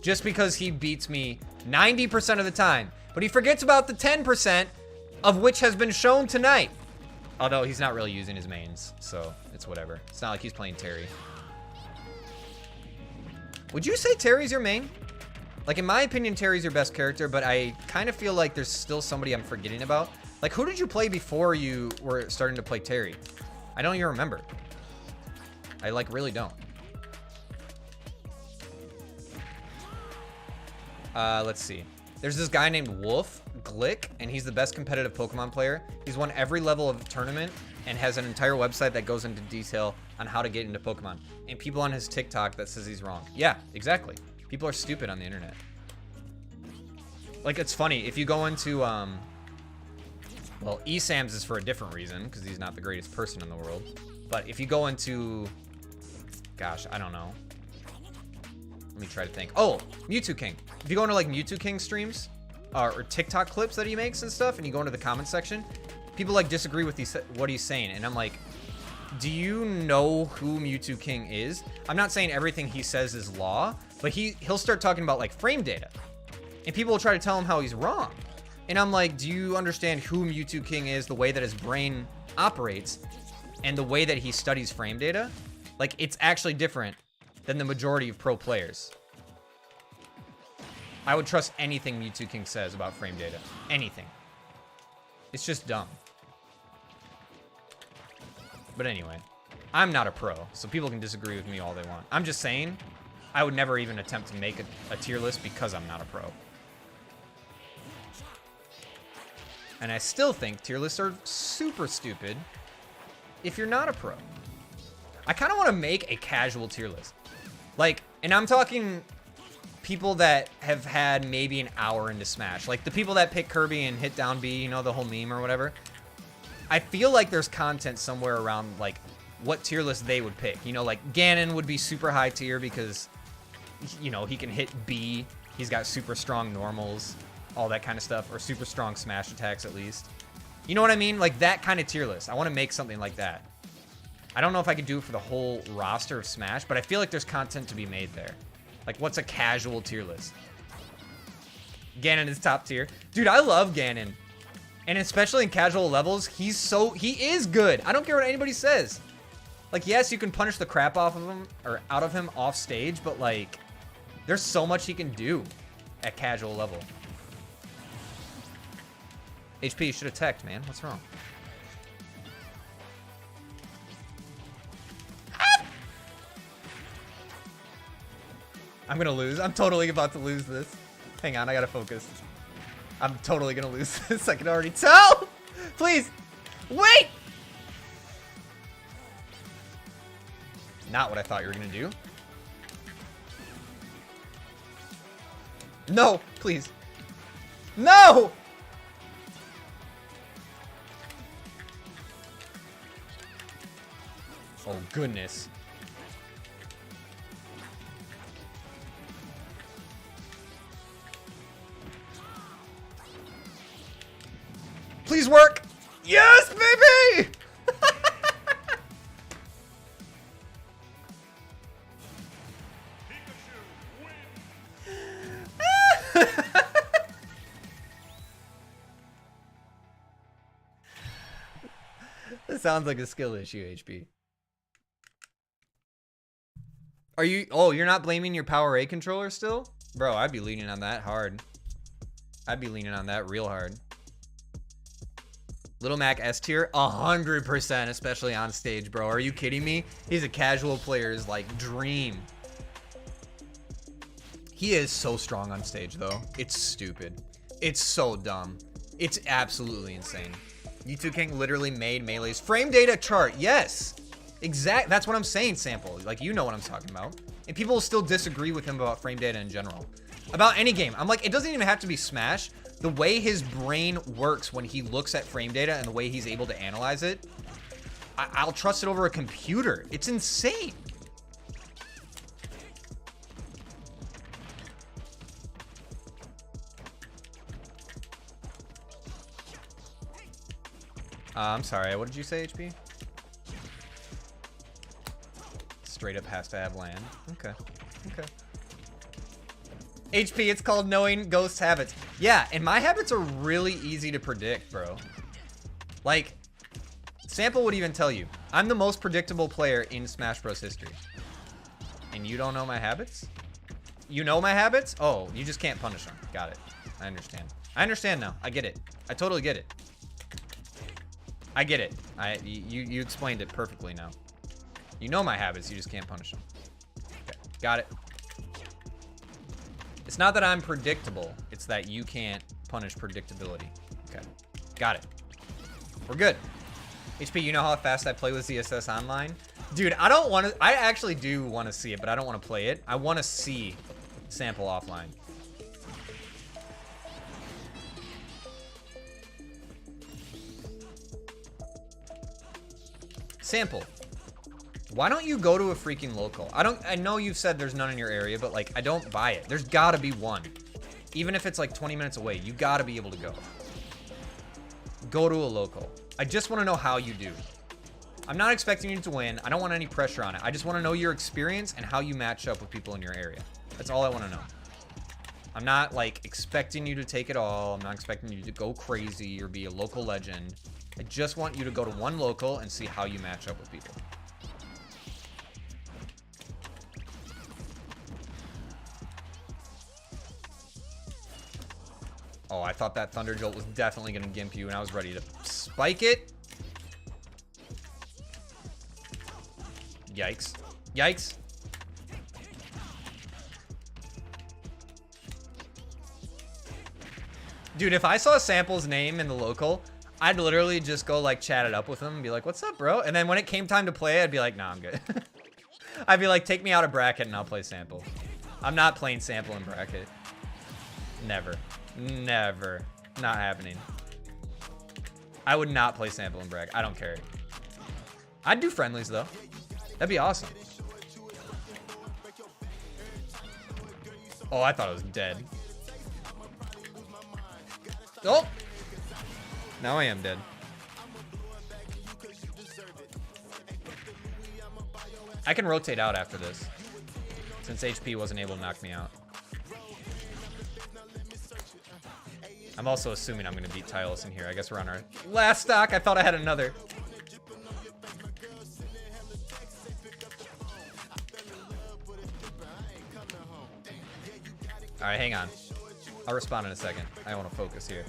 Just because he beats me 90% of the time. But he forgets about the 10% of which has been shown tonight. Although he's not really using his mains, so it's whatever. It's not like he's playing Terry. Would you say Terry's your main? Like, in my opinion, Terry's your best character, but I kind of feel like there's still somebody I'm forgetting about. Like, who did you play before you were starting to play Terry? I don't even remember. I, like, really don't. Let's see. There's this guy named Wolf Glick, and he's the best competitive Pokemon player. He's won every level of tournament and has an entire website that goes into detail on how to get into Pokemon. And people on his TikTok that says he's wrong. Yeah, exactly. People are stupid on the internet. Like, it's funny. If you go into, well, eSams is for a different reason, because he's not the greatest person in the world. But if you go into... Gosh, I don't know. Let me try to think. Oh, Mewtwo King. If you go into like Mewtwo King streams or TikTok clips that he makes and stuff, and you go into the comment section, people like disagree with what he's saying, and I'm like, do you know who Mewtwo King is? I'm not saying everything he says is law, but he'll start talking about like frame data, and people will try to tell him how he's wrong. And I'm like, do you understand who Mewtwo King is, the way that his brain operates, and the way that he studies frame data? Like, it's actually different than the majority of pro players. I would trust anything Mewtwo King says about frame data. Anything. It's just dumb. But anyway, I'm not a pro, so people can disagree with me all they want. I'm just saying, I would never even attempt to make a tier list because I'm not a pro. And I still think tier lists are super stupid if you're not a pro. I kind of want to make a casual tier list. Like, and I'm talking people that have had maybe an hour into Smash. Like the people that pick Kirby and hit down B, you know, the whole meme or whatever. I feel like there's content somewhere around like what tier list they would pick. You know, like Ganon would be super high tier because, you know, he can hit B. He's got super strong normals, all that kind of stuff, or super strong smash attacks at least. You know what I mean? Like that kind of tier list. I want to make something like that. I don't know if I could do it for the whole roster of Smash, but I feel like there's content to be made there. Like what's a casual tier list? Ganon is top tier. Dude, I love Ganon. And especially in casual levels, he is good. I don't care what anybody says. Like, yes, you can punish the crap off of him or out of him off stage, but like, there's so much he can do at casual level. HP, you should have teched, man. What's wrong? I'm gonna lose. I'm totally about to lose this. Hang on, I gotta focus. I'm totally gonna lose this. I can already tell. Please, wait. Not what I thought you were gonna do. No, please. No. Oh, goodness. Please work. Yes, baby. This sounds like a skill issue, HP. Are you... Oh, you're not blaming your Power A controller still? Bro, I'd be leaning on that hard. I'd be leaning on that real hard. Little Mac S tier, 100%, especially on stage, bro. Are you kidding me? He's a casual player's like dream. He is so strong on stage though. It's stupid. It's so dumb. It's absolutely insane. Mewtwo King literally made Melee's frame data chart. Yes, exact. That's what I'm saying, Sample. Like, you know what I'm talking about. And people will still disagree with him about frame data in general. About any game. I'm like, it doesn't even have to be Smash. The way his brain works when he looks at frame data and the way he's able to analyze it, I'll trust it over a computer. It's insane. I'm sorry, what did you say, HP? Straight up has to have land. Okay, okay. HP, it's called knowing Ghost's habits. Yeah, and my habits are really easy to predict, bro. Like, Sample would even tell you, I'm the most predictable player in Smash Bros. History. And you don't know my habits? You know my habits? Oh, you just can't punish them. Got it. I understand. I understand now. I get it. I totally get it. I get it. You explained it perfectly now. You know my habits, you just can't punish them. Okay, got it. It's not that I'm predictable, it's that you can't punish predictability. Okay, got it. We're good. HP, you know how fast I play with ZSS Online? Dude, I don't want to, I actually do want to see it, but I don't want to play it. I want to see Sample offline. Sample, why don't you go to a freaking local? I know you've said there's none in your area, but like, I don't buy it. There's gotta be one. Even if it's like 20 minutes away, you gotta be able to go. Go to a local. I just want to know how you do. I'm not expecting you to win. I don't want any pressure on it. I just want to know your experience and how you match up with people in your area. That's all I want to know. I'm not like expecting you to take it all. I'm not expecting you to go crazy or be a local legend. I just want you to go to one local and see how you match up with people. Oh, I thought that Thunder Jolt was definitely going to gimp you, and I was ready to spike it. Yikes. Yikes. Dude, if I saw Sample's name in the local, I'd literally just go, like, chat it up with him and be like, what's up, bro? And then when it came time to play, I'd be like, nah, I'm good. I'd be like, take me out of bracket and I'll play Sample. I'm not playing Sample in bracket. Never. Never. Not happening. I would not play Sample in bracket. I don't care. I'd do friendlies, though. That'd be awesome. Oh, I thought it was dead. Oh! Now I am dead. I can rotate out after this, since HP wasn't able to knock me out. I'm also assuming I'm going to beat Tylosin here. I guess we're on our last stock. I thought I had another. All right, hang on. I'll respond in a second. I want to focus here.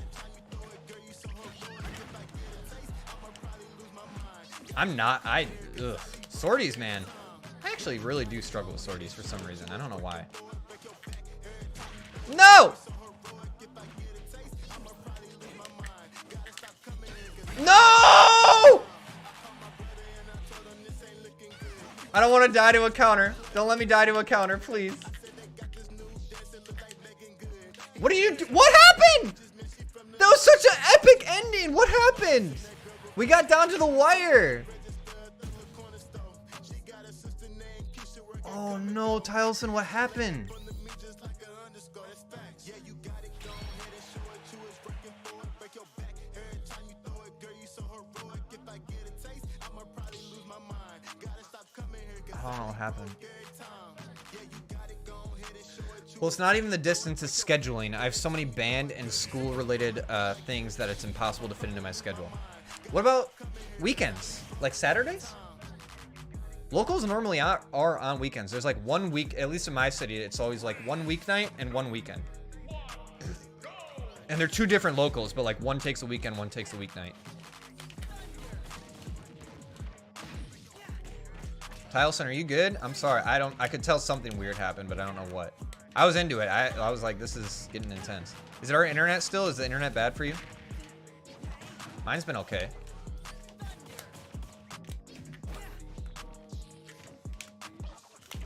Ugh. Swordies, man. I actually really do struggle with Swordies for some reason. I don't know why. No! No! I don't want to die to a counter. Don't let me die to a counter, please. What are you do? What happened? That was such an epic ending. What happened? We got down to the wire. Oh no, Tylosin, what happened? I don't know what happened. Well, it's not even the distance, it's scheduling. I have so many band and school-related things that it's impossible to fit into my schedule. What about weekends? Like Saturdays? Locals normally are on weekends. There's like 1 week, at least in my city, it's always like 1 weeknight and 1 weekend. And they're two different locals, but like one takes a weekend, one takes a weeknight. Tylosin, are you good? I'm sorry, I could tell something weird happened, but I don't know what. I was into it. I was like, this is getting intense. Is it our internet still? Is the internet bad for you? Mine's been okay.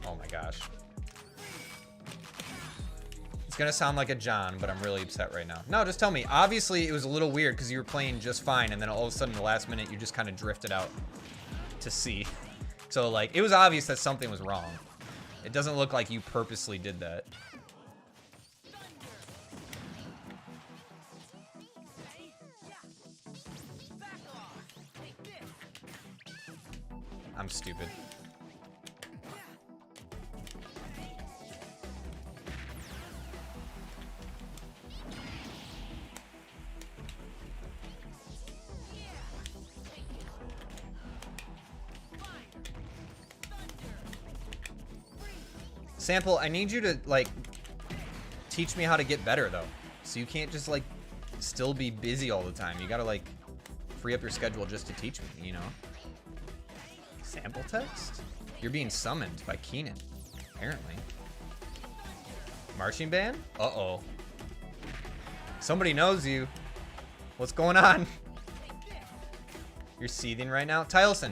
Oh my gosh. It's gonna sound like a John, but I'm really upset right now. No, just tell me. Obviously, it was a little weird because you were playing just fine, and then all of a sudden, the last minute, you just kind of drifted out to C. So, like, it was obvious that something was wrong. It doesn't look like you purposely did that. I'm stupid. Sample, I need you to, like, teach me how to get better, though. So you can't just, like, still be busy all the time. You gotta, like, free up your schedule just to teach me, you know? Sample text? You're being summoned by Keenan, apparently. Marching band? Uh-oh. Somebody knows you. What's going on? You're seething right now? Tylosin,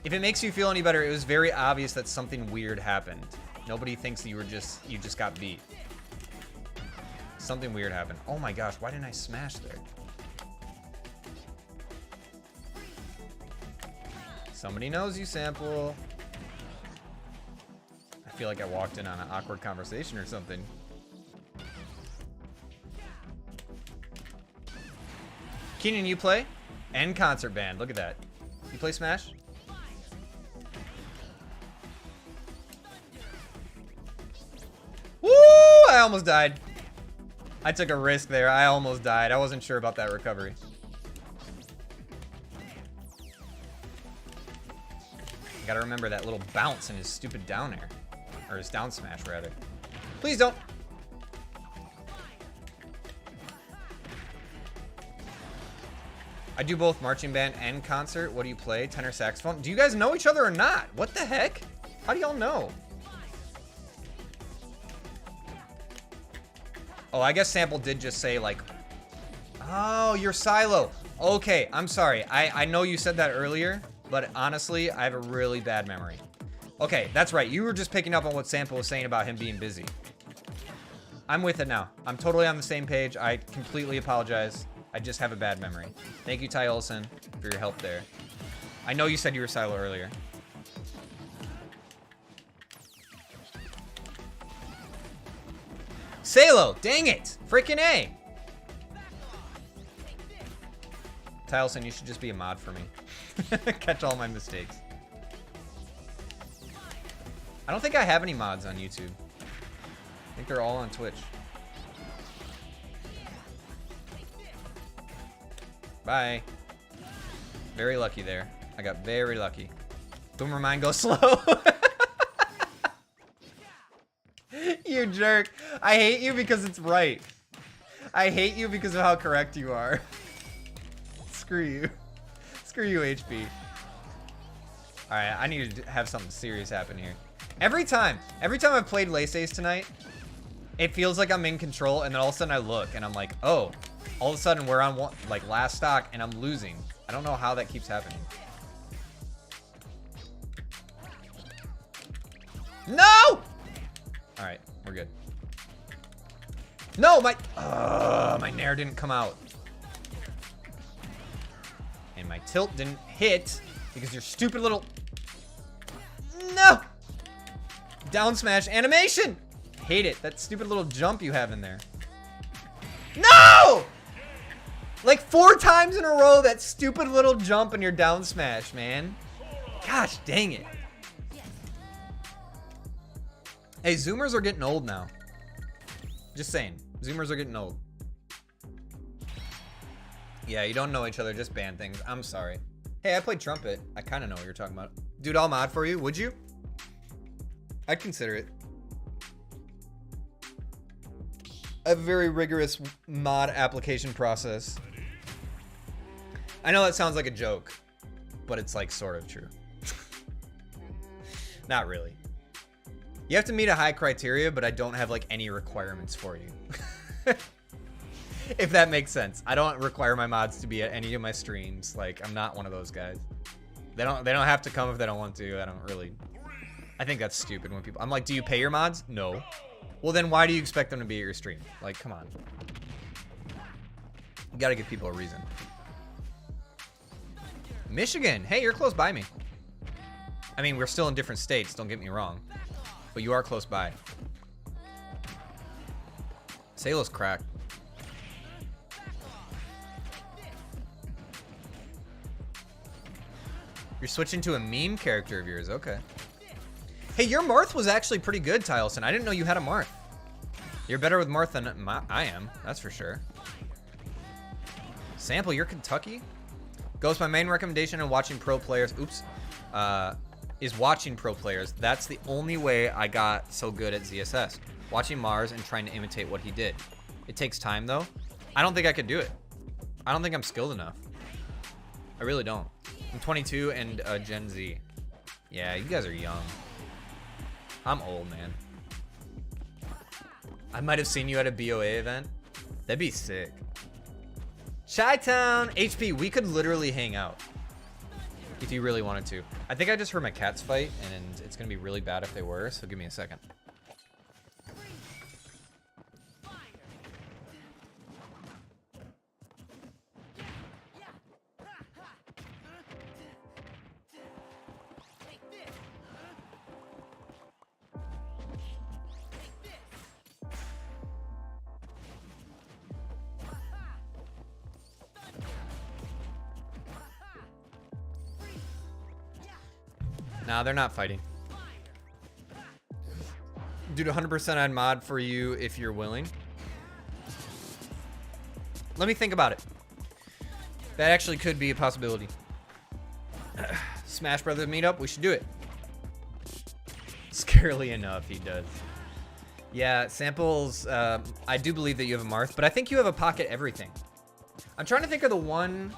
if it makes you feel any better, it was very obvious that something weird happened. Nobody thinks that you just got beat. Something weird happened. Oh my gosh, why didn't I smash there? Somebody knows you, Sample. I feel like I walked in on an awkward conversation or something. Keenan, you play? And concert band. Look at that. You play Smash? Woo! I almost died. I took a risk there. I almost died. I wasn't sure about that recovery. You gotta remember that little bounce in his stupid down air. Or his down smash, rather. Please don't. I do both marching band and concert. What do you play? Tenor saxophone? Do you guys know each other or not? What the heck? How do y'all know? Oh, I guess Sample did just say like, oh, you're Silo. Okay, I'm sorry. I know you said that earlier, but honestly, I have a really bad memory. Okay, that's right. You were just picking up on what Sample was saying about him being busy. I'm with it now. I'm totally on the same page. I completely apologize. I just have a bad memory. Thank you, Ty Olson, for your help there. I know you said you were Silo earlier. Salo, dang it! Freaking A! Tylson, you should just be a mod for me. Catch all my mistakes. I don't think I have any mods on YouTube. I think they're all on Twitch. Bye. Very lucky there. I got very lucky. Boomer mine go slow. You jerk. I hate you because it's right. I hate you because of how correct you are. Screw you. Screw you, HP. Alright, I need to have something serious happen here. Every time I've played Lace Ace tonight, it feels like I'm in control, and then all of a sudden I look, and I'm like, oh, all of a sudden we're on like last stock, and I'm losing. I don't know how that keeps happening. No! Alright, we're good. No, my nair didn't come out. And my tilt didn't hit because your stupid little... No! Down smash animation! Hate it. That stupid little jump you have in there. No! Like 4 times in a row, that stupid little jump in your down smash, man. Gosh, dang it. Hey, Zoomers are getting old now. Just saying. Zoomers are getting old. Yeah, you don't know each other, just ban things. I'm sorry. Hey, I played trumpet. I kind of know what you're talking about. Dude, I'll mod for you. Would you? I'd consider it. A very rigorous mod application process. I know that sounds like a joke, but it's like sort of true. Not really. You have to meet a high criteria, but I don't have like any requirements for you. If that makes sense. I don't require my mods to be at any of my streams. Like, I'm not one of those guys. They don't have to come if they don't want to. I don't really. I think that's stupid when people. I'm like, do you pay your mods? No. Well, then why do you expect them to be at your stream? Like, come on. You gotta give people a reason. Michigan. Hey, you're close by me. I mean, we're still in different states. Don't get me wrong. But you are close by. Salo's cracked. You're switching to a meme character of yours. Okay. Hey, your Marth was actually pretty good, Tylson. I didn't know you had a Marth. You're better with Marth than I am. That's for sure. Sample, you're Kentucky? Ghost, my main recommendation in watching pro players. Oops. Is watching pro players. That's the only way I got so good at ZSS. Watching Mars and trying to imitate what he did. It takes time, though. I don't think I could do it. I don't think I'm skilled enough. I really don't. I'm 22 and Gen Z. Yeah, you guys are young. I'm old, man. I might have seen you at a BOA event. That'd be sick. Chi-Town, HP, we could literally hang out. If you really wanted to. I think I just heard my cats fight, and it's gonna be really bad if they were, so give me a second. Nah, they're not fighting. Dude, 100% I'd mod for you if you're willing. Let me think about it. That actually could be a possibility. Smash Brothers meetup, we should do it. Scarily enough, he does. Yeah, Samples, I do believe that you have a Marth, but I think you have a pocket everything. I'm trying to think of the one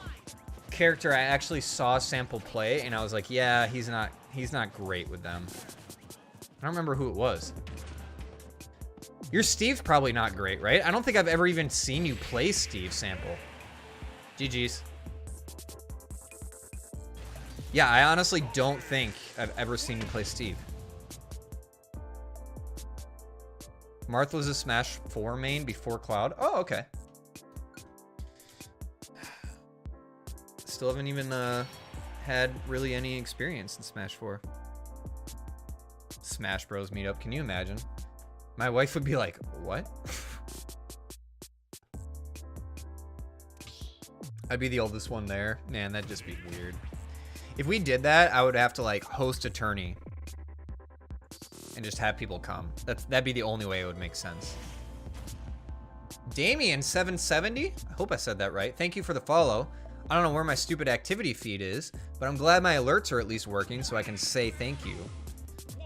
character I actually saw Sample play, and I was like, yeah, he's not great with them. I don't remember who it was. Your Steve's probably not great, right? I don't think I've ever even seen you play Steve Sample. GG's. Yeah, I honestly don't think I've ever seen you play Steve. Marth was a Smash 4 main before Cloud. Oh, okay. Still haven't even had really any experience in Smash 4. Smash Bros meetup. Can you imagine? My wife would be like, what? I'd be the oldest one there. Man, that'd just be weird. If we did that, I would have to like host a tourney and just have people come. That'd be the only way it would make sense. Damien 770. I hope I said that right. Thank you for the follow. I don't know where my stupid activity feed is, but I'm glad my alerts are at least working so I can say thank you.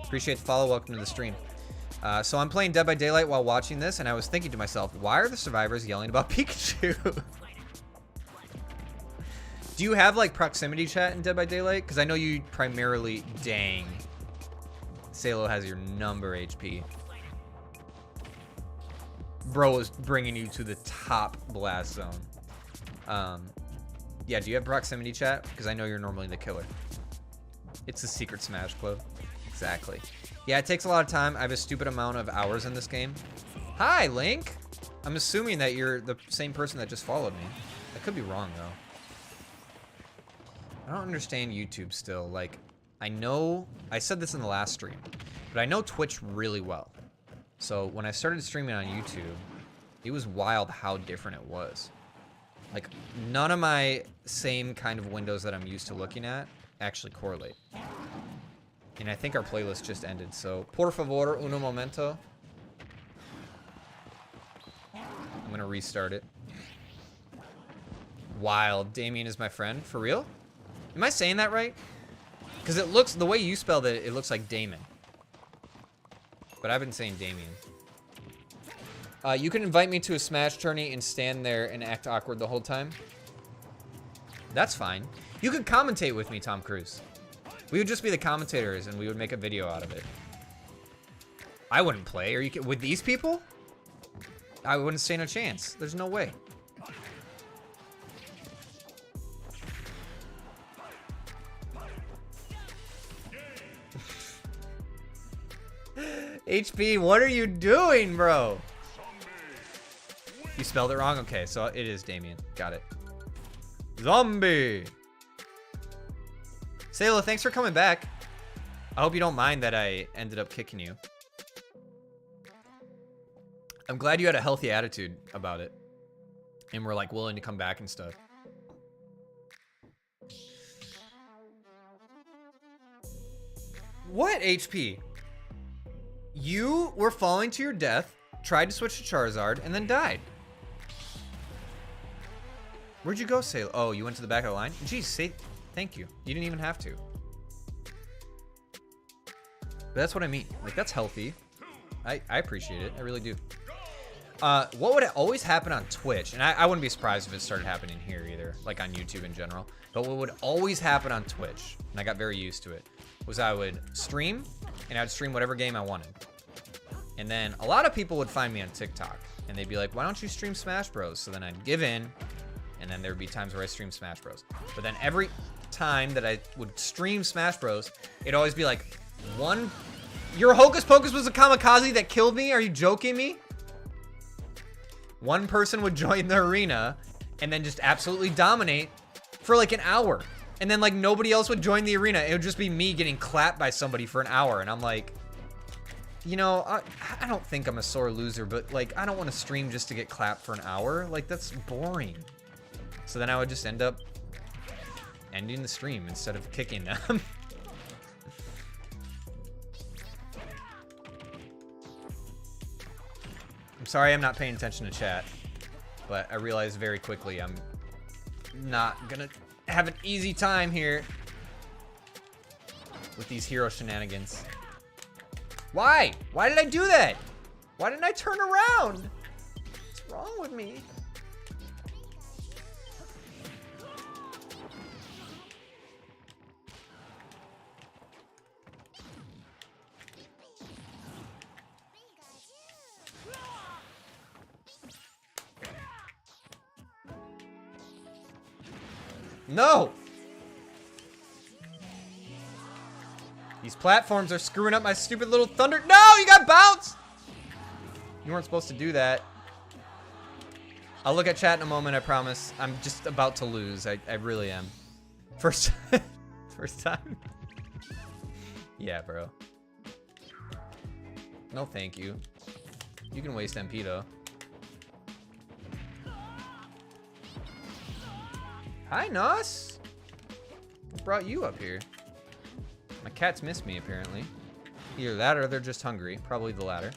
Appreciate the follow. Welcome to the stream. So I'm playing Dead by Daylight while watching this, and I was thinking to myself, why are the survivors yelling about Pikachu? Do you have like proximity chat in Dead by Daylight? Because I know you primarily, dang. Salo has your number HP. Bro is bringing you to the top blast zone. Yeah, do you have proximity chat? Because I know you're normally the killer. It's a secret Smash Club. Exactly. Yeah, it takes a lot of time. I have a stupid amount of hours in this game. Hi, Link. I'm assuming that you're the same person that just followed me. I could be wrong, though. I don't understand YouTube still. Like, I know... I said this in the last stream, but I know Twitch really well. So when I started streaming on YouTube, it was wild how different it was. Like, none of my same kind of windows that I'm used to looking at actually correlate. And I think our playlist just ended, so... Por favor, uno momento. I'm gonna restart it. Wild. Damien is my friend. For real? Am I saying that right? Because it looks... The way you spelled it, it looks like Damon. But I've been saying Damien. You can invite me to a Smash tourney and stand there and act awkward the whole time. That's fine. You could commentate with me, Tom Cruise. We would just be the commentators and we would make a video out of it. I wouldn't play. Are you with these people? I wouldn't stand a chance. There's no way. HP, what are you doing, bro? You spelled it wrong? Okay, so it is Damien. Got it. Zombie. Sayla, thanks for coming back. I hope you don't mind that I ended up kicking you. I'm glad you had a healthy attitude about it. And we're like willing to come back and stuff. What, HP? You were falling to your death, tried to switch to Charizard, and then died. Where'd you go, Sayla? Oh, you went to the back of the line? Geez, say thank you. You didn't even have to. But that's what I mean. Like, that's healthy. I appreciate it. I really do. What would always happen on Twitch, and I wouldn't be surprised if it started happening here either, like on YouTube in general, but what would always happen on Twitch, and I got very used to it, was I would stream, and I'd stream whatever game I wanted. And then a lot of people would find me on TikTok, and they'd be like, why don't you stream Smash Bros? So then I'd give in, and then there would be times where I stream Smash Bros. But then every time that I would stream Smash Bros, it'd always be like, your Hocus Pocus was a kamikaze that killed me? Are you joking me? One person would join the arena and then just absolutely dominate for like an hour. And then like nobody else would join the arena. It would just be me getting clapped by somebody for an hour. And I'm like, you know, I don't think I'm a sore loser, but like, I don't want to stream just to get clapped for an hour. Like, that's boring. So then I would just end up ending the stream instead of kicking them. I'm sorry I'm not paying attention to chat, but I realized very quickly I'm not gonna have an easy time here with these hero shenanigans. Why? Why did I do that? Why didn't I turn around? What's wrong with me? No! These platforms are screwing up my stupid little thunder. No, you got bounced! You weren't supposed to do that. I'll look at chat in a moment, I promise. I'm just about to lose. I really am. First time. Yeah, bro. No, thank you. You can waste MP, though. Hi, Nos. What brought you up here? My cats miss me, apparently. Either that or they're just hungry. Probably the latter.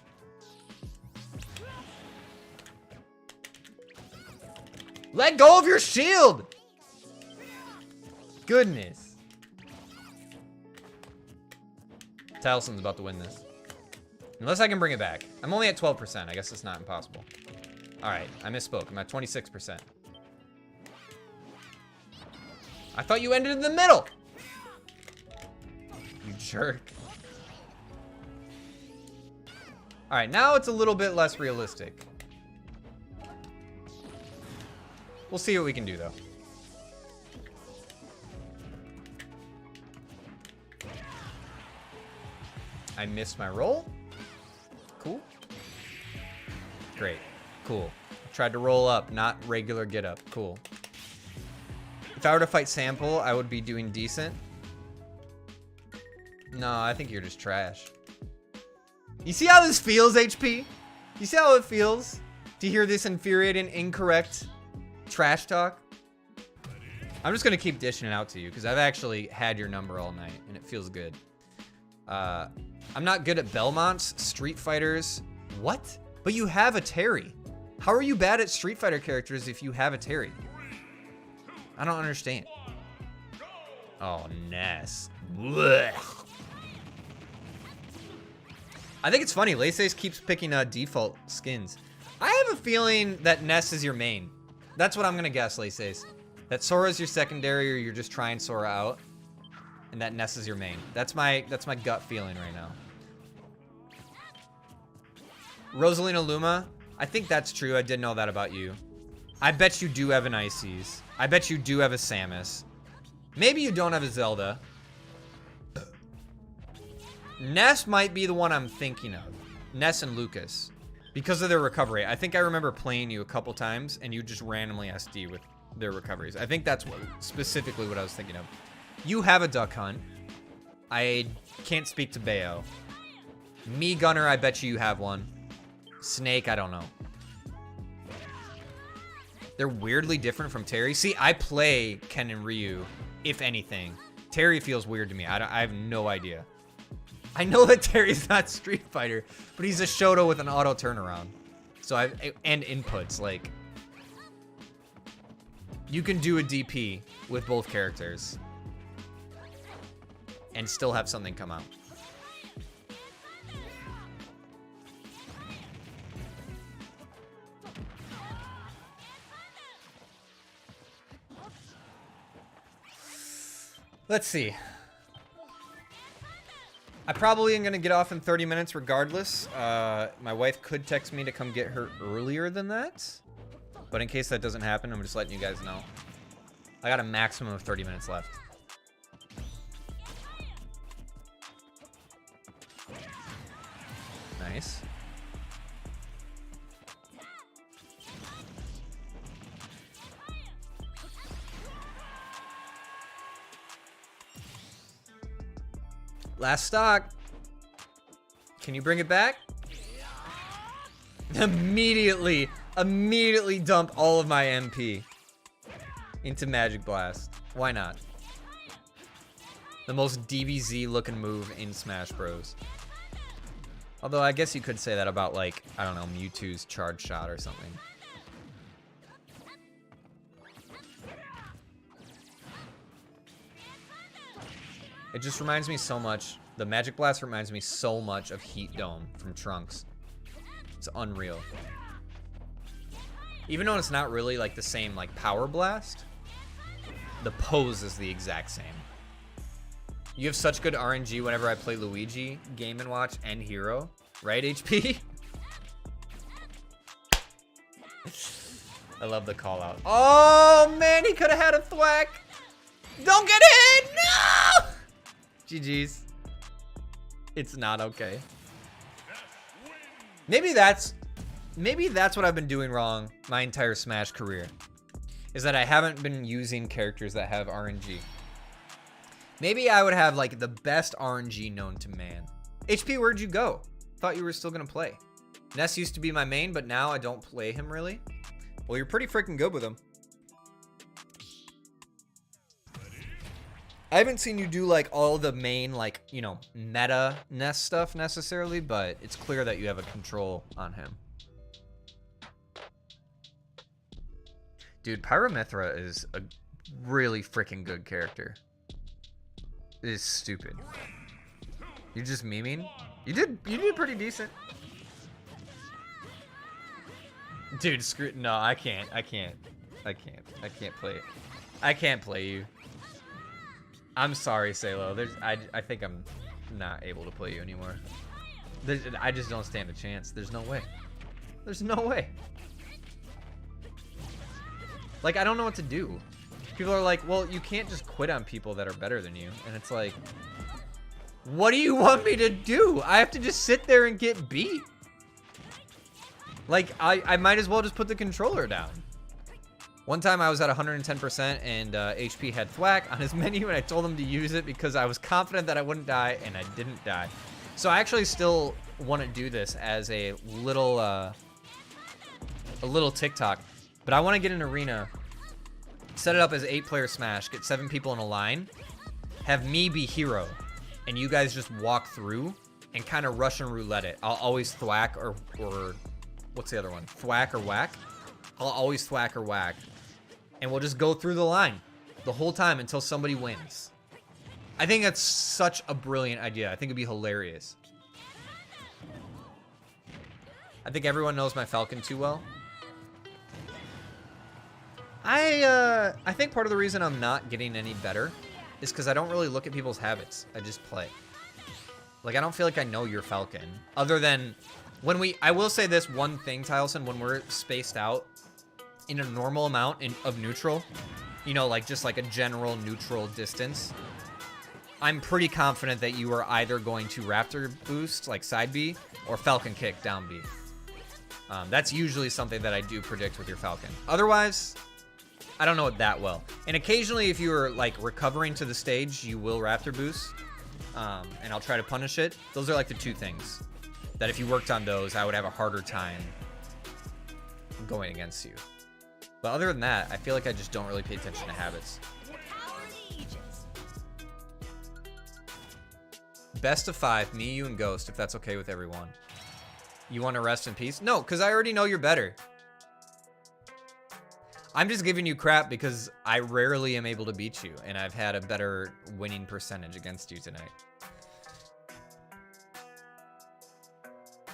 Let go of your shield! Goodness. Talson's about to win this. Unless I can bring it back. I'm only at 12%. I guess it's not impossible. Alright, I misspoke. I'm at 26%. I thought you ended in the middle! You jerk. Alright, now it's a little bit less realistic. We'll see what we can do, though. I missed my roll. Cool. Great. Cool. Tried to roll up, not regular get up. Cool. If I were to fight Sample, I would be doing decent. No, I think you're just trash. You see how this feels, HP? You see how it feels to hear this infuriating, incorrect trash talk? I'm just gonna keep dishing it out to you because I've actually had your number all night and it feels good. I'm not good at Belmonts, Street Fighters. What? But you have a Terry. How are you bad at Street Fighter characters if you have a Terry? I don't understand. Oh, Ness. Blech. I think it's funny. Laces keeps picking default skins. I have a feeling that Ness is your main. That's what I'm gonna guess, Laces. That Sora's your secondary, or you're just trying Sora out, and that Ness is your main. That's my gut feeling right now. Rosalina Luma, I think that's true. I did know that about you. I bet you do have an Ices. I bet you do have a Samus. Maybe you don't have a Zelda. Ness might be the one I'm thinking of. Ness and Lucas. Because of their recovery. I think I remember playing you a couple times and you just randomly SD with their recoveries. I think that's specifically what I was thinking of. You have a Duck Hunt. I can't speak to Bayo. Me Gunner, I bet you have one. Snake, I don't know. They're weirdly different from Terry. See, I play Ken and Ryu, if anything. Terry feels weird to me. I have no idea. I know that Terry's not Street Fighter, but he's a Shoto with an auto turnaround. So and inputs, like, you can do a DP with both characters and still have something come out. Let's see. I probably am going to get off in 30 minutes regardless. My wife could text me to come get her earlier than that. But in case that doesn't happen, I'm just letting you guys know. I got a maximum of 30 minutes left. Nice. Last stock. Can you bring it back? Immediately dump all of my MP into Magic Blast. Why not? The most DBZ looking move in Smash Bros. Although I guess you could say that about, like, I don't know, Mewtwo's Charge Shot or something. It just reminds me so much. The Magic Blast reminds me so much of Heat Dome from Trunks. It's unreal. Even though it's not really like the same like Power Blast, the pose is the exact same. You have such good RNG whenever I play Luigi, Game & Watch, and Hero. Right, HP? I love the call out. Oh man, he could have had a thwack. Don't get hit! No! GG's. It's not okay. Maybe that's what I've been doing wrong my entire Smash career. Is that I haven't been using characters that have RNG. Maybe I would have like the best RNG known to man. HP, where'd you go? Thought you were still gonna play. Ness used to be my main, but now I don't play him really. Well, you're pretty freaking good with him. I haven't seen you do like all the main like, you know, meta Ness stuff necessarily, but it's clear that you have a control on him. Dude, Pyramithra is a really freaking good character. It is stupid. You're just memeing? You did pretty decent. Dude, no, I can't play it. I can't play you. I'm sorry, Salo. I think I'm not able to play you anymore. I just don't stand a chance. There's no way. There's no way. Like, I don't know what to do. People are like, well, you can't just quit on people that are better than you. And it's like, what do you want me to do? I have to just sit there and get beat. Like, I might as well just put the controller down. One time I was at 110% and HP had thwack on his menu, and I told him to use it because I was confident that I wouldn't die, and I didn't die. So I actually still want to do this as a little TikTok, but I want to get an arena, set it up as 8-player Smash, get 7 people in a line, have me be hero, and you guys just walk through and kind of Russian roulette it. I'll always thwack or what's the other one? Thwack or whack? I'll always thwack or whack. And we'll just go through the line the whole time until somebody wins. I think that's such a brilliant idea. I think it'd be hilarious. I think everyone knows my Falcon too well. I think part of the reason I'm not getting any better is because I don't really look at people's habits. I just play. Like, I don't feel like I know your Falcon. Other than when I will say this one thing, Tyleson, when we're spaced out in a normal amount of neutral, you know, like just like a general neutral distance, I'm pretty confident that you are either going to Raptor boost, like side B, or Falcon kick down B. That's usually something that I do predict with your Falcon. Otherwise, I don't know it that well. And occasionally, if you are like recovering to the stage, you will Raptor boost, and I'll try to punish it. Those are like the two things that if you worked on those, I would have a harder time going against you. But other than that, I feel like I just don't really pay attention to habits. Best of 5, me, you, and Ghost, if that's okay with everyone. You want to rest in peace? No, because I already know you're better. I'm just giving you crap because I rarely am able to beat you, and I've had a better winning percentage against you tonight.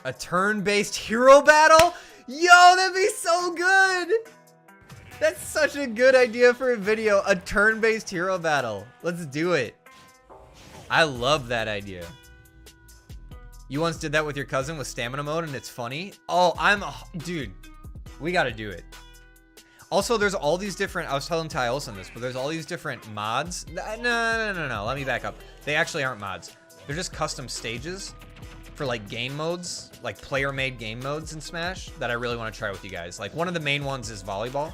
A turn-based hero battle? Yo, that'd be so good! That's such a good idea for a video. A turn-based hero battle. Let's do it. I love that idea. You once did that with your cousin with stamina mode and it's funny. Oh, dude, we gotta do it. Also, there's all these different, I was telling Ty Olsen this, but there's all these different mods. No, let me back up. They actually aren't mods. They're just custom stages for like game modes, like player-made game modes in Smash that I really want to try with you guys. Like one of the main ones is volleyball,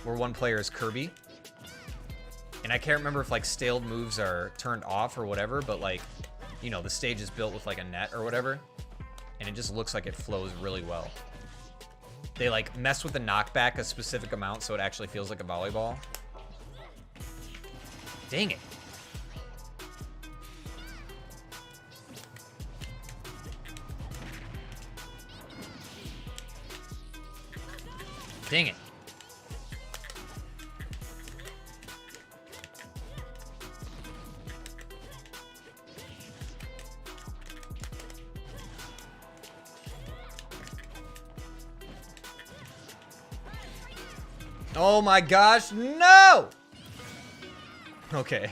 where one player is Kirby. And I can't remember if like stalled moves are turned off or whatever, but like, you know, the stage is built with like a net or whatever, and it just looks like it flows really well. They like mess with the knockback a specific amount so it actually feels like a volleyball. Dang it. Dang it. Oh my gosh, no! Okay.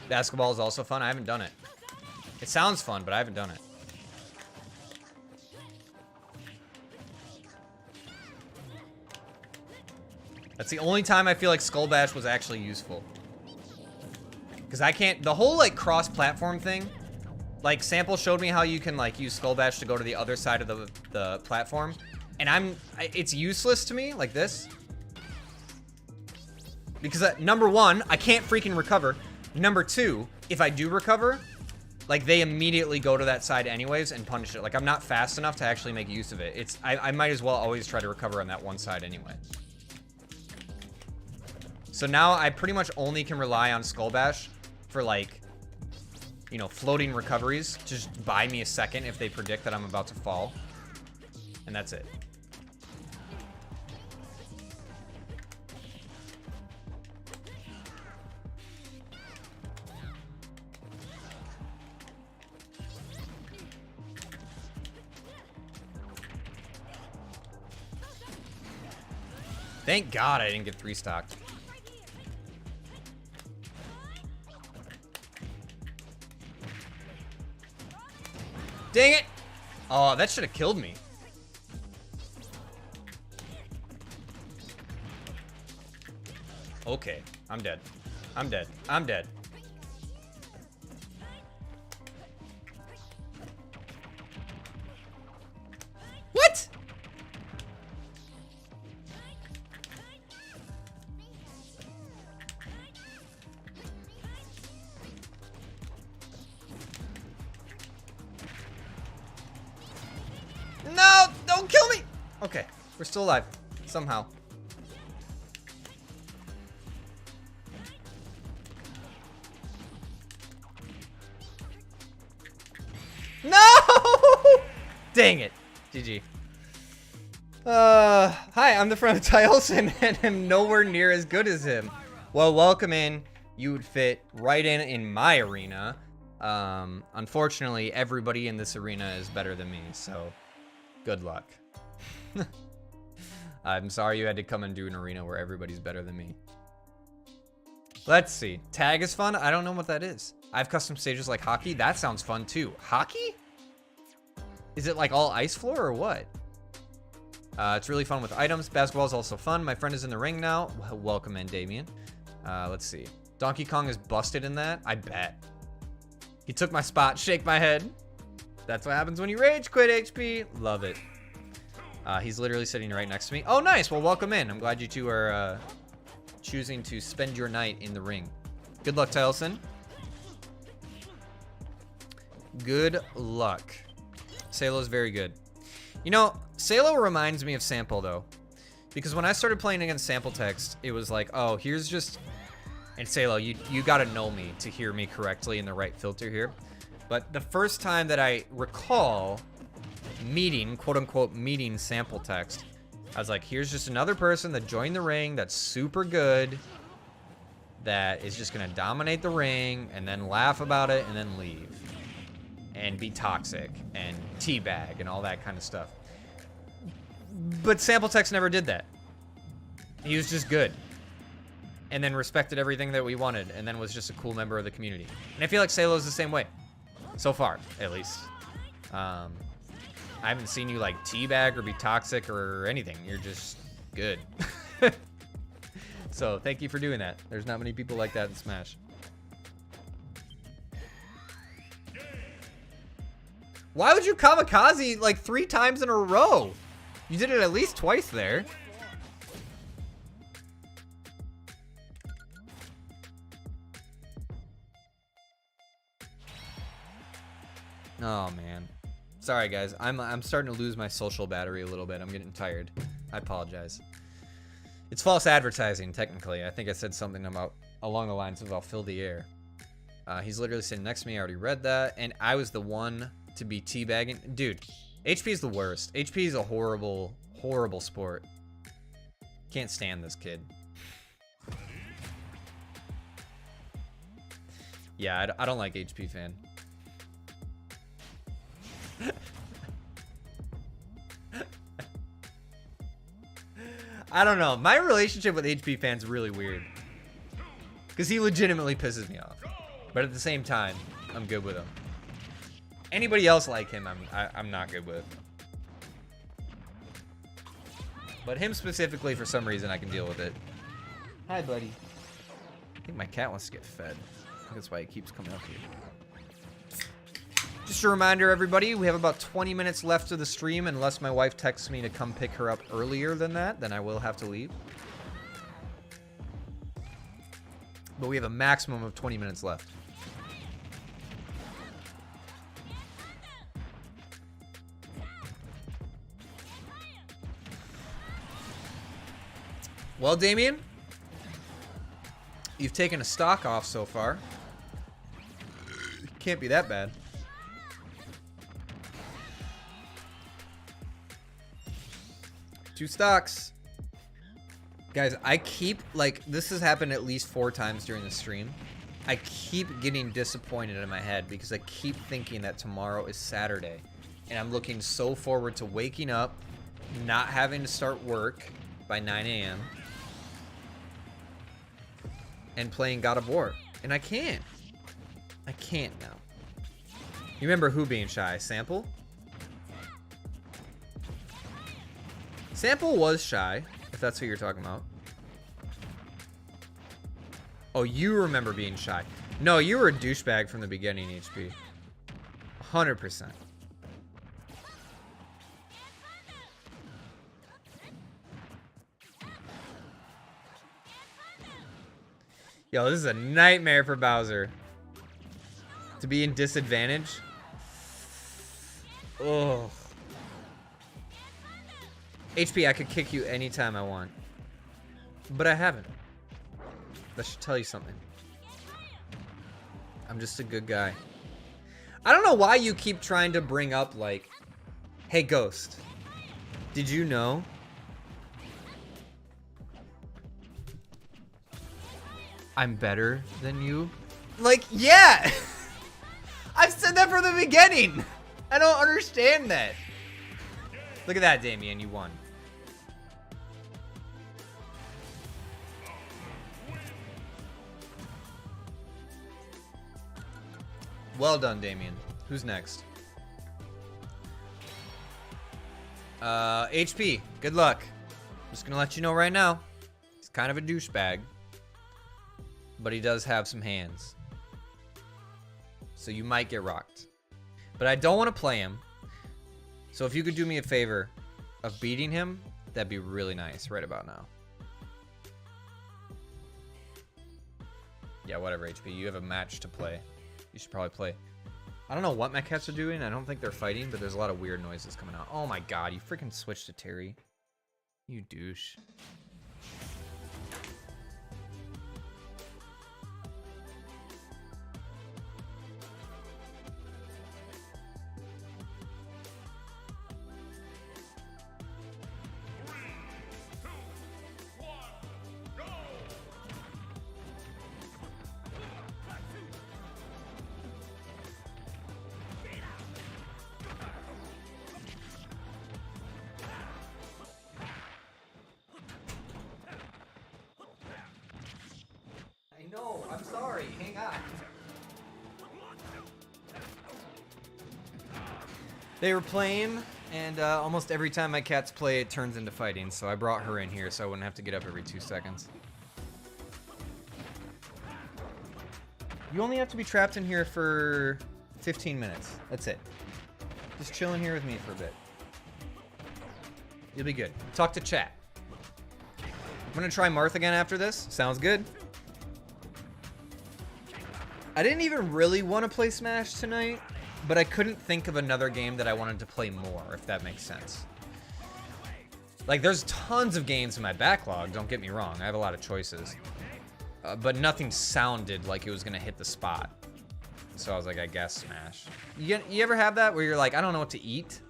Basketball is also fun. I haven't done it. It sounds fun, but I haven't done it. That's the only time I feel like Skull Bash was actually useful. Because I can't, the whole like cross-platform thing, like Sample showed me how you can like use Skull Bash to go to the other side of the platform. And it's useless to me, like this. Because number one, I can't freaking recover. Number two, if I do recover, like they immediately go to that side anyways and punish it. Like I'm not fast enough to actually make use of it. I might as well always try to recover on that one side anyway. So now I pretty much only can rely on Skull Bash for like, you know, floating recoveries to just buy me a second if they predict that I'm about to fall. And that's it. Thank God I didn't get 3-stocked. Dang it! Oh, that should have killed me. Okay, I'm dead. I'm dead. I'm dead. What? No, don't kill me. Okay, we're still alive somehow. No! Dang it. GG. Hi, I'm the friend of Tyelson and am nowhere near as good as him. Well, welcome in. You would fit right in my arena. Unfortunately, everybody in this arena is better than me, so good luck. I'm sorry you had to come and do an arena where everybody's better than me. Let's see. Tag is fun? I don't know what that is. I have custom stages like hockey. That sounds fun too. Hockey? Is it like all ice floor or what? It's really fun with items. Basketball is also fun. My friend is in the ring now. Welcome in, Damien. Let's see. Donkey Kong is busted in that? I bet. He took my spot. Shake my head. That's what happens when you rage quit, HP. Love it. He's literally sitting right next to me. Oh, nice. Well, welcome in. I'm glad you two are choosing to spend your night in the ring. Good luck, Tyelson. Good luck. Salo's very good. You know, Salo reminds me of Sample, though. Because when I started playing against Sample Text, it was like, oh, here's just... And Salo, you gotta know me to hear me correctly in the right filter here. But the first time that I recall meeting, quote-unquote, meeting Sample Text, I was like, here's just another person that joined the ring that's super good, that is just gonna dominate the ring, and then laugh about it, and then leave. And be toxic, and teabag, and all that kind of stuff. But Sample Text never did that. He was just good. And then respected everything that we wanted, and then was just a cool member of the community. And I feel like Salo's the same way. So far, at least. I haven't seen you like teabag or be toxic or anything. You're just good. So thank you for doing that. There's not many people like that in Smash. Why would you kamikaze like 3 times in a row? You did it at least twice there. Oh man. Sorry guys. I'm starting to lose my social battery a little bit. I'm getting tired. I apologize. It's false advertising technically. I think I said something about along the lines of I'll fill the air. He's literally sitting next to me. I already read that, and I was the one to be teabagging. Dude, HP is the worst. HP is a horrible, horrible sport. Can't stand this kid. Yeah, I don't like HP fan. I don't know. My relationship with HP fan's really weird. Because he legitimately pisses me off. But at the same time, I'm good with him. Anybody else like him, I'm not good with. But him specifically, for some reason, I can deal with it. Hi, buddy. I think my cat wants to get fed. That's why he keeps coming up here. Just a reminder, everybody, we have about 20 minutes left of the stream. Unless my wife texts me to come pick her up earlier than that, then I will have to leave. But we have a maximum of 20 minutes left. Well, Damien, you've taken a stock off so far. Can't be that bad. Two stocks. Guys, I keep, like, this has happened at least 4 times during the stream. I keep getting disappointed in my head because I keep thinking that tomorrow is Saturday. And I'm looking so forward to waking up, not having to start work by 9 a.m. and playing God of War. And I can't. I can't now. You remember who being shy? Sample? Sample was shy, if that's who you're talking about. Oh, you remember being shy. No, you were a douchebag from the beginning, HP. 100%. Yo, this is a nightmare for Bowser. To be in disadvantage. Ugh. HP, I could kick you anytime I want. But I haven't. That should tell you something. I'm just a good guy. I don't know why you keep trying to bring up, like, hey, Ghost, did you know? I'm better than you? Like, yeah! I've said that from the beginning! I don't understand that. Look at that, Damien, you won. Well done, Damien. Who's next? HP, good luck. Just gonna let you know right now. He's kind of a douchebag. But he does have some hands. So you might get rocked. But I don't want to play him. So if you could do me a favor of beating him, that'd be really nice right about now. Yeah, whatever, HP. You have a match to play. You should probably play. I don't know what my cats are doing. I don't think they're fighting, but there's a lot of weird noises coming out. Oh my god, you freaking switched to Terry. You douche. No, I'm sorry. Hang on. They were playing, and almost every time my cats play, it turns into fighting. So I brought her in here so I wouldn't have to get up every 2 seconds. You only have to be trapped in here for 15 minutes. That's it. Just chill in here with me for a bit. You'll be good. Talk to chat. I'm gonna try Marth again after this. Sounds good. I didn't even really want to play Smash tonight, but I couldn't think of another game that I wanted to play more, if that makes sense. Like, there's tons of games in my backlog, don't get me wrong. I have a lot of choices. But nothing sounded like it was going to hit the spot. So I was like, I guess Smash. You ever have that where you're like, I don't know what to eat?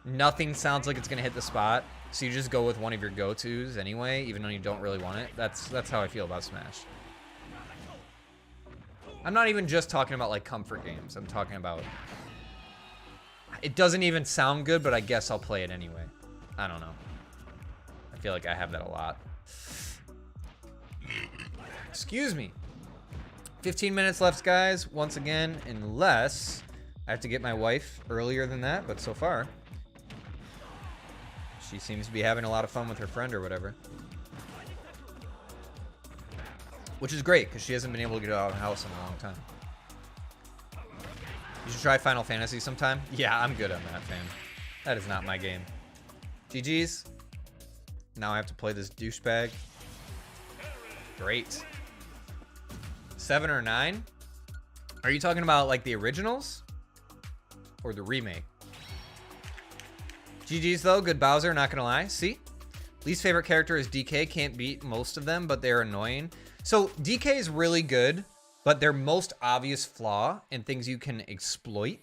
Nothing sounds like it's going to hit the spot, so you just go with one of your go-tos anyway, even though you don't really want it? That's how I feel about Smash. I'm not even just talking about, like, comfort games. I'm talking about... It doesn't even sound good, but I guess I'll play it anyway. I don't know. I feel like I have that a lot. Excuse me. 15 minutes left, guys, once again, unless I have to get my wife earlier than that, but so far, she seems to be having a lot of fun with her friend or whatever. Which is great, because she hasn't been able to get out of the house in a long time. You should try Final Fantasy sometime. Yeah, I'm good on that, fam. That is not my game. GG's. Now I have to play this douchebag. Great. 7 or 9? Are you talking about like the originals? Or the remake? GG's though, good Bowser, not gonna lie. See? Least favorite character is DK. Can't beat most of them, but they're annoying. So DK is really good, but their most obvious flaw and things you can exploit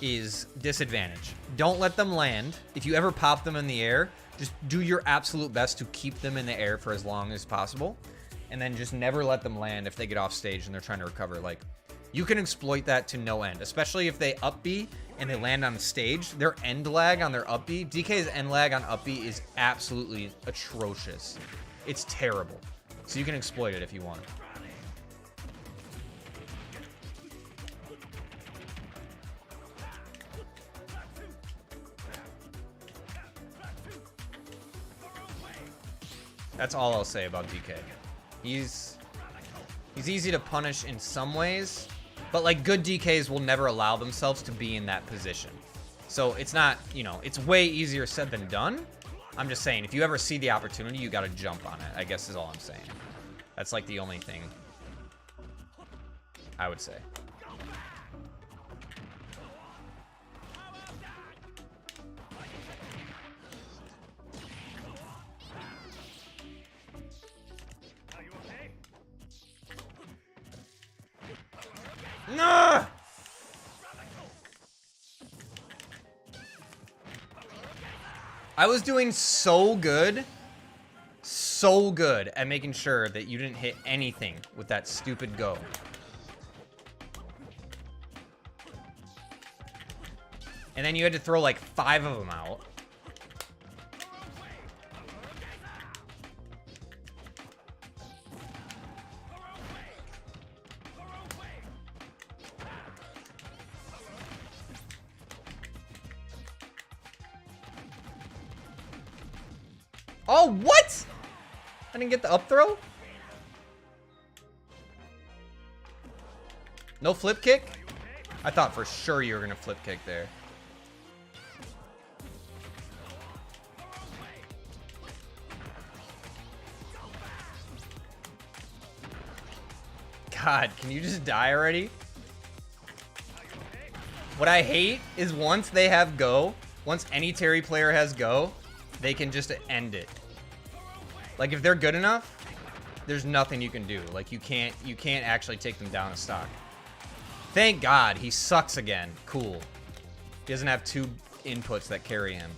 is disadvantage. Don't let them land. If you ever pop them in the air, just do your absolute best to keep them in the air for as long as possible. And then just never let them land if they get off stage and they're trying to recover. Like, you can exploit that to no end, especially if they up B and they land on the stage. Their end lag on their up B, DK's end lag on up B is absolutely atrocious. It's terrible. So you can exploit it if you want. That's all I'll say about DK. He's easy to punish in some ways, but like good DKs will never allow themselves to be in that position. So it's not, you know, it's way easier said than done. I'm just saying, if you ever see the opportunity, you got to jump on it, I guess is all I'm saying. That's like the only thing I would say. No! I was doing so good at making sure that you didn't hit anything with that stupid go. And then you had to throw like 5 of them out. Oh, what? I didn't get the up throw? No flip kick? I thought for sure you were gonna flip kick there. God, can you just die already? What I hate is once they have go, once any Terry player has go, they can just end it. Like if they're good enough, there's nothing you can do. Like you can't actually take them down a stock. Thank God, he sucks again. Cool. He doesn't have 2 inputs that carry him.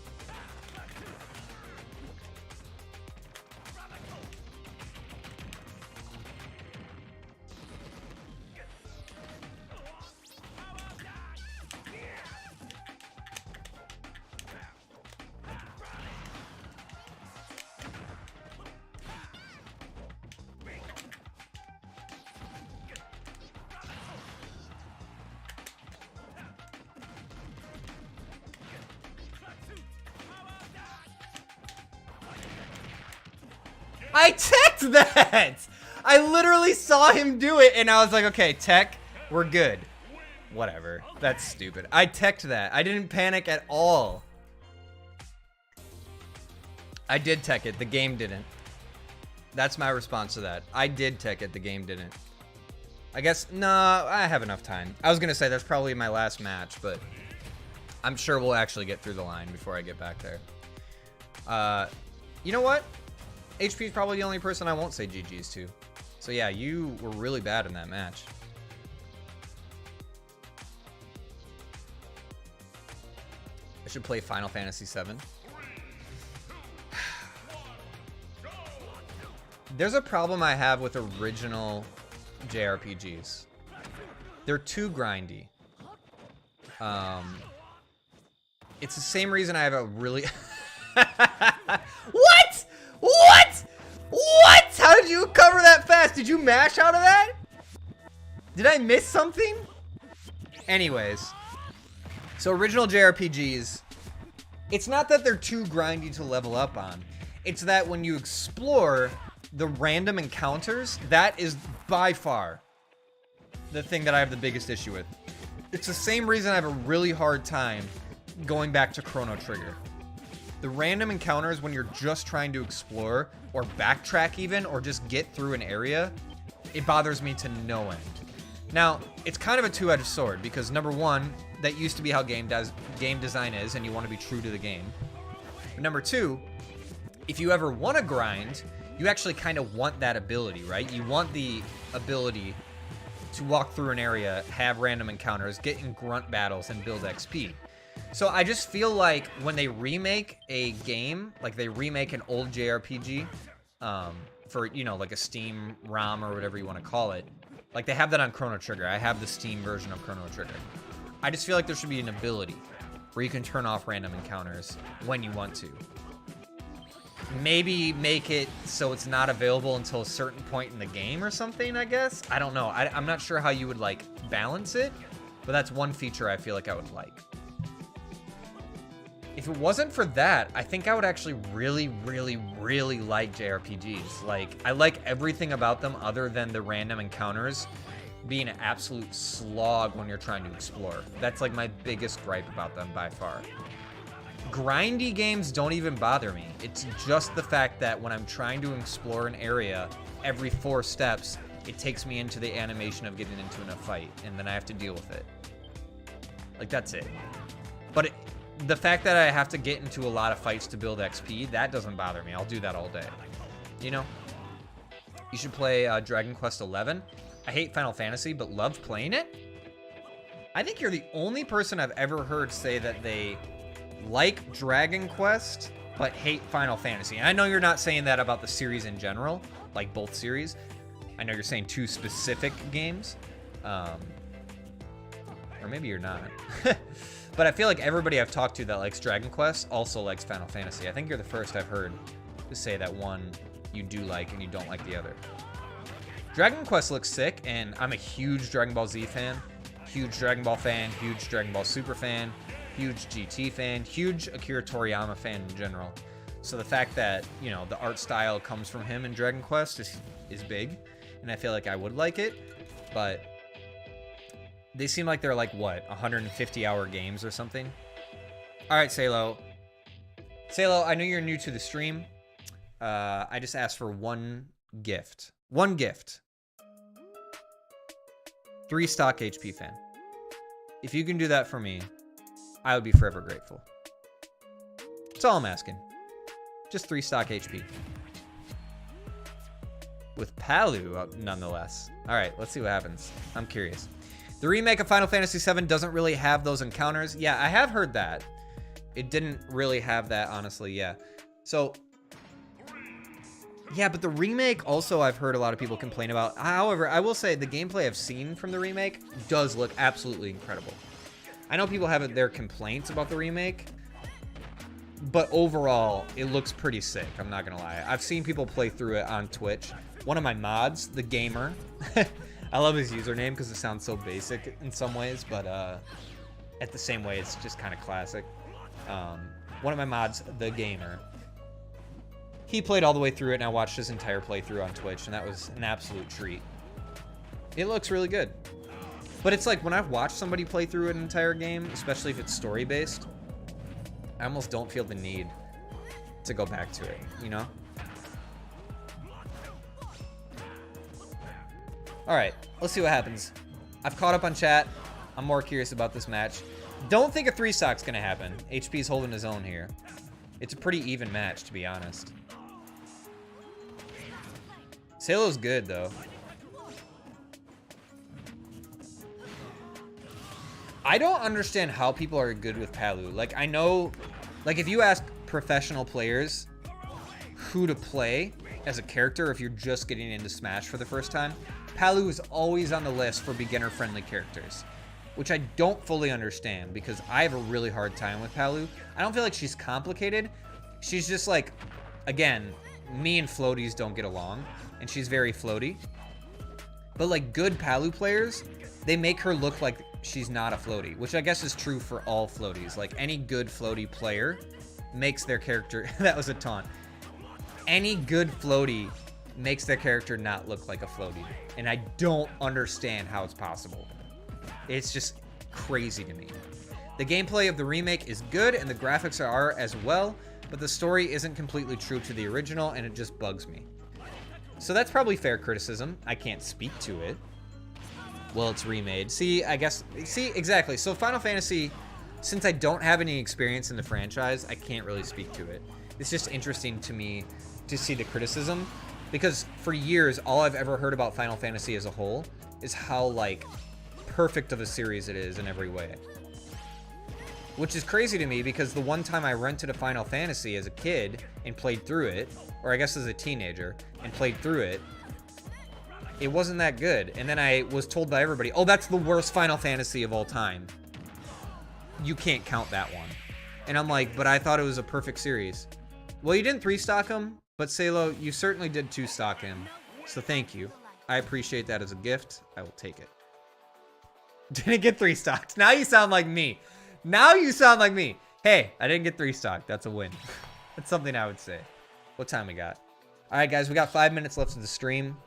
I teched that! I literally saw him do it, and I was like, okay, tech, we're good. Whatever. That's stupid. I teched that. I didn't panic at all. I did tech it. The game didn't. That's my response to that. I did tech it. The game didn't. I guess, nah, I have enough time. I was going to say that's probably my last match, but I'm sure we'll actually get through the line before I get back there. You know what? HP is probably the only person I won't say GG's to. So yeah, you were really bad in that match. I should play Final Fantasy VII. There's a problem I have with original JRPGs. They're too grindy. It's the same reason I have a really... What? What? What? How did you cover that fast? Did you mash out of that? Did I miss something? Anyways. So original JRPGs, it's not that they're too grindy to level up on. It's that when you explore the random encounters, that is by far the thing that I have the biggest issue with. It's the same reason I have a really hard time going back to Chrono Trigger. The random encounters when you're just trying to explore or backtrack even, or just get through an area, it bothers me to no end. Now, it's kind of a two-edged sword because number one, that used to be how game design is, and you want to be true to the game. But number two, if you ever want to grind, you actually kind of want that ability, right? You want the ability to walk through an area, have random encounters, get in grunt battles, and build XP. So I just feel like when they remake a game, like they remake an old JRPG, for, you know, like a Steam ROM or whatever you want to call it, like they have that on Chrono Trigger. I have the Steam version of Chrono Trigger. I just feel like there should be an ability where you can turn off random encounters when you want to. Maybe make it so it's not available until a certain point in the game or something, I guess. I don't know. I'm not sure how you would, like, balance it, but that's one feature I feel like I would like. If it wasn't for that, I think I would actually really, really, really like JRPGs. Like, I like everything about them other than the random encounters being an absolute slog when you're trying to explore. That's, like, my biggest gripe about them by far. Grindy games don't even bother me. It's just the fact that when I'm trying to explore an area, every 4 steps, it takes me into the animation of getting into a fight, and then I have to deal with it. Like, that's it. But the fact that I have to get into a lot of fights to build XP, that doesn't bother me. I'll do that all day. You know? You should play Dragon Quest XI. I hate Final Fantasy, but love playing it. I think you're the only person I've ever heard say that they like Dragon Quest, but hate Final Fantasy. And I know you're not saying that about the series in general, like both series. I know you're saying 2 specific games. Or maybe you're not. But I feel like everybody I've talked to that likes Dragon Quest also likes Final Fantasy. I think you're the first I've heard to say that one you do like and you don't like the other. Dragon Quest looks sick, and I'm a huge Dragon Ball Z fan, huge Dragon Ball fan, huge Dragon Ball Super fan, huge GT fan, huge Akira Toriyama fan in general. So the fact that, you know, the art style comes from him in Dragon Quest is big, and I feel like I would like it, but they seem like they're like, what, 150-hour games or something? All right, Salo. Salo, I know you're new to the stream. I just asked for one gift. One gift. 3 stock HP fan. If you can do that for me, I would be forever grateful. That's all I'm asking. Just 3 stock HP. With Palu, nonetheless. All right, let's see what happens. I'm curious. The remake of Final Fantasy VII doesn't really have those encounters. Yeah, I have heard that. It didn't really have that, honestly, yeah. So, yeah, but the remake also I've heard a lot of people complain about. However, I will say the gameplay I've seen from the remake does look absolutely incredible. I know people have their complaints about the remake, but overall, it looks pretty sick, I'm not gonna lie. I've seen people play through it on Twitch. One of my mods, The Gamer, I love his username because it sounds so basic in some ways, but at the same way, it's just kind of classic. One of my mods, The Gamer, he played all the way through it, and I watched his entire playthrough on Twitch, and that was an absolute treat. It looks really good. But it's like, when I've watched somebody play through an entire game, especially if it's story-based, I almost don't feel the need to go back to it, you know? Alright, let's see what happens. I've caught up on chat. I'm more curious about this match. Don't think a 3-stock's gonna happen. HP's holding his own here. It's a pretty even match, to be honest. Salo's good, though. I don't understand how people are good with Palu. Like, I know, like, if you ask professional players who to play as a character, if you're just getting into Smash for the first time, Palu is always on the list for beginner-friendly characters, which I don't fully understand because I have a really hard time with Palu. I don't feel like she's complicated. She's just like, again, me and floaties don't get along, and she's very floaty. But like good Palu players, they make her look like she's not a floaty, which I guess is true for all floaties. Like any good floaty player makes their character, that was a taunt. Any good floaty makes their character not look like a floaty. And I don't understand how it's possible. It's just crazy to me. The gameplay of the remake is good and the graphics are as well, but the story isn't completely true to the original and it just bugs me. So that's probably fair criticism. I can't speak to it. Well, it's remade. See, exactly. So Final Fantasy, since I don't have any experience in the franchise, I can't really speak to it. It's just interesting to me to see the criticism, because for years, all I've ever heard about Final Fantasy as a whole is how, like, perfect of a series it is in every way. Which is crazy to me, because the one time I rented a Final Fantasy as a kid and played through it, or I guess as a teenager, and played through it, it wasn't that good. And then I was told by everybody, oh, that's the worst Final Fantasy of all time. You can't count that one. And I'm like, but I thought it was a perfect series. Well, you didn't 3-stock him, but Salo, you certainly did 2-stock him. So thank you. I appreciate that as a gift. I will take it. Didn't get 3-stocked. Now you sound like me. Now you sound like me. Hey, I didn't get 3-stocked. That's a win. That's something I would say. What time we got? All right, guys, we got 5 minutes left of the stream.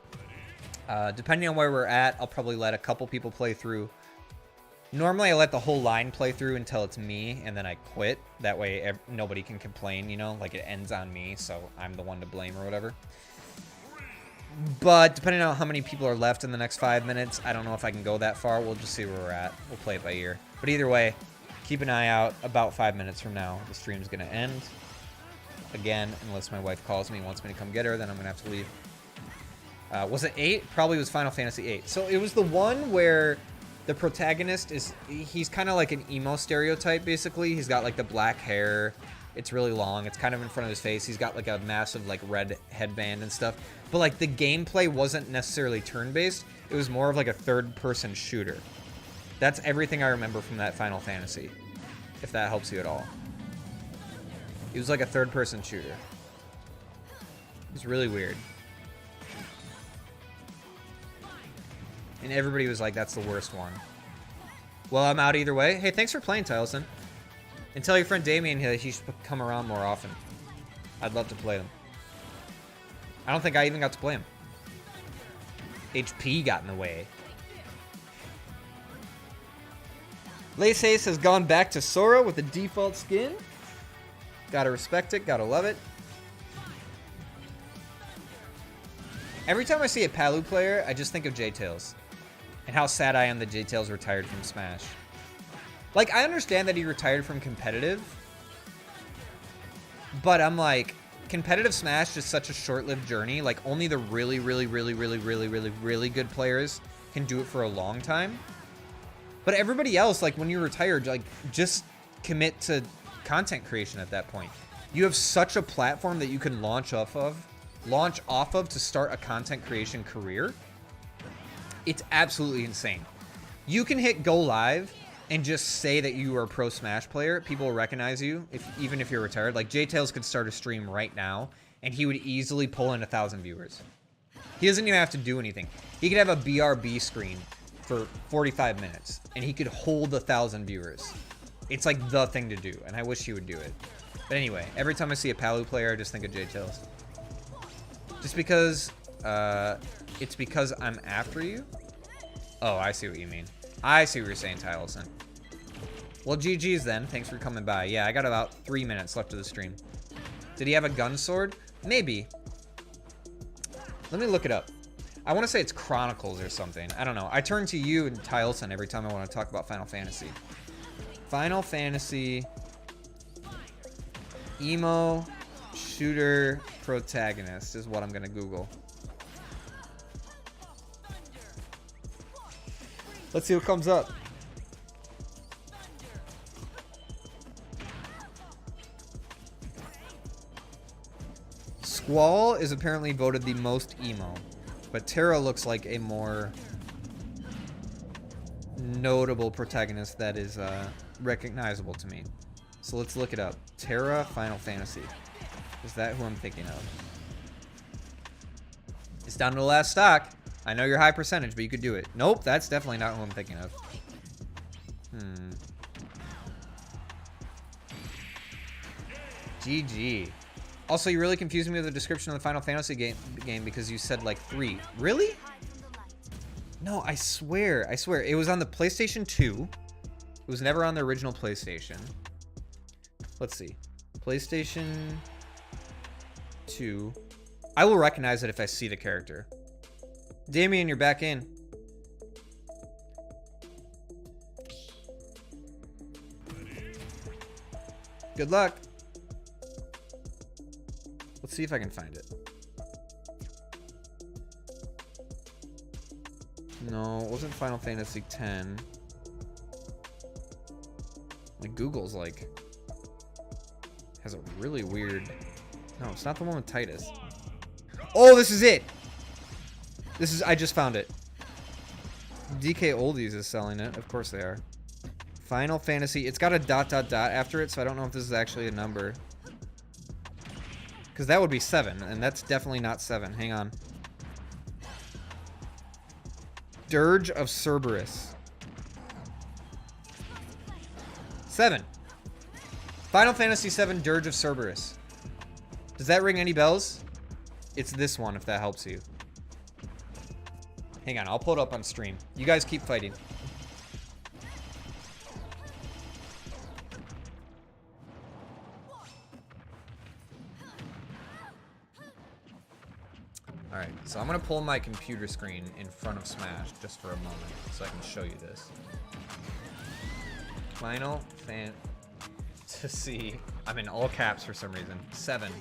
Depending on where we're at, I'll probably let a couple people play through. Normally, I let the whole line play through until it's me, and then I quit. That way, nobody can complain, you know? Like, it ends on me, so I'm the one to blame or whatever. But depending on how many people are left in the next 5 minutes, I don't know if I can go that far. We'll just see where we're at. We'll play it by ear. But either way, keep an eye out. About 5 minutes from now, the stream's going to end. Again, unless my wife calls me and wants me to come get her, then I'm going to have to leave. Was it 8? Probably was Final Fantasy 8. So it was the one where the protagonist he's kind of like an emo stereotype, basically. He's got like the black hair. It's really long. It's kind of in front of his face. He's got like a massive like red headband and stuff. But like the gameplay wasn't necessarily turn-based. It was more of like a third-person shooter. That's everything I remember from that Final Fantasy, if that helps you at all. It was like a third-person shooter. It was really weird. And everybody was like, that's the worst one. Well, I'm out either way. Hey, thanks for playing, Tyleson. And tell your friend Damien that he should come around more often. I'd love to play them. I don't think I even got to play him. HP got in the way. Lace Ace has gone back to Sora with the default skin. Gotta respect it, gotta love it. Every time I see a Palu player, I just think of J-Tails. And how sad I am that J-Tails retired from Smash. Like, I understand that he retired from competitive. But I'm like, competitive Smash is such a short-lived journey. Like, only the really, really, really, really, really, really, really good players can do it for a long time. But everybody else, like, when you're retired, like, just commit to content creation at that point. You have such a platform that you can launch off of to start a content creation career. It's absolutely insane. You can hit go live and just say that you are a pro Smash player. People will recognize you, even if you're retired. Like, J-Tails could start a stream right now, and he would easily pull in 1,000 viewers. He doesn't even have to do anything. He could have a BRB screen for 45 minutes, and he could hold 1,000 viewers. It's like the thing to do, and I wish he would do it. But anyway, every time I see a Palu player, I just think of J-Tails. Just because, it's because I'm after you? Oh, I see what you mean. I see what you're saying, Tyleson. Well, GG's then. Thanks for coming by. Yeah, I got about 3 minutes left of the stream. Did he have a gun sword? Maybe. Let me look it up. I want to say it's Chronicles or something. I don't know. I turn to you and Tyleson every time I want to talk about Final Fantasy. Final Fantasy emo shooter protagonist is what I'm going to Google. Let's see what comes up. Squall is apparently voted the most emo, but Terra looks like a more notable protagonist that is recognizable to me. So let's look it up. Terra Final Fantasy. Is that who I'm thinking of? It's down to the last stock. I know you're high percentage, but you could do it. Nope, that's definitely not who I'm thinking of. GG. Also, you really confused me with the description of the Final Fantasy game because you said like 3. Really? No, I swear. It was on the PlayStation 2. It was never on the original PlayStation. Let's see. PlayStation 2. I will recognize it if I see the character. Damien, you're back in. Good luck. Let's see if I can find it. No, it wasn't Final Fantasy X. Like Google's like has a really weird. No, it's not the one with Titus. Oh, this is it. I just found it. DK Oldies is selling it. Of course they are. Final Fantasy. It's got a ... after it, so I don't know if this is actually a number. Because that would be 7, and that's definitely not 7. Hang on. Dirge of Cerberus. 7. Final Fantasy 7 Dirge of Cerberus. Does that ring any bells? It's this one, if that helps you. Hang on, I'll pull it up on stream. You guys keep fighting. Alright, so I'm gonna pull my computer screen in front of Smash just for a moment so I can show you this. Final Fantasy. I'm in all caps for some reason. 7.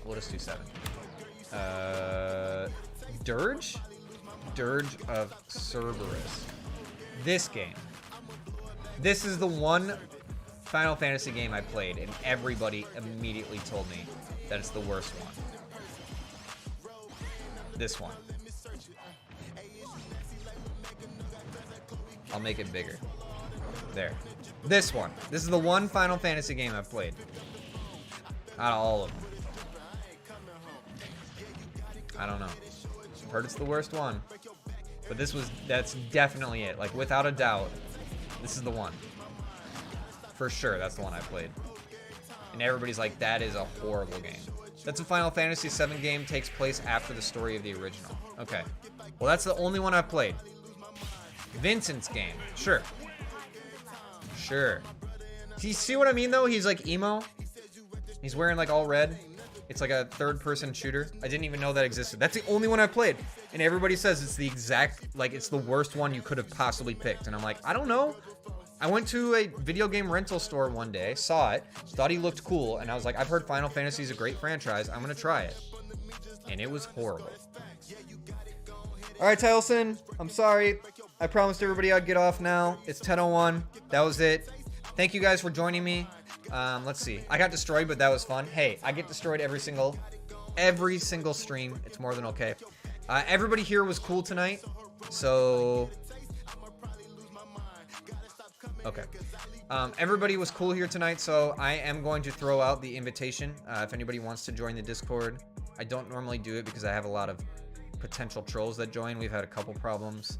We'll just do 7. Dirge? Dirge of Cerberus. This game. This is the one Final Fantasy game I played, and everybody immediately told me that it's the worst one. This one. I'll make it bigger. There. This one. This is the one Final Fantasy game I've played. Out of all of them. I don't know. I've heard it's the worst one. But that's definitely it. Like, without a doubt, this is the one. For sure, that's the one I played. And everybody's like, that is a horrible game. That's a Final Fantasy VII game, takes place after the story of the original. Okay. Well, that's the only one I've played. Vincent's game. Sure. Sure. Do you see what I mean, though? He's like emo. He's wearing like all red. It's like a third-person shooter. I didn't even know that existed. That's the only one I played. And everybody says it's the exact, like, it's the worst one you could have possibly picked. And I'm like, I don't know. I went to a video game rental store one day, saw it, thought he looked cool, and I was like, I've heard Final Fantasy is a great franchise. I'm going to try it. And it was horrible. All right, Tyleson, I'm sorry. I promised everybody I'd get off now. It's 10:01. That was it. Thank you guys for joining me. Let's see. I got destroyed, but that was fun. Hey, I get destroyed every single stream. It's more than okay. Everybody here was cool tonight, so okay. Everybody was cool here tonight, so I am going to throw out the invitation if anybody wants to join the Discord. I don't normally do it because I have a lot of potential trolls that join. We've had a couple problems.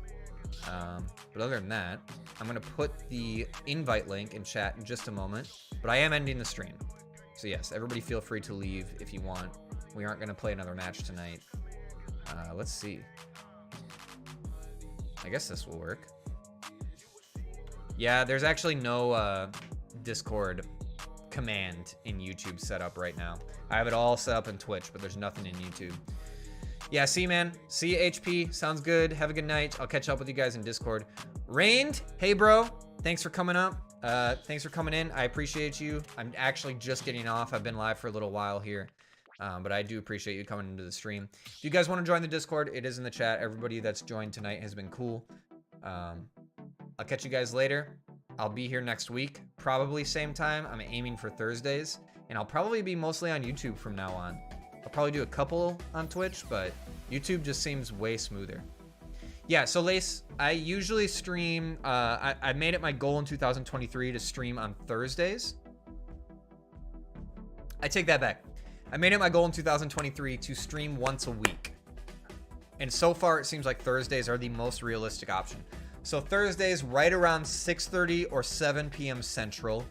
But other than that, I'm going to put the invite link in chat in just a moment. But I am ending the stream. So yes, everybody feel free to leave if you want. We aren't going to play another match tonight. Let's see. I guess this will work. Yeah, there's actually no Discord command in YouTube set up right now. I have it all set up in Twitch, but there's nothing in YouTube. Yeah, see, man. See, HP. Sounds good. Have a good night. I'll catch up with you guys in Discord. Rained. Hey, bro. Thanks for coming up. Thanks for coming in. I appreciate you. I'm actually just getting off. I've been live for a little while here. But I do appreciate you coming into the stream. If you guys want to join the Discord, it is in the chat. Everybody that's joined tonight has been cool. I'll catch you guys later. I'll be here next week. Probably same time. I'm aiming for Thursdays. And I'll probably be mostly on YouTube from now on. I'll probably do a couple on Twitch, but YouTube just seems way smoother. Yeah, so Lace, I usually stream, I made it my goal in 2023 to stream on Thursdays. I take that back. I made it my goal in 2023 to stream once a week. And so far, it seems like Thursdays are the most realistic option. So Thursdays, right around 6:30 or 7 p.m. Central.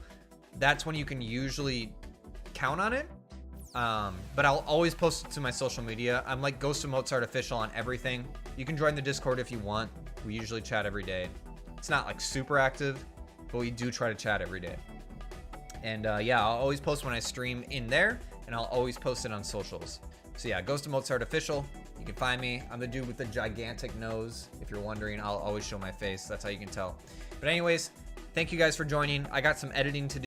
that's when you can usually count on it. But I'll always post it to my social media. I'm like Ghost of Mozart official on everything. You can join the Discord if you want. We usually chat every day. It's not like super active, but we do try to chat every day. And yeah, I'll always post when I stream in there, and I'll always post it on socials. So yeah, Ghost of Mozart official. You can find me. I'm the dude with the gigantic nose. If you're wondering, I'll always show my face. That's how you can tell. But anyways, thank you guys for joining. I got some editing to do.